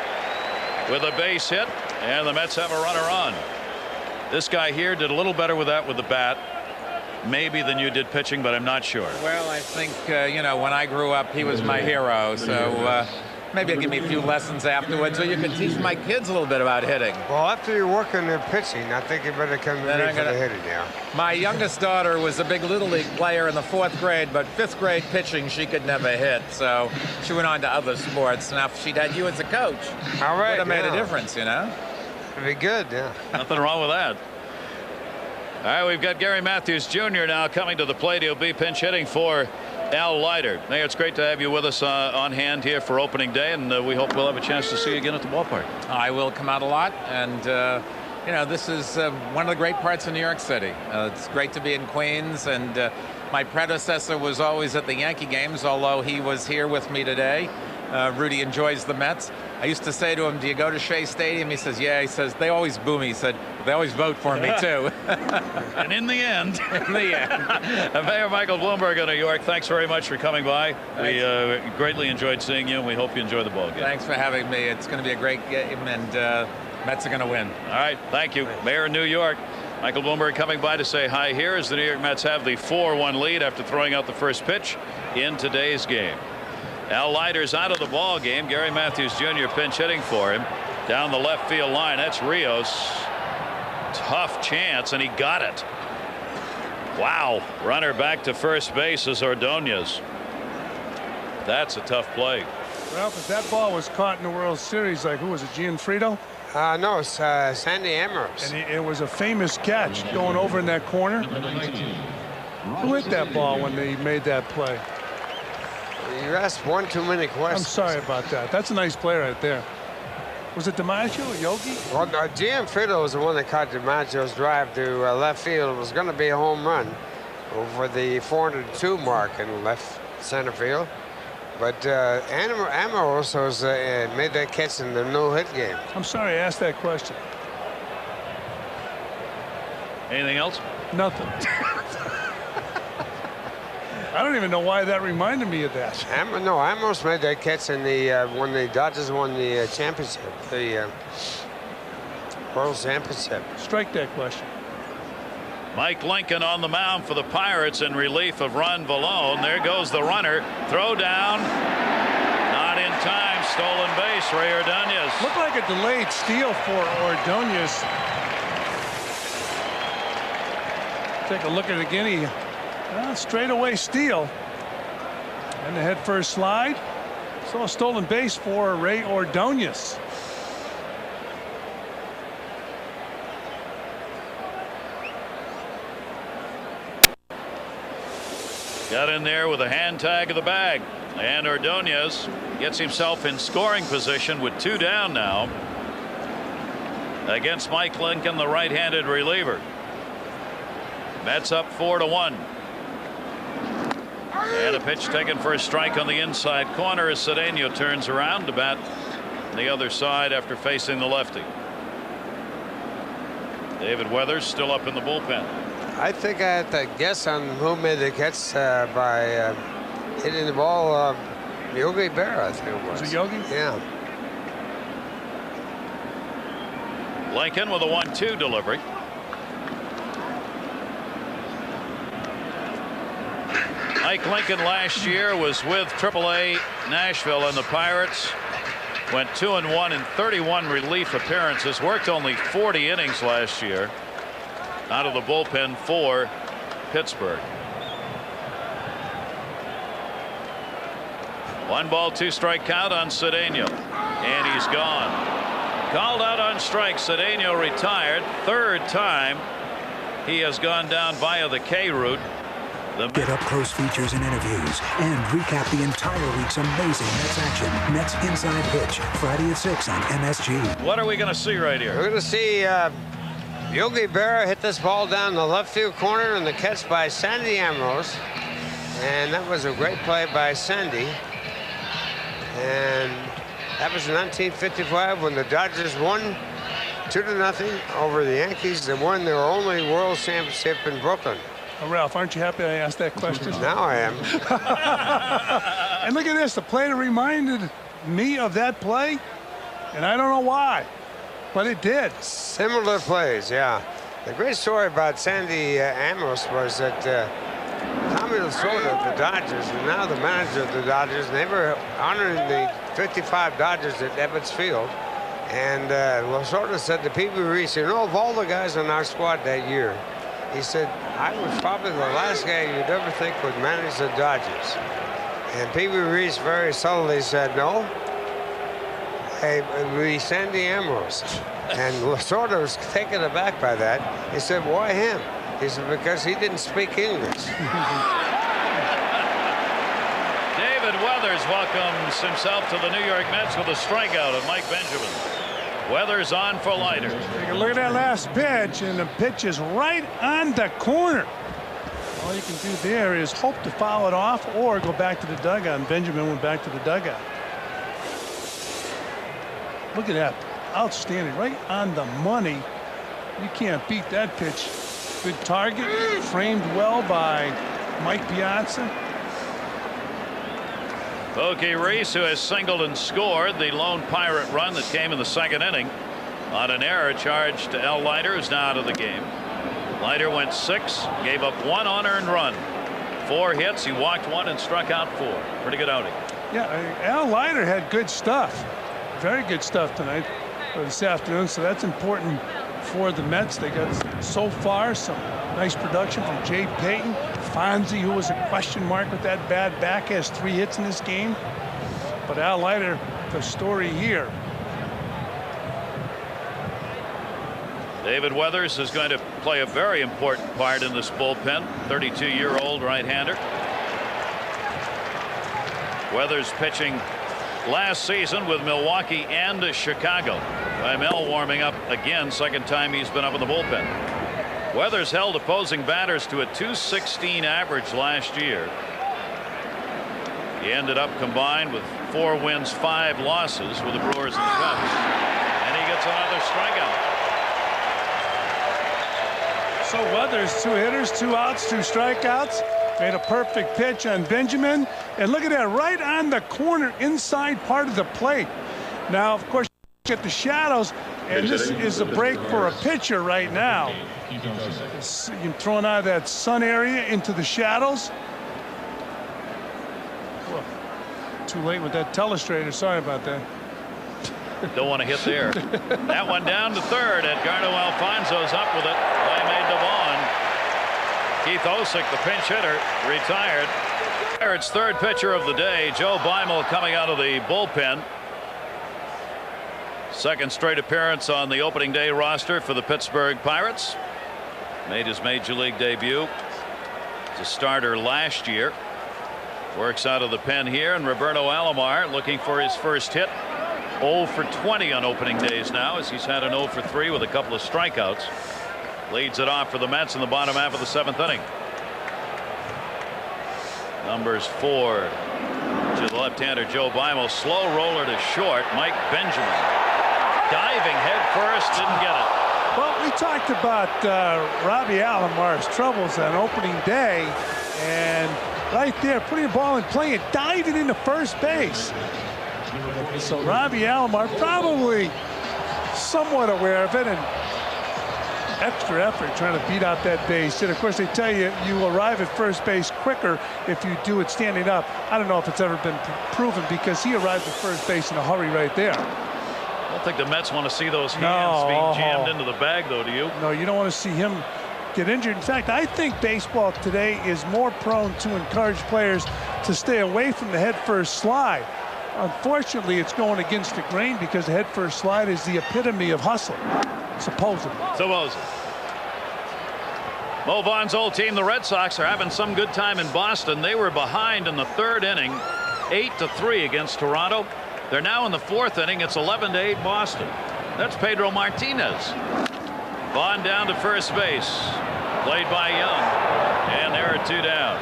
with a base hit, and the Mets have a runner on. This guy here did a little better with that with the bat, maybe than you did pitching, but I'm not sure. Well, I think, you know, when I grew up, he was my hero, so maybe he'll give me a few lessons afterwards, so you can teach my kids a little bit about hitting. Well, after you work on the pitching, I think you better come to me for the hitting now. My youngest daughter was a big Little League player in the 4th grade, but 5th grade pitching, she could never hit, so she went on to other sports. Now, if she'd had you as a coach, all right, would have made a difference, you know? It'd be good, yeah. Nothing wrong with that. All right, we've got Gary Matthews Jr. now coming to the plate. He'll be pinch hitting for Al Leiter. Mayor, it's great to have you with us on hand here for opening day, and we hope we'll have a chance to see you again at the ballpark. I will come out a lot, and you know, this is one of the great parts of New York City. It's great to be in Queens, and my predecessor was always at the Yankee games, although he was here with me today. Rudy enjoys the Mets. I used to say to him, do you go to Shea Stadium? He says, yeah. He says, they always boo me. He said, they always vote for me, too. And in the end. Mayor Michael Bloomberg of New York, thanks very much for coming by. Thanks. We greatly enjoyed seeing you, and we hope you enjoy the ball game. Thanks for having me. It's going to be a great game, and Mets are going to win. All right, thank you. Mayor of New York, Michael Bloomberg coming by to say hi here as the New York Mets have the 4-1 lead after throwing out the first pitch in today's game. Al Leiter's out of the ball game. Gary Matthews Jr. pinch hitting for him down the left field line. That's Rios. Tough chance, and he got it. Wow. Runner back to first base is Ordonez. That's a tough play. Well, if that ball was caught in the World Series, like who was it, Gianfrido? No, it's Sandy Ambrose. And it was a famous catch going over in that corner. Who hit that ball when they made that play? You asked one too many questions. I'm sorry about that. That's a nice play right there. Was it DiMaggio or Yogi? Well, Gianfrido was the one that caught DiMaggio's drive to left field. It was going to be a home run over the 402 mark in left center field. But Ambrose made that catch in the no-hit game. I'm sorry I asked that question. Anything else? Nothing. I don't even know why that reminded me of that. No, Ambrose made that catch in the when the Dodgers won the championship, the World Championship. Strike that question. Mike Lincoln on the mound for the Pirates in relief of Ron Valone. There goes the runner. Throw down. Not in time. Stolen base. Ray Ordonez. Looked like a delayed steal for Ordonez. Take a look at it again. Straightaway steal. And the head first slide. So a stolen base for Ray Ordonez. Got in there with a hand tag of the bag. And Ordonez gets himself in scoring position with 2 down now against Mike Lincoln, the right-handed reliever. Mets up 4-1. And a pitch taken for a strike on the inside corner as Cedeno turns around to bat the other side after facing the lefty. David Weathers still up in the bullpen. I think I have to guess on who made the catch by hitting the ball. Yogi Berra, I think it was. Was it Yogi? Yeah. Lincoln with a 1-2 delivery. Mike Lincoln last year was with AAA Nashville, and the Pirates went 2-1 in 31 relief appearances. Worked only 40 innings last year out of the bullpen for Pittsburgh. 1 ball, 2 strike count on Cedeno, and he's gone. Called out on strike. Cedeno retired. 3rd time he has gone down via the K route. Get up-close features and interviews and recap the entire week's amazing Mets action. Mets Inside Pitch, Friday at 6 on MSG. What are we going to see right here? We're going to see Yogi Berra hit this ball down the left field corner and the catch by Sandy Ambrose. And that was a great play by Sandy. And that was in 1955 when the Dodgers won 2-0 over the Yankees. They won their only World Championship in Brooklyn. Oh, Ralph, aren't you happy I asked that question? Now I am. And look at this. The play that reminded me of that play, and I don't know why, but it did. Similar plays, yeah. The great story about Sandy Ambrose was that Tommy Lasorda of the Dodgers, and now the manager of the Dodgers, and they were honoring the 55 Dodgers at Ebbets Field. And Lasorda said to Pee Wee Reese, you know, of all the guys on our squad that year, he said, I was probably the last guy you'd ever think would manage the Dodgers. And Pee Wee Reese very subtly said, no, it would be Sandy Ambrose. And Lasorda was taken aback by that. He said, why him? He said, because he didn't speak English. David Weathers welcomes himself to the New York Mets with a strikeout of Mike Benjamin. Weathers on for Leiter. Take a look at that last pitch, and the pitch is right on the corner. All you can do there is hope to foul it off or go back to the dugout, and Benjamin went back to the dugout. Look at that. Outstanding. Right on the money. You can't beat that pitch. Good target. Framed well by Mike Piazza. Pokey Reese, who has singled and scored the lone Pirate run that came in the 2nd inning on an error charged to Al Leiter, who's now out of the game. Leiter went 6, gave up 1 unearned run, 4 hits. He walked 1 and struck out 4. Pretty good outing. Yeah, Al Leiter had good stuff. Very good stuff tonight or this afternoon. So that's important for the Mets. They got so far some nice production from Jay Payton. Fonzie, who was a question mark with that bad back, has 3 hits in this game. But Al Leiter, the story here. David Weathers is going to play a very important part in this bullpen. 32-year-old right-hander. Weathers pitching last season with Milwaukee and Chicago. Mel warming up again, 2nd time he's been up in the bullpen. Weathers held opposing batters to a .216 average last year. He ended up combined with 4 wins, 5 losses with the Brewers and the Cubs. And he gets another strikeout. So Weathers, 2 hitters, 2 outs, 2 strikeouts. Made a perfect pitch on Benjamin. And look at that, right on the corner inside part of the plate. Now, of course, you get the shadows, and this is a break for a pitcher right now. You're throwing out of that sun area into the shadows. Well, too late with that telestrator. Sorry about that. Don't want to hit there. That one down to 3rd. Edgardo Alfonso's up with it. Play made to Vaughn. Keith Osick, the pinch hitter, retired. Pirates' 3rd pitcher of the day, Joe Beimel, coming out of the bullpen. 2nd straight appearance on the opening day roster for the Pittsburgh Pirates. Made his major league debut as a starter last year. Works out of the pen here, and Roberto Alomar looking for his first hit. 0 for 20 on opening days now, as he's had an 0 for 3 with a couple of strikeouts. Leads it off for the Mets in the bottom half of the 7th inning. Numbers 4 to the left-hander Joe Beimel. Slow roller to short. Mike Benjamin diving head first, didn't get it. Well, we talked about Robbie Alomar's troubles on opening day, and right there, putting the ball in play and diving into first base. So Robbie Alomar probably somewhat aware of it, and extra effort trying to beat out that base hit. Of course, they tell you you arrive at first base quicker if you do it standing up. I don't know if it's ever been proven, because he arrived at first base in a hurry right there. I don't think the Mets want to see those hands being jammed into the bag, though, do you? No, you don't want to see him get injured. In fact, I think baseball today is more prone to encourage players to stay away from the head-first slide. Unfortunately, it's going against the grain, because the head-first slide is the epitome of hustle, supposedly. Mo Vaughn's old team, the Red Sox, are having some good time in Boston. They were behind in the third inning, 8-3 against Toronto. They're now in the fourth inning. It's 11-8 Boston. That's Pedro Martinez. Vaughn down to first base, played by Young, and there are 2 down.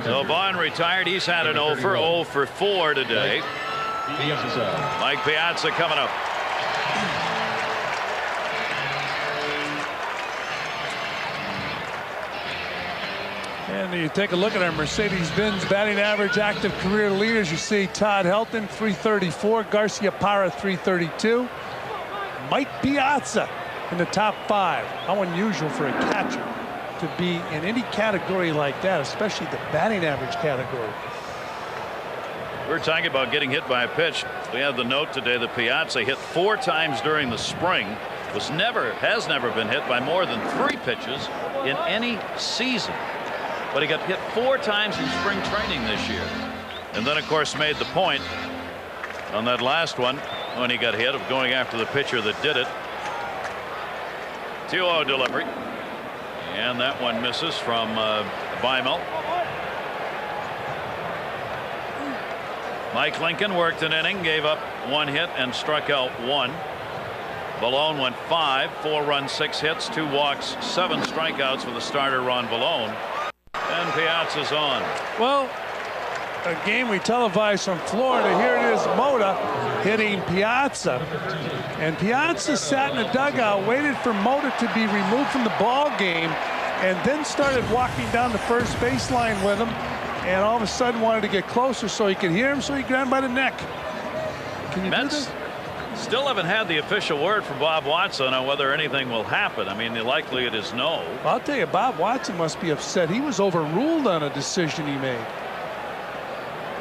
So Vaughn retired. He's had an 0 for 4 today. Mike Piazza coming up. And you take a look at our Mercedes-Benz batting average active career leaders. You see Todd Helton, 334, Garcia Parra, 332, Mike Piazza in the top 5. How unusual for a catcher to be in any category like that, especially the batting average category. We're talking about getting hit by a pitch. We have the note today that Piazza hit 4 times during the spring. Has never been hit by more than 3 pitches in any season. But he got hit 4 times in spring training this year. And then, of course, made the point on that last one when he got hit of going after the pitcher that did it. 2-0 delivery. And that one misses from Weimel. Mike Lincoln worked an inning, gave up 1 hit and struck out 1. Vallone went 5, 4 runs, 6 hits, 2 walks, 7 strikeouts for the starter Ron Vallone. And Piazza's on. Well, a game we televised from Florida. Here it is, Mota hitting Piazza. And Piazza sat in the dugout, waited for Mota to be removed from the ball game, and then started walking down the first baseline with him, and all of a sudden wanted to get closer so he could hear him, so he grabbed him by the neck. Can you do this? Still haven't had the official word from Bob Watson on whether anything will happen. I mean, the likelihood is no. I'll tell you, Bob Watson must be upset. He was overruled on a decision he made.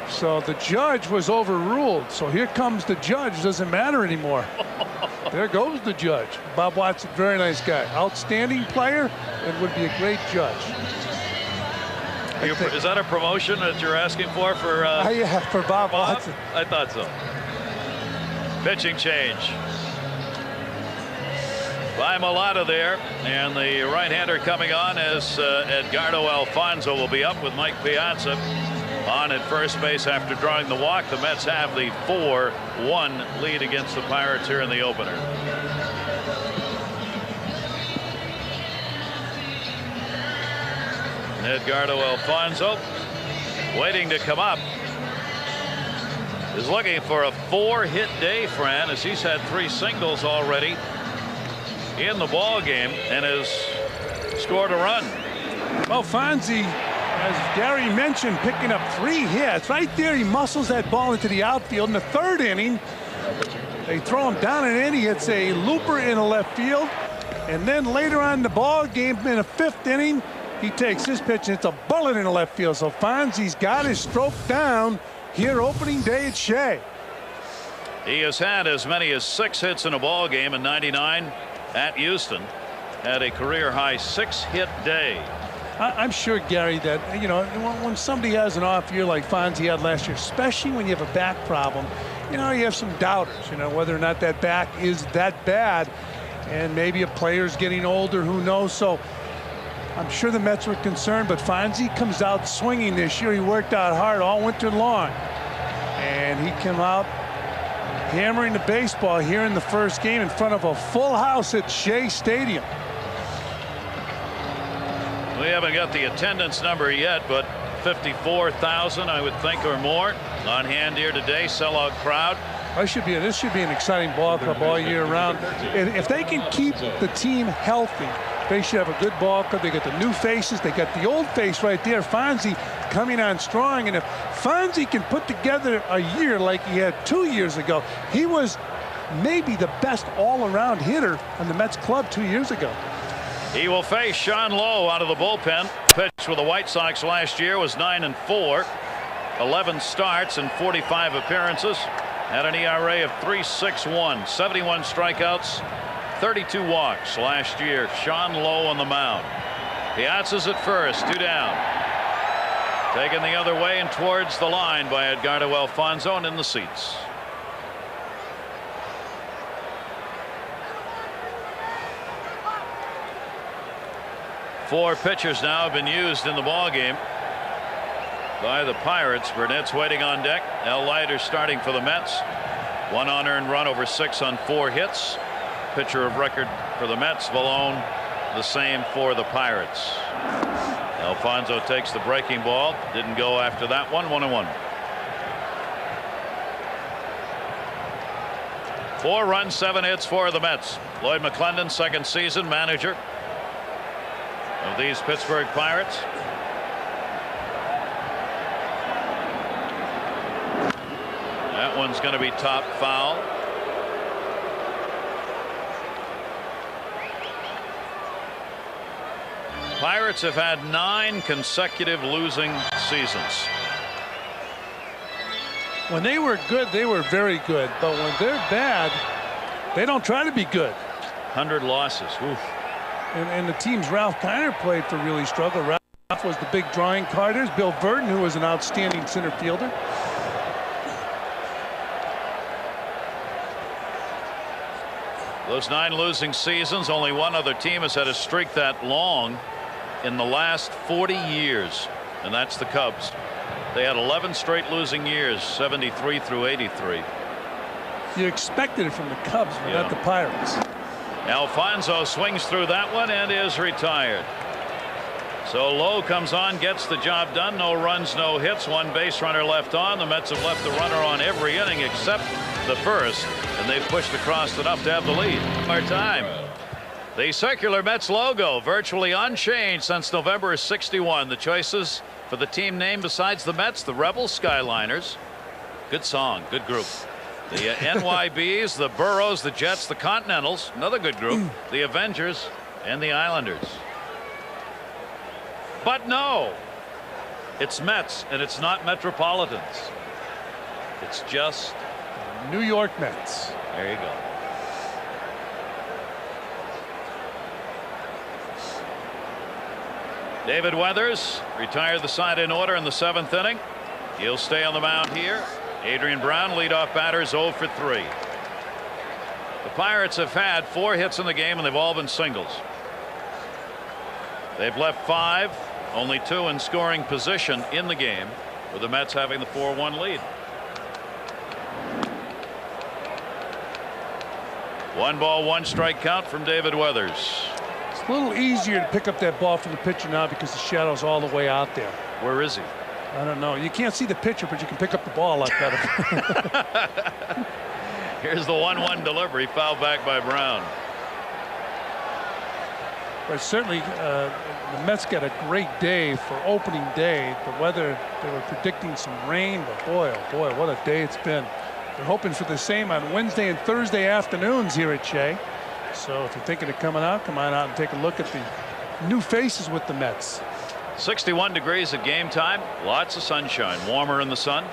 So the judge was overruled. So here comes the judge. Doesn't matter anymore. There goes the judge. Bob Watson, very nice guy. Outstanding player and would be a great judge. Is that a promotion that you're asking for? Yeah, for Bob Watson. I thought so. Pitching change. Weimel out of there, and the right-hander coming on as Edgardo Alfonso will be up with Mike Piazza on at first base after drawing the walk. The Mets have the 4-1 lead against the Pirates here in the opener. Edgardo Alfonso waiting to come up. Is looking for a 4-hit day, Fran, as he's had 3 singles already in the ball game and has scored a run. Well, Fonzie, as Gary mentioned, picking up 3 hits. Right there, he muscles that ball into the outfield. In the 3rd inning, they throw him down and in. He hits a looper in the left field. And then later on in the ball game, in the 5th inning, he takes his pitch and it's a bullet in the left field. So Fonzie's got his stroke down here opening day at Shea. He has had as many as 6 hits in a ball game in '99 at Houston. Had a career high 6-hit day. I'm sure, Gary, that, you know, when somebody has an off year like Fonzie had last year, especially when you have a back problem, you know, you have some doubters, you know, whether or not that back is that bad. And maybe a player's getting older, who knows. So I'm sure the Mets were concerned, but Fonzie comes out swinging this year. He worked out hard all winter long. And he came out hammering the baseball here in the first game in front of a full house at Shea Stadium. We haven't got the attendance number yet, but 54,000, I would think, or more on hand here today. Sellout crowd. This should be an exciting ball club all year round. And if they can keep the team healthy, they should have a good ball club. They got the new faces. They got the old face right there, Fonzie, coming on strong. And if Fonzie can put together a year like he had 2 years ago, he was maybe the best all-around hitter on the Mets club 2 years ago. He will face Sean Lowe out of the bullpen. Pitched with the White Sox last year, was 9-4, 11 starts and 45 appearances. Had an ERA of 3.61, 71 strikeouts, 32 walks last year. Sean Lowe on the mound. Piazza's at first, 2 down. Taken the other way and towards the line by Edgardo Alfonzo and in the seats. Four pitchers now have been used in the ballgame by the Pirates. Burnett's waiting on deck. Al Leiter starting for the Mets. 1 unearned run over 6 on 4 hits. Pitcher of record for the Mets. Vallone the same for the Pirates. Alfonzo takes the breaking ball. Didn't go after that one. 1-1. 4 runs, 7 hits for the Mets. Lloyd McClendon, second season manager of these Pittsburgh Pirates. That one's going to be top foul. Pirates have had 9 consecutive losing seasons. When they were good, they were very good. But when they're bad, they don't try to be good. 100 losses. Oof. And the teams Ralph Kiner played for really struggled. Ralph was the big drawing card. There's Bill Verdon, who was an outstanding center fielder. Those 9 losing seasons, only one other team has had a streak that long in the last 40 years, and that's the Cubs. They had 11 straight losing years, 73 through 83. You expected it from the Cubs, but not the Pirates. Alfonzo swings through that one and is retired. So Lowe comes on, gets the job done. No runs, no hits, 1 base runner left on. The Mets have left the runner on every inning except the first, and they've pushed across enough to have the lead. Our time. The circular Mets logo virtually unchanged since November of '61. The choices for the team name besides the Mets: the Rebels, Skyliners. Good song, good group. The NYBs, the Burros, the Jets, the Continentals, another good group, the Avengers, and the Islanders. But no, it's Mets, and it's not Metropolitans. It's just New York Mets. There you go. David Weathers retired the side in order in the 7th inning. He'll stay on the mound here. Adrian Brown, leadoff batters, 0 for 3. The Pirates have had 4 hits in the game, and they've all been singles. They've left 5, only 2 in scoring position in the game, with the Mets having the 4-1 lead. 1 ball, 1 strike count from David Weathers. It's a little easier to pick up that ball from the pitcher now because the shadow's all the way out there. Where is he? I don't know. You can't see the pitcher, but you can pick up the ball a lot better. Here's the 1-1 delivery, fouled back by Brown. But certainly the Mets got a great day for opening day. The weather, they were predicting some rain, but boy, oh boy, what a day it's been. They're hoping for the same on Wednesday and Thursday afternoons here at Shea. So if you're thinking of coming out, come on out and take a look at the new faces with the Mets. 61 degrees at game time. Lots of sunshine. Warmer in the sun.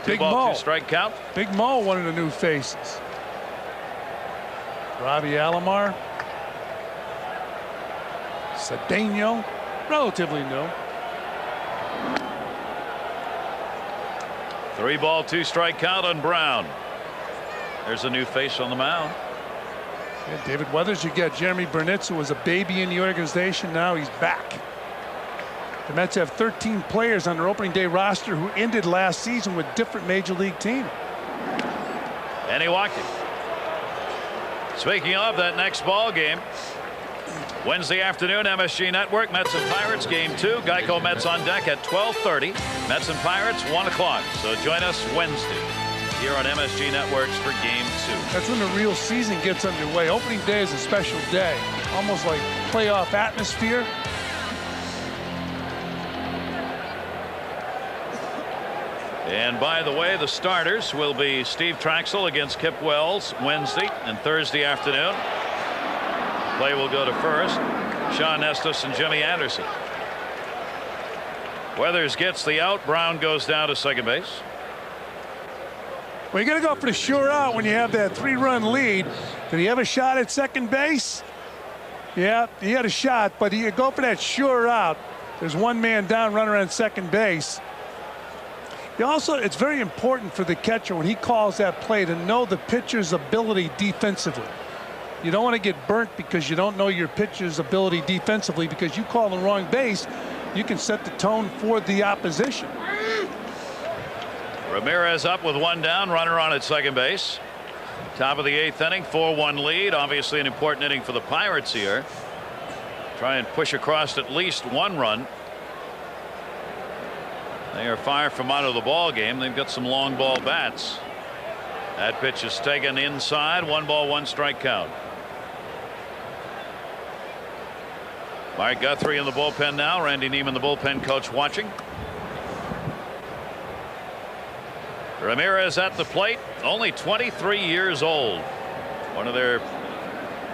Big 2 ball, Mo. 2 strike count. Big Mo, one of the new faces. Robbie Alomar. Cedeno, relatively new. 3 ball, 2 strike count on Brown. There's a new face on the mound. Yeah, David Weathers, you got Jeremy Burnitz, who was a baby in the organization. Now he's back. The Mets have 13 players on their opening day roster who ended last season with different major league teams. And he walked it. Speaking of that next ball game, Wednesday afternoon, MSG Network, Mets and Pirates, Game 2. Geico Mets on deck at 12:30. Mets and Pirates, 1 o'clock. So join us Wednesday here on MSG Networks for Game 2. That's when the real season gets underway. Opening day is a special day, almost like playoff atmosphere. And by the way, the starters will be Steve Traxel against Kip Wells Wednesday and Thursday afternoon. Play will go to first. Sean Estes and Jimmy Anderson. Weathers gets the out. Brown goes down to second base. Well, you got to go for the sure out when you have that 3-run lead. Did he have a shot at second base? Yeah, he had a shot, but you go for that sure out. There's one man down, runner on second base. Also, it's very important for the catcher when he calls that play to know the pitcher's ability defensively. You don't want to get burnt because you don't know your pitcher's ability defensively, because you call the wrong base, you can set the tone for the opposition. Ramirez up with one down, runner on at second base. Top of the 8th inning, 4-1 lead. Obviously an important inning for the Pirates here. Try and push across at least 1 run. They are far from out of the ball game. They've got some long ball bats. That pitch is taken inside. 1 ball, 1 strike count. Mike Guthrie in the bullpen now. Randy Neiman, the bullpen coach, watching. Ramirez at the plate, only 23 years old. One of their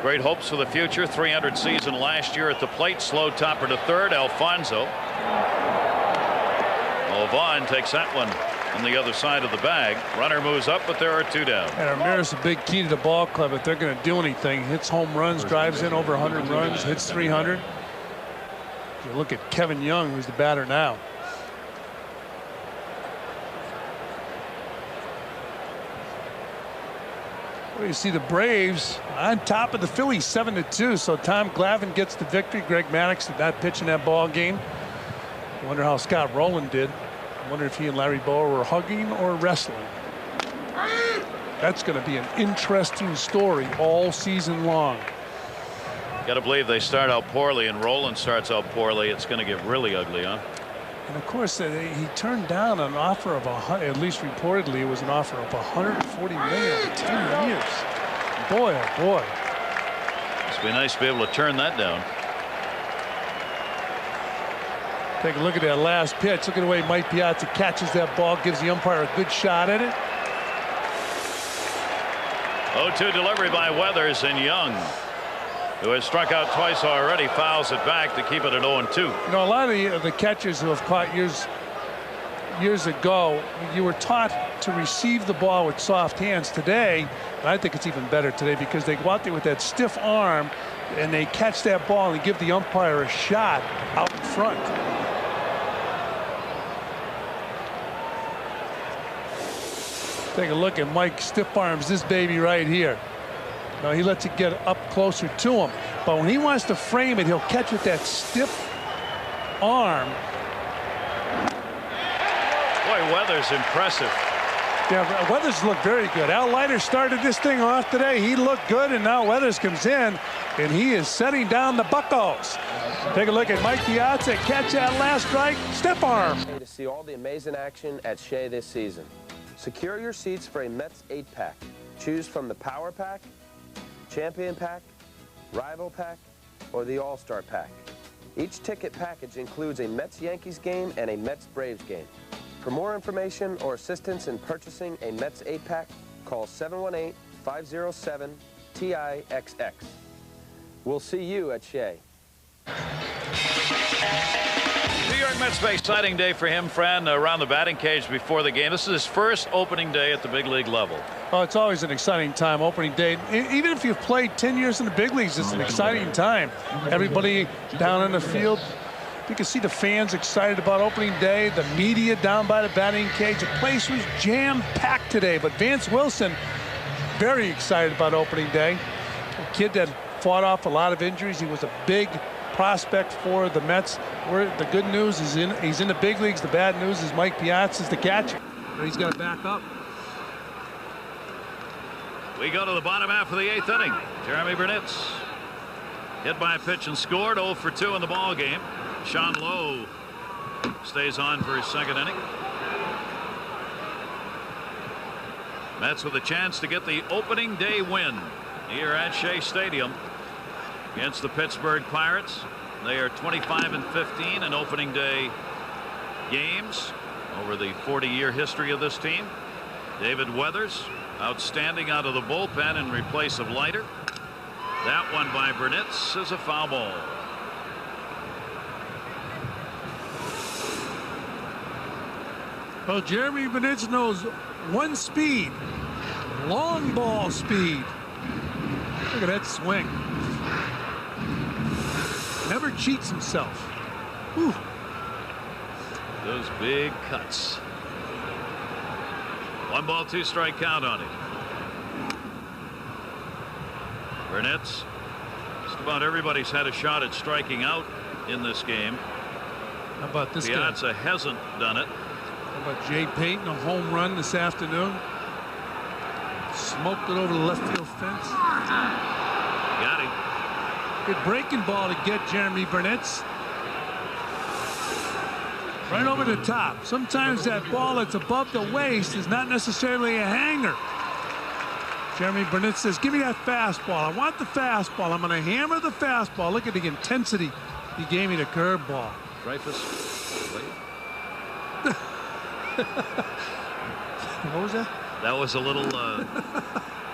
great hopes for the future. 300 season last year at the plate. Slow topper to third. Alfonso. Vaughn takes that one on the other side of the bag. Runner moves up, but there are 2 down. And Ramirez is a big key to the ball club if they're going to do anything. Hits home runs, drives in over 100 runs, hits 300. You look at Kevin Young, who's the batter now. Well, you see the Braves on top of the Phillies 7-2. So Tom Glavine gets the victory. Greg Maddox did not pitch in that ball game. I wonder how Scott Rowland did. I wonder if he and Larry Bowa were hugging or wrestling. That's going to be an interesting story all season long. Got to believe they start out poorly and Rowland starts out poorly. It's going to get really ugly, huh? And of course, he turned down an offer of at least reportedly it was an offer of $140 million over 10 years. Boy, oh boy. Must be nice to be able to turn that down. Take a look at that last pitch. Look at the way Mike Piazza catches that ball, gives the umpire a good shot at it. 0-2 delivery by Weathers, and Young, who has struck out twice already, fouls it back to keep it at 0-2. You know, a lot of the catchers who have caught years ago, you were taught to receive the ball with soft hands. Today, and I think it's even better today, because they go out there with that stiff arm and they catch that ball and give the umpire a shot out in front. Take a look at Mike stiff arms this baby right here. Now he lets it get up closer to him, but when he wants to frame it, he'll catch with that stiff arm. Boy, Weathers impressive. Yeah, Weathers looked very good. Al Leiter started this thing off today. He looked good, and now Weathers comes in, and he is setting down the Buccos. Take a look at Mike Piazza. Catch that last strike. Stiff arm. To see all the amazing action at Shea this season. Secure your seats for a Mets 8-pack. Choose from the Power Pack, Champion Pack, Rival Pack, or the All-Star Pack. Each ticket package includes a Mets-Yankees game and a Mets-Braves game. For more information or assistance in purchasing a Mets 8-pack, call 718-507-TIXX. We'll see you at Shea. New York Mets Bay, exciting day for him, Fran, around the batting cage before the game. This is his first opening day at the big league level. Oh, it's always an exciting time, opening day. Even if you've played 10 years in the big leagues, it's an exciting time. Everybody down in the field. You can see the fans excited about opening day, the media down by the batting cage. The place was jam-packed today, but Vance Wilson very excited about opening day. A kid that fought off a lot of injuries. He was a big prospect for the Mets. The good news is he's in the big leagues. The bad news is Mike Piazza is the catcher. He's got to back up. We go to the bottom half of the 8th inning. Jeremy Burnitz hit by a pitch and scored. 0 for 2 in the ball game. Sean Lowe stays on for his second inning. Mets with a chance to get the opening day win here at Shea Stadium against the Pittsburgh Pirates. They are 25-15 in opening day games. over the 40-year history of this team. David Weathers, outstanding out of the bullpen in replace of Leiter. That one by Burnitz is a foul ball. Well, Jeremy Burnitz knows one speed, long ball speed. Look at that swing. Never cheats himself. Whew. Those big cuts. 1 ball, 2 strike count on it. Burnitz. Just about everybody's had a shot at striking out in this game. How about this guy? Piazza hasn't done it. How about Jay Payton, a home run this afternoon? Smoked it over the left field fence. Got him. Good breaking ball to get Jeremy Burnitz. Right over the top. Sometimes that ball that's above the waist is not necessarily a hanger. Jeremy Burnitz says, give me that fastball. I want the fastball. I'm going to hammer the fastball. Look at the intensity. He gave me the curveball. Dreyfus. What was that? That was a little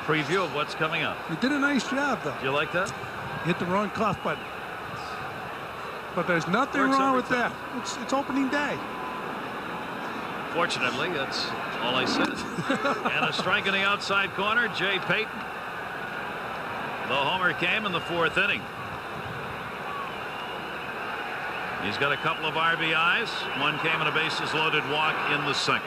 preview of what's coming up. He did a nice job, though. Do you like that? Hit the wrong cough button. But there's nothing wrong with that. It's opening day. Fortunately, that's all I said. And a strike in the outside corner, Jay Payton. The homer came in the 4th inning. He's got a couple of RBIs. One came in a bases loaded walk in the 2nd.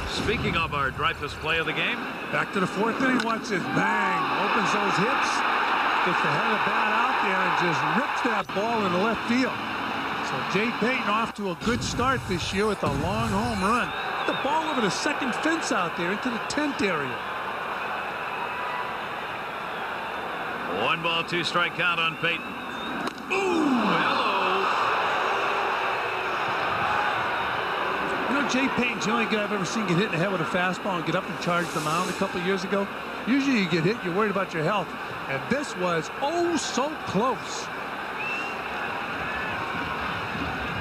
Speaking of our Dreyfus play of the game. Back to the 4th inning. Watch this. Bang. Opens those hips. Gets the head of the bat out there and just rips that ball into left field. So Jay Payton off to a good start this year with a long home run. The ball over the 2nd fence out there into the 10th area. 1 ball, 2 strike count on Payton. Ooh, hello. You know, Jay Payton's the only guy I've ever seen get hit in the head with a fastball and get up and charge the mound a couple of years ago. Usually you get hit, you're worried about your health. And this was oh so close.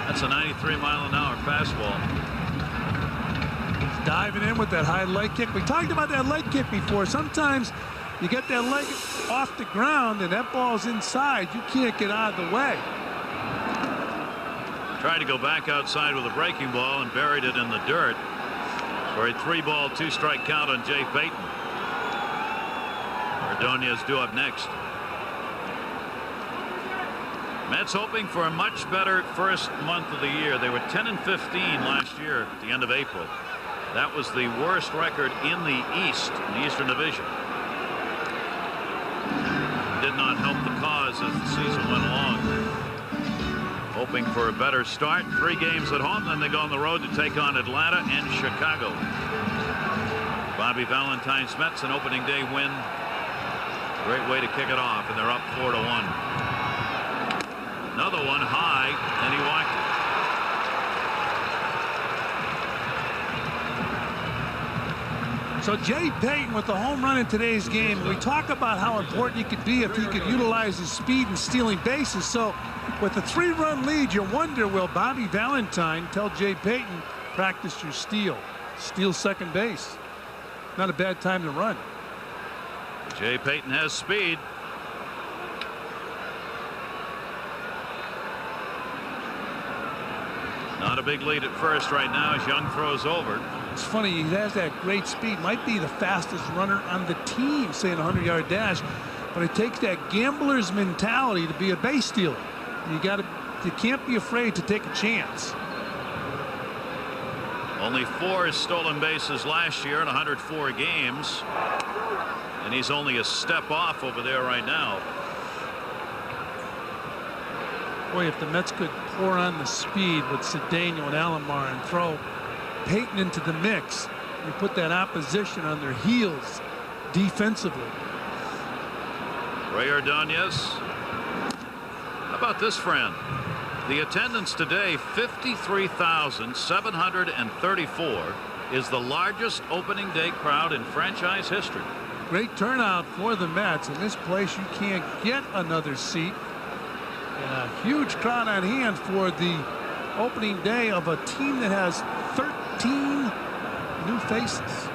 That's a 93-mile-an-hour fastball. He's diving in with that high leg kick. We talked about that leg kick before. Sometimes you get that leg off the ground and that ball's inside. You can't get out of the way. Tried to go back outside with a breaking ball and buried it in the dirt for a 3 ball, 2 strike count on Jay Payton. Ordonez due up next. Mets hoping for a much better first month of the year. They were 10-15 last year at the end of April. That was the worst record in the East, in the Eastern Division. Did not help the cause as the season went along. Hoping for a better start. 3 games at home, then they go on the road to take on Atlanta and Chicago. Bobby Valentine's Mets, an opening day win. Great way to kick it off, and they're up 4-1. Another one high, and he walked it. So Jay Payton with the home run in today's game. We talk about how important he could be if he could utilize his speed in stealing bases. So with a 3-run lead, you wonder, will Bobby Valentine tell Jay Payton, practice your steal. Steal second base. Not a bad time to run. Jay Payton has speed. Not a big lead at first right now as Young throws over. It's funny, he has that great speed. Might be the fastest runner on the team, say a 100-yard dash, but it takes that gambler's mentality to be a base stealer. You can't be afraid to take a chance. Only 4 stolen bases last year in 104 games. And he's only a step off over there right now. Boy, if the Mets could pour on the speed with Cedeno and Alomar and throw Payton into the mix, you put that opposition on their heels defensively. Ray Ordonez. How about this, friend? The attendance today, 53,734, is the largest opening day crowd in franchise history. Great turnout for the Mets. In this place, you can't get another seat. And a huge crowd on hand for the opening day of a team that has 13 new faces.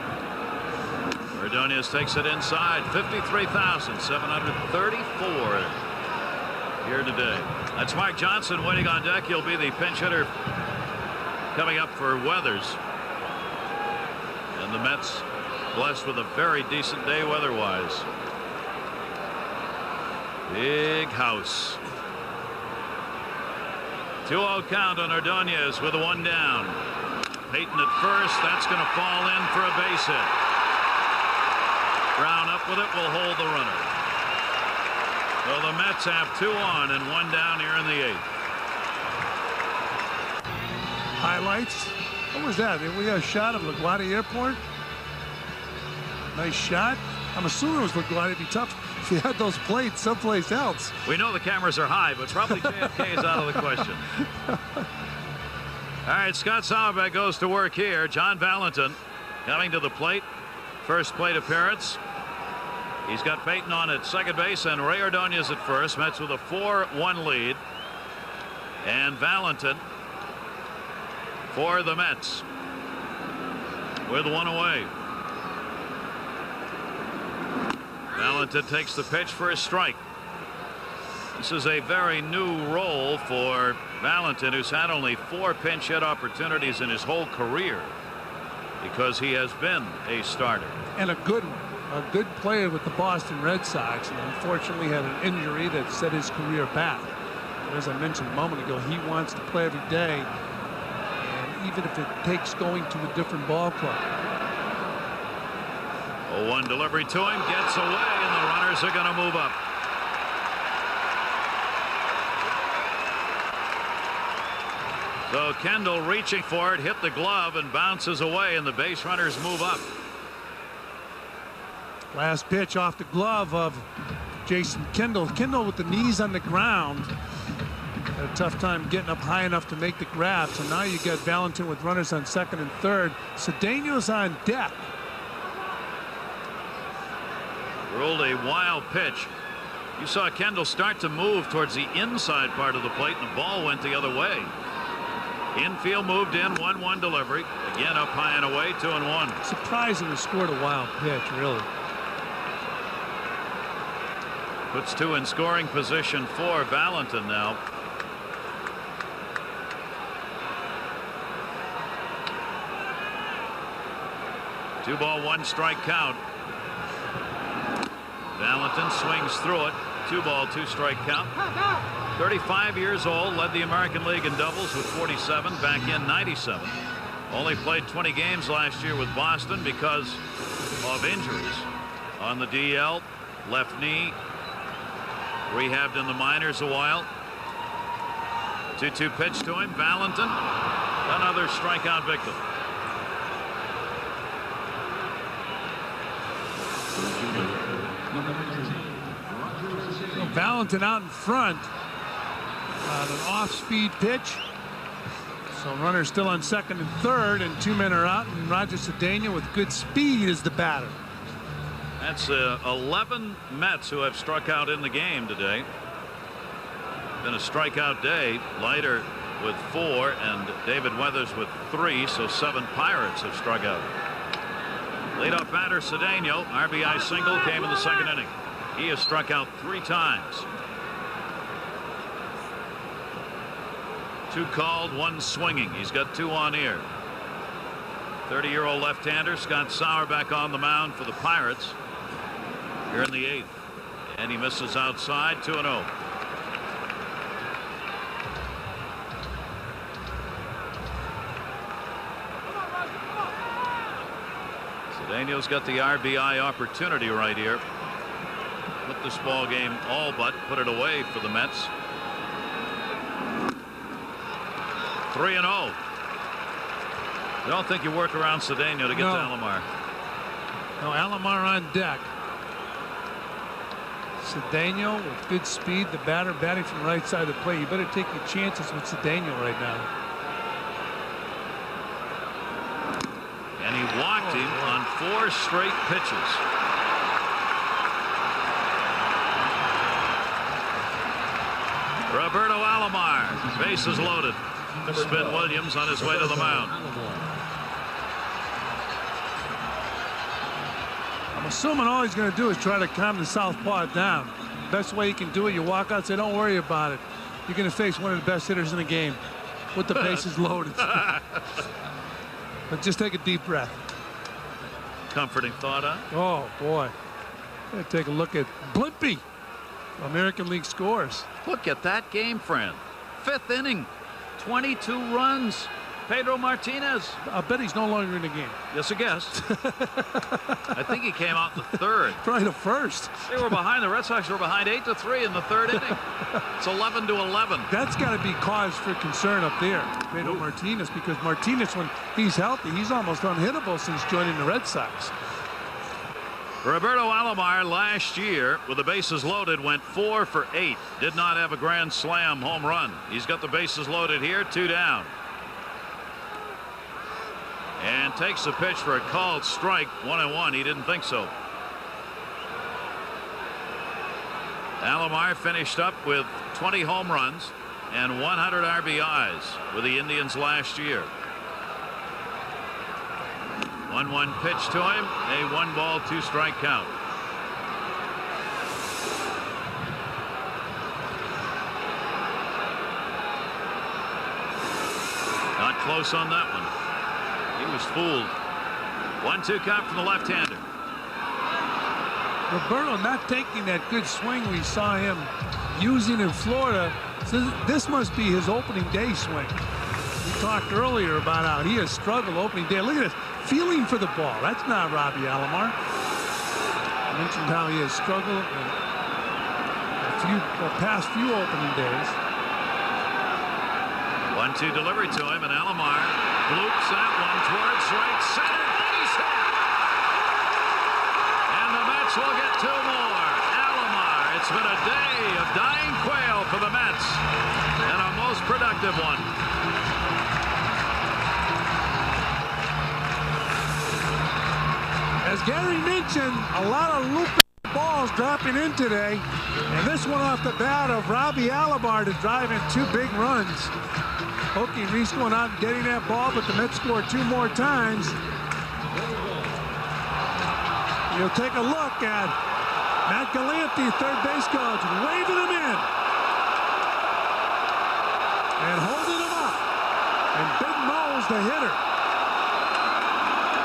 Ordonez takes it inside. 53,734 here today. That's Mark Johnson waiting on deck. He'll be the pinch hitter coming up for Weathers. And the Mets blessed with a very decent day weather-wise. Big house. 2-0 count on Ordonez with a 1 down. Payton at first. That's going to fall in for a base hit. Brown up with it will hold the runner. So the Mets have 2 on and 1 down here in the 8th. Highlights. What was that? We got a shot of LaGuardia Airport. Nice shot. I'm assuming it was LaGuardia. It'd be tough if you had those plates someplace else. We know the cameras are high, but probably JFK is out of the question. All right, Scott Sauerbeck goes to work here. John Valentin coming to the plate. First plate appearance. He's got Payton on at second base and Ray Ordonez at first. Mets with a 4-1 lead. And Valentin for the Mets with 1 away. Valentin takes the pitch for a strike. This is a very new role for Valentin, who's had only 4 pinch hit opportunities in his whole career because he has been a starter. And a good one. A good player with the Boston Red Sox, and unfortunately had an injury that set his career back. But as I mentioned a moment ago, he wants to play every day, and even if it takes going to a different ball club. 0-1 delivery to him, gets away, and the runners are going to move up. So Kendall reaching for it, hit the glove and bounces away, and the base runners move up. Last pitch off the glove of Jason Kendall. Kendall with the knees on the ground. Had a tough time getting up high enough to make the grab. So now you got Valentin with runners on second and third. Cedeno's on deck. Ruled a wild pitch. You saw Kendall start to move towards the inside part of the plate, and the ball went the other way. Infield moved in, 1-1 delivery. Again up high and away, 2-1. Surprising he scored a wild pitch, really. Puts 2 in scoring position for Valentin now. Two ball, 1 strike count. Valentin swings through it. 2 ball, 2 strike count. 35 years old, led the American League in doubles with 47 back in 97. Only played 20 games last year with Boston because of injuries. On the DL, left knee. Rehabbed in the minors a while. 2-2 pitch to him. Valentin, another strikeout victim. Valentin out in front on an off-speed pitch. So runners still on second and third, and 2 men are out, and Roger Cedeno with good speed is the batter. That's 11 Mets who have struck out in the game today. Been a strikeout day. Leiter with 4 and David Weathers with 3, so 7 Pirates have struck out. Leadoff batter Cedeno, RBI single, came in the second inning. He has struck out 3 times. 2 called, 1 swinging. He's got 2 on here. 30-year-old left-hander Scott Sauerbeck on the mound for the Pirates here in the 8th, and he misses outside. 2-0. Cedeno's got the RBI opportunity right here. Put this ball game all but put it away for the Mets. 3-0. I don't think you work around Cedeno to get to Alomar. No, Alomar on deck. Cedeno with good speed, the batter batting from the right side of the plate. You better take your chances with Cedeno right now. And he walked him on 4 straight pitches. Roberto Alomar, bases loaded. Spin Williams on his way to the mound. I'm assuming all he's going to do is try to calm the southpaw down. Best way you can do it, you walk out and say, don't worry about it. You're going to face one of the best hitters in the game with the bases loaded. But just take a deep breath. Comforting thought, huh? Oh, boy. Gotta take a look at Blimpie. American League scores. Look at that game, friend. 5th inning. 22 runs. Pedro Martinez. I bet he's no longer in the game. Yes, I guess. I think he came out in the 3rd. Probably the 1st. They were behind. The Red Sox were behind 8-3 in the 3rd inning. It's 11-11. That's got to be cause for concern up there, Pedro Martinez, because Martinez, when he's healthy, he's almost unhittable since joining the Red Sox. Roberto Alomar last year, with the bases loaded, went 4 for 8. Did not have a grand slam home run. He's got the bases loaded here, 2 down. And takes a pitch for a called strike, 1-1. He didn't think so. Alomar finished up with 20 home runs and 100 RBIs with the Indians last year. 1-1 pitch to him, a 1-ball, 2-strike count. Not close on that one. He was fooled. 1-2 count from the left-hander. Roberto not taking that good swing we saw him using in Florida. So this must be his opening day swing. We talked earlier about how he has struggled opening day. Look at this. Feeling for the ball. That's not Robbie Alomar. I mentioned how he has struggled in the past few opening days. 1-2 delivery to him, and Alomar bloops that one towards right center. Base hit. And the Mets will get 2 more. Alomar. It's been a day of dying quail for the Mets, and a most productive one. As Gary mentioned, a lot of looping balls dropping in today, and this one off the bat of Robbie Alomar to drive in 2 big runs. Hokie Reese going out and getting that ball, but the Mets scored 2 more times. You'll take a look at Matt Galante, third base coach, waving him in and holding him up. And Big Mo's the hitter.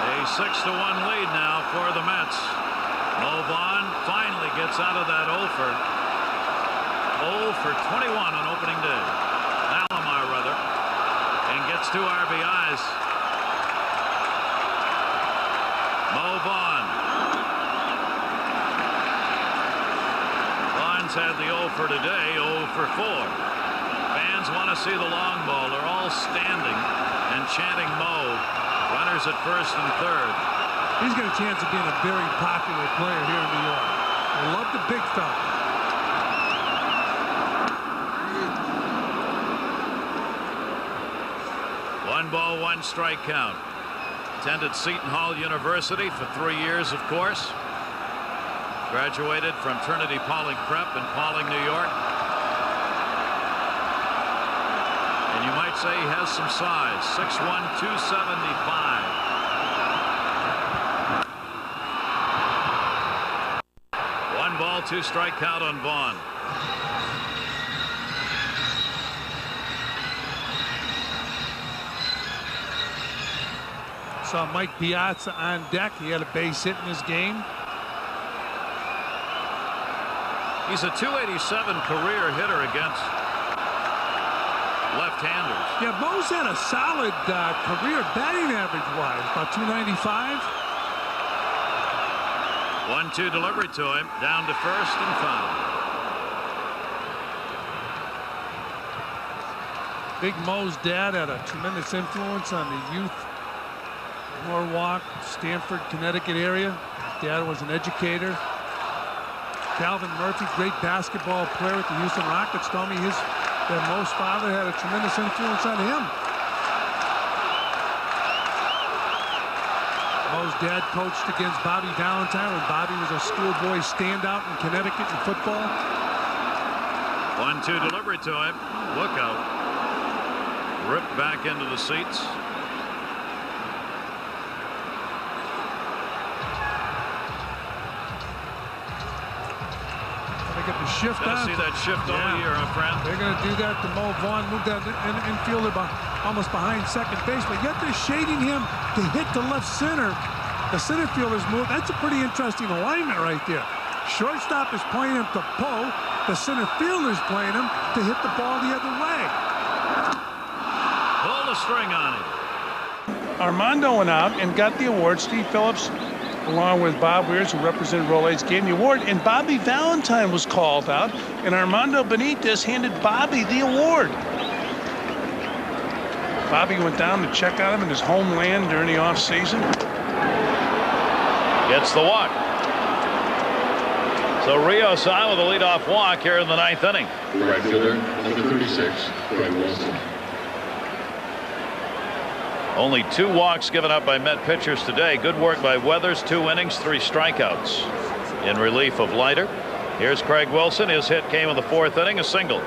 A 6-1 lead now for the Mets. Mo Vaughn finally gets out of that 0 for 21 on opening day. Alomar, rather, and gets 2 RBIs. Mo Vaughn. Vaughn's had the 0 for today, 0 for 4. Fans want to see the long ball. They're all standing and chanting Mo. Runners at first and third. He's got a chance of being a very popular player here in New York. I love the big fella. One ball, 1 strike count. Attended Seton Hall University for 3 years, of course. Graduated from Trinity Pawling Prep in Pawling, New York. And you might say he has some size. 6'1", 275. 1 ball, 2 strike count on Vaughn. Saw Mike Piazza on deck. He had a base hit in this game. He's a .287 career hitter against left-handers. Yeah, Mo's had a solid career batting average-wise, about .295. 1-2 delivery to him, down to first and foul. Big Mo's dad had a tremendous influence on the youth Norwalk, Stamford, Connecticut area. His dad was an educator. Calvin Murphy, great basketball player with the Houston Rockets, told me that Mo's father had a tremendous influence on him. Mo's dad coached against Bobby Valentine when Bobby was a schoolboy standout in Connecticut in football. 1-2 delivery to him. Look out. ripped back into the seats. Get the shift on. See that shift all year, huh, friend? They're going to do that to Mo Vaughn, move that infielder almost behind second base, but yet they're shading him to hit to left center. The center fielder's move. That's a pretty interesting alignment right there. Shortstop is playing him to pull. The center fielder's playing him to hit the ball the other way. Pull the string on him. Armando went out and got the award. Steve Phillips, along with Bob Weers, who represented Rolaids, gave the award, and Bobby Valentine was called out, and Armando Benitez handed Bobby the award. Bobby went down to check on him in his homeland during the offseason. Gets the walk. So Rios on with a leadoff walk here in the 9th inning. Right fielder, number 36, Craig Wilson. Only 2 walks given up by Met pitchers today. Good work by Weathers. 2 innings, 3 strikeouts in relief of Leiter. Here's Craig Wilson. His hit came in the 4th inning, a single.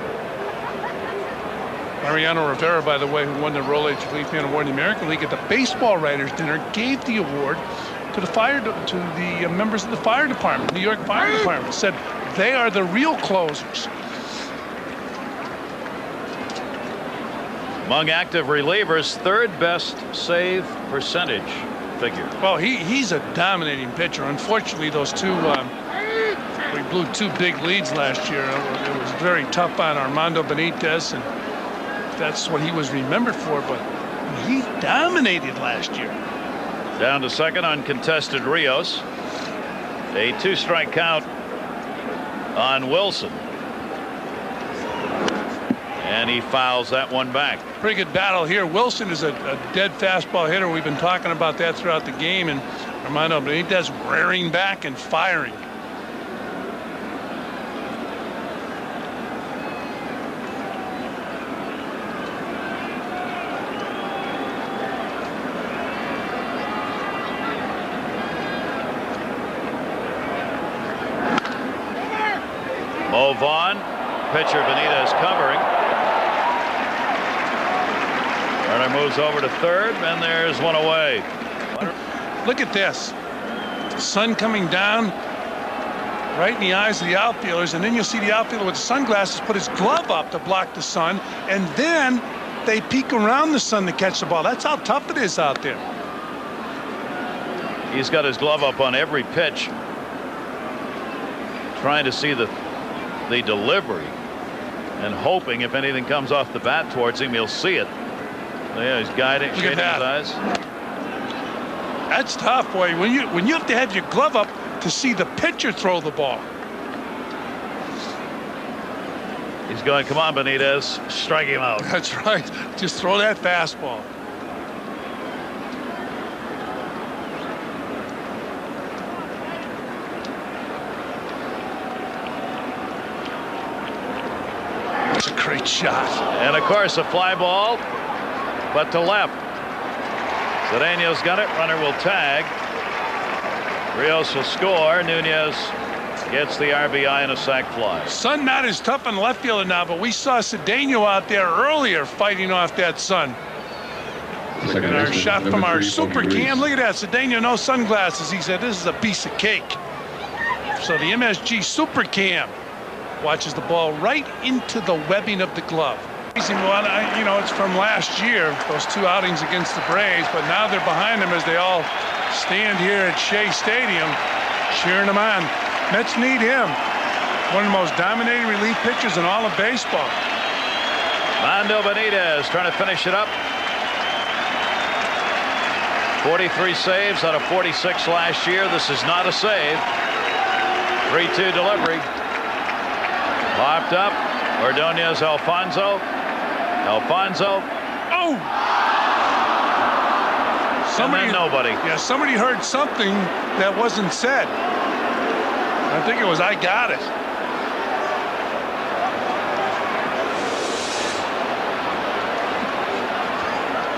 Mariano Rivera, by the way, who won the Rolaids Relief Man Award in the American League at the Baseball Writers Dinner, gave the award to the members of the fire department, New York Fire Department. Said they are the real closers. Among active relievers, 3rd best save percentage figure. Well, he's a dominating pitcher. Unfortunately, those two, we blew 2 big leads last year. It was very tough on Armando Benitez, and that's what he was remembered for, but he dominated last year. Down to second, uncontested Rios. A 2-strike count on Wilson. And he fouls that one back. Pretty good battle here. Wilson is a dead fastball hitter. We've been talking about that throughout the game, and Armando Benitez rearing back and firing. Mo Vaughn, pitcher Benitez covering. Runner moves over to third, and there's one away. Look at this. Sun coming down right in the eyes of the outfielders, and then you'll see the outfielder with sunglasses put his glove up to block the sun, and then they peek around the sun to catch the ball. That's how tough it is out there. He's got his glove up on every pitch, trying to see the delivery and hoping if anything comes off the bat towards him, he'll see it. Yeah, he's guiding, shading his eyes. That's tough, boy. When you have to have your glove up to see the pitcher throw the ball. He's going, come on, Benitez, strike him out. That's right. Just throw that fastball. That's a great shot. And of course, a fly ball, but to left. Cedeno's got it. Runner will tag. Rios will score. Nunez gets the RBI and a sac fly. Sun not as tough on the left fielder now, but we saw Cedeno out there earlier fighting off that sun. And our shot from our super cam. Look at that. Cedeno, no sunglasses. He said, this is a piece of cake. So the MSG super cam watches the ball right into the webbing of the glove. Amazing one. You know, it's from last year, those 2 outings against the Braves, but now they're behind them as they all stand here at Shea Stadium cheering them on. Mets need him. One of the most dominating relief pitchers in all of baseball. Armando Benitez trying to finish it up. 43 saves out of 46 last year. This is not a save. 3-2 delivery. Popped up. Ordonez, Alfonso. Oh! Somebody, and then nobody. Yeah, somebody heard something that wasn't said. I think it was, I got it.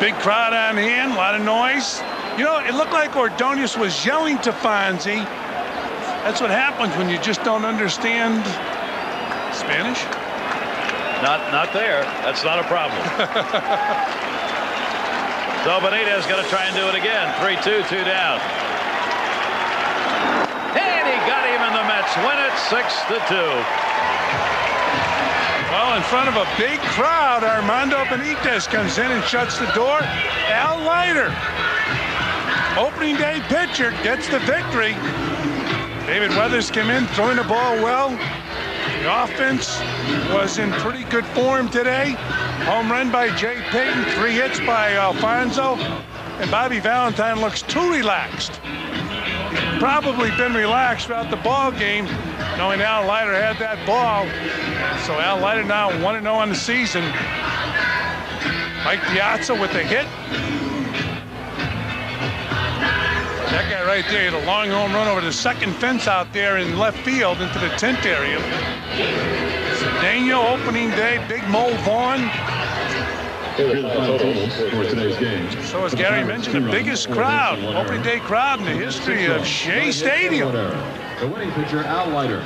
Big crowd on hand, a lot of noise. You know, it looked like Ordonez was yelling to Fonzie. That's what happens when you just don't understand Spanish. Not there. That's not a problem. So Benitez going to try and do it again. 3-2, 2 down. And he got him, and the Mets win it 6-2. Well, in front of a big crowd, Armando Benitez comes in and shuts the door. Al Leiter, opening day pitcher, gets the victory. David Weathers came in, throwing the ball well. The offense was in pretty good form today. Home run by Jay Payton, 3 hits by Alfonso, and Bobby Valentine looks too relaxed. He's probably been relaxed throughout the ball game, knowing Al Leiter had that ball. So Al Leiter now 1-0 on the season. Mike Piazza with the hit. That guy right there had a long home run over the second fence out there in left field into the tent area. Cedeno, opening day, Big Mo Vaughn. Here are the final totals for today's game. So as Gary mentioned, the biggest crowd, opening day crowd in the history of Shea Stadium. The winning pitcher, Al Leiter.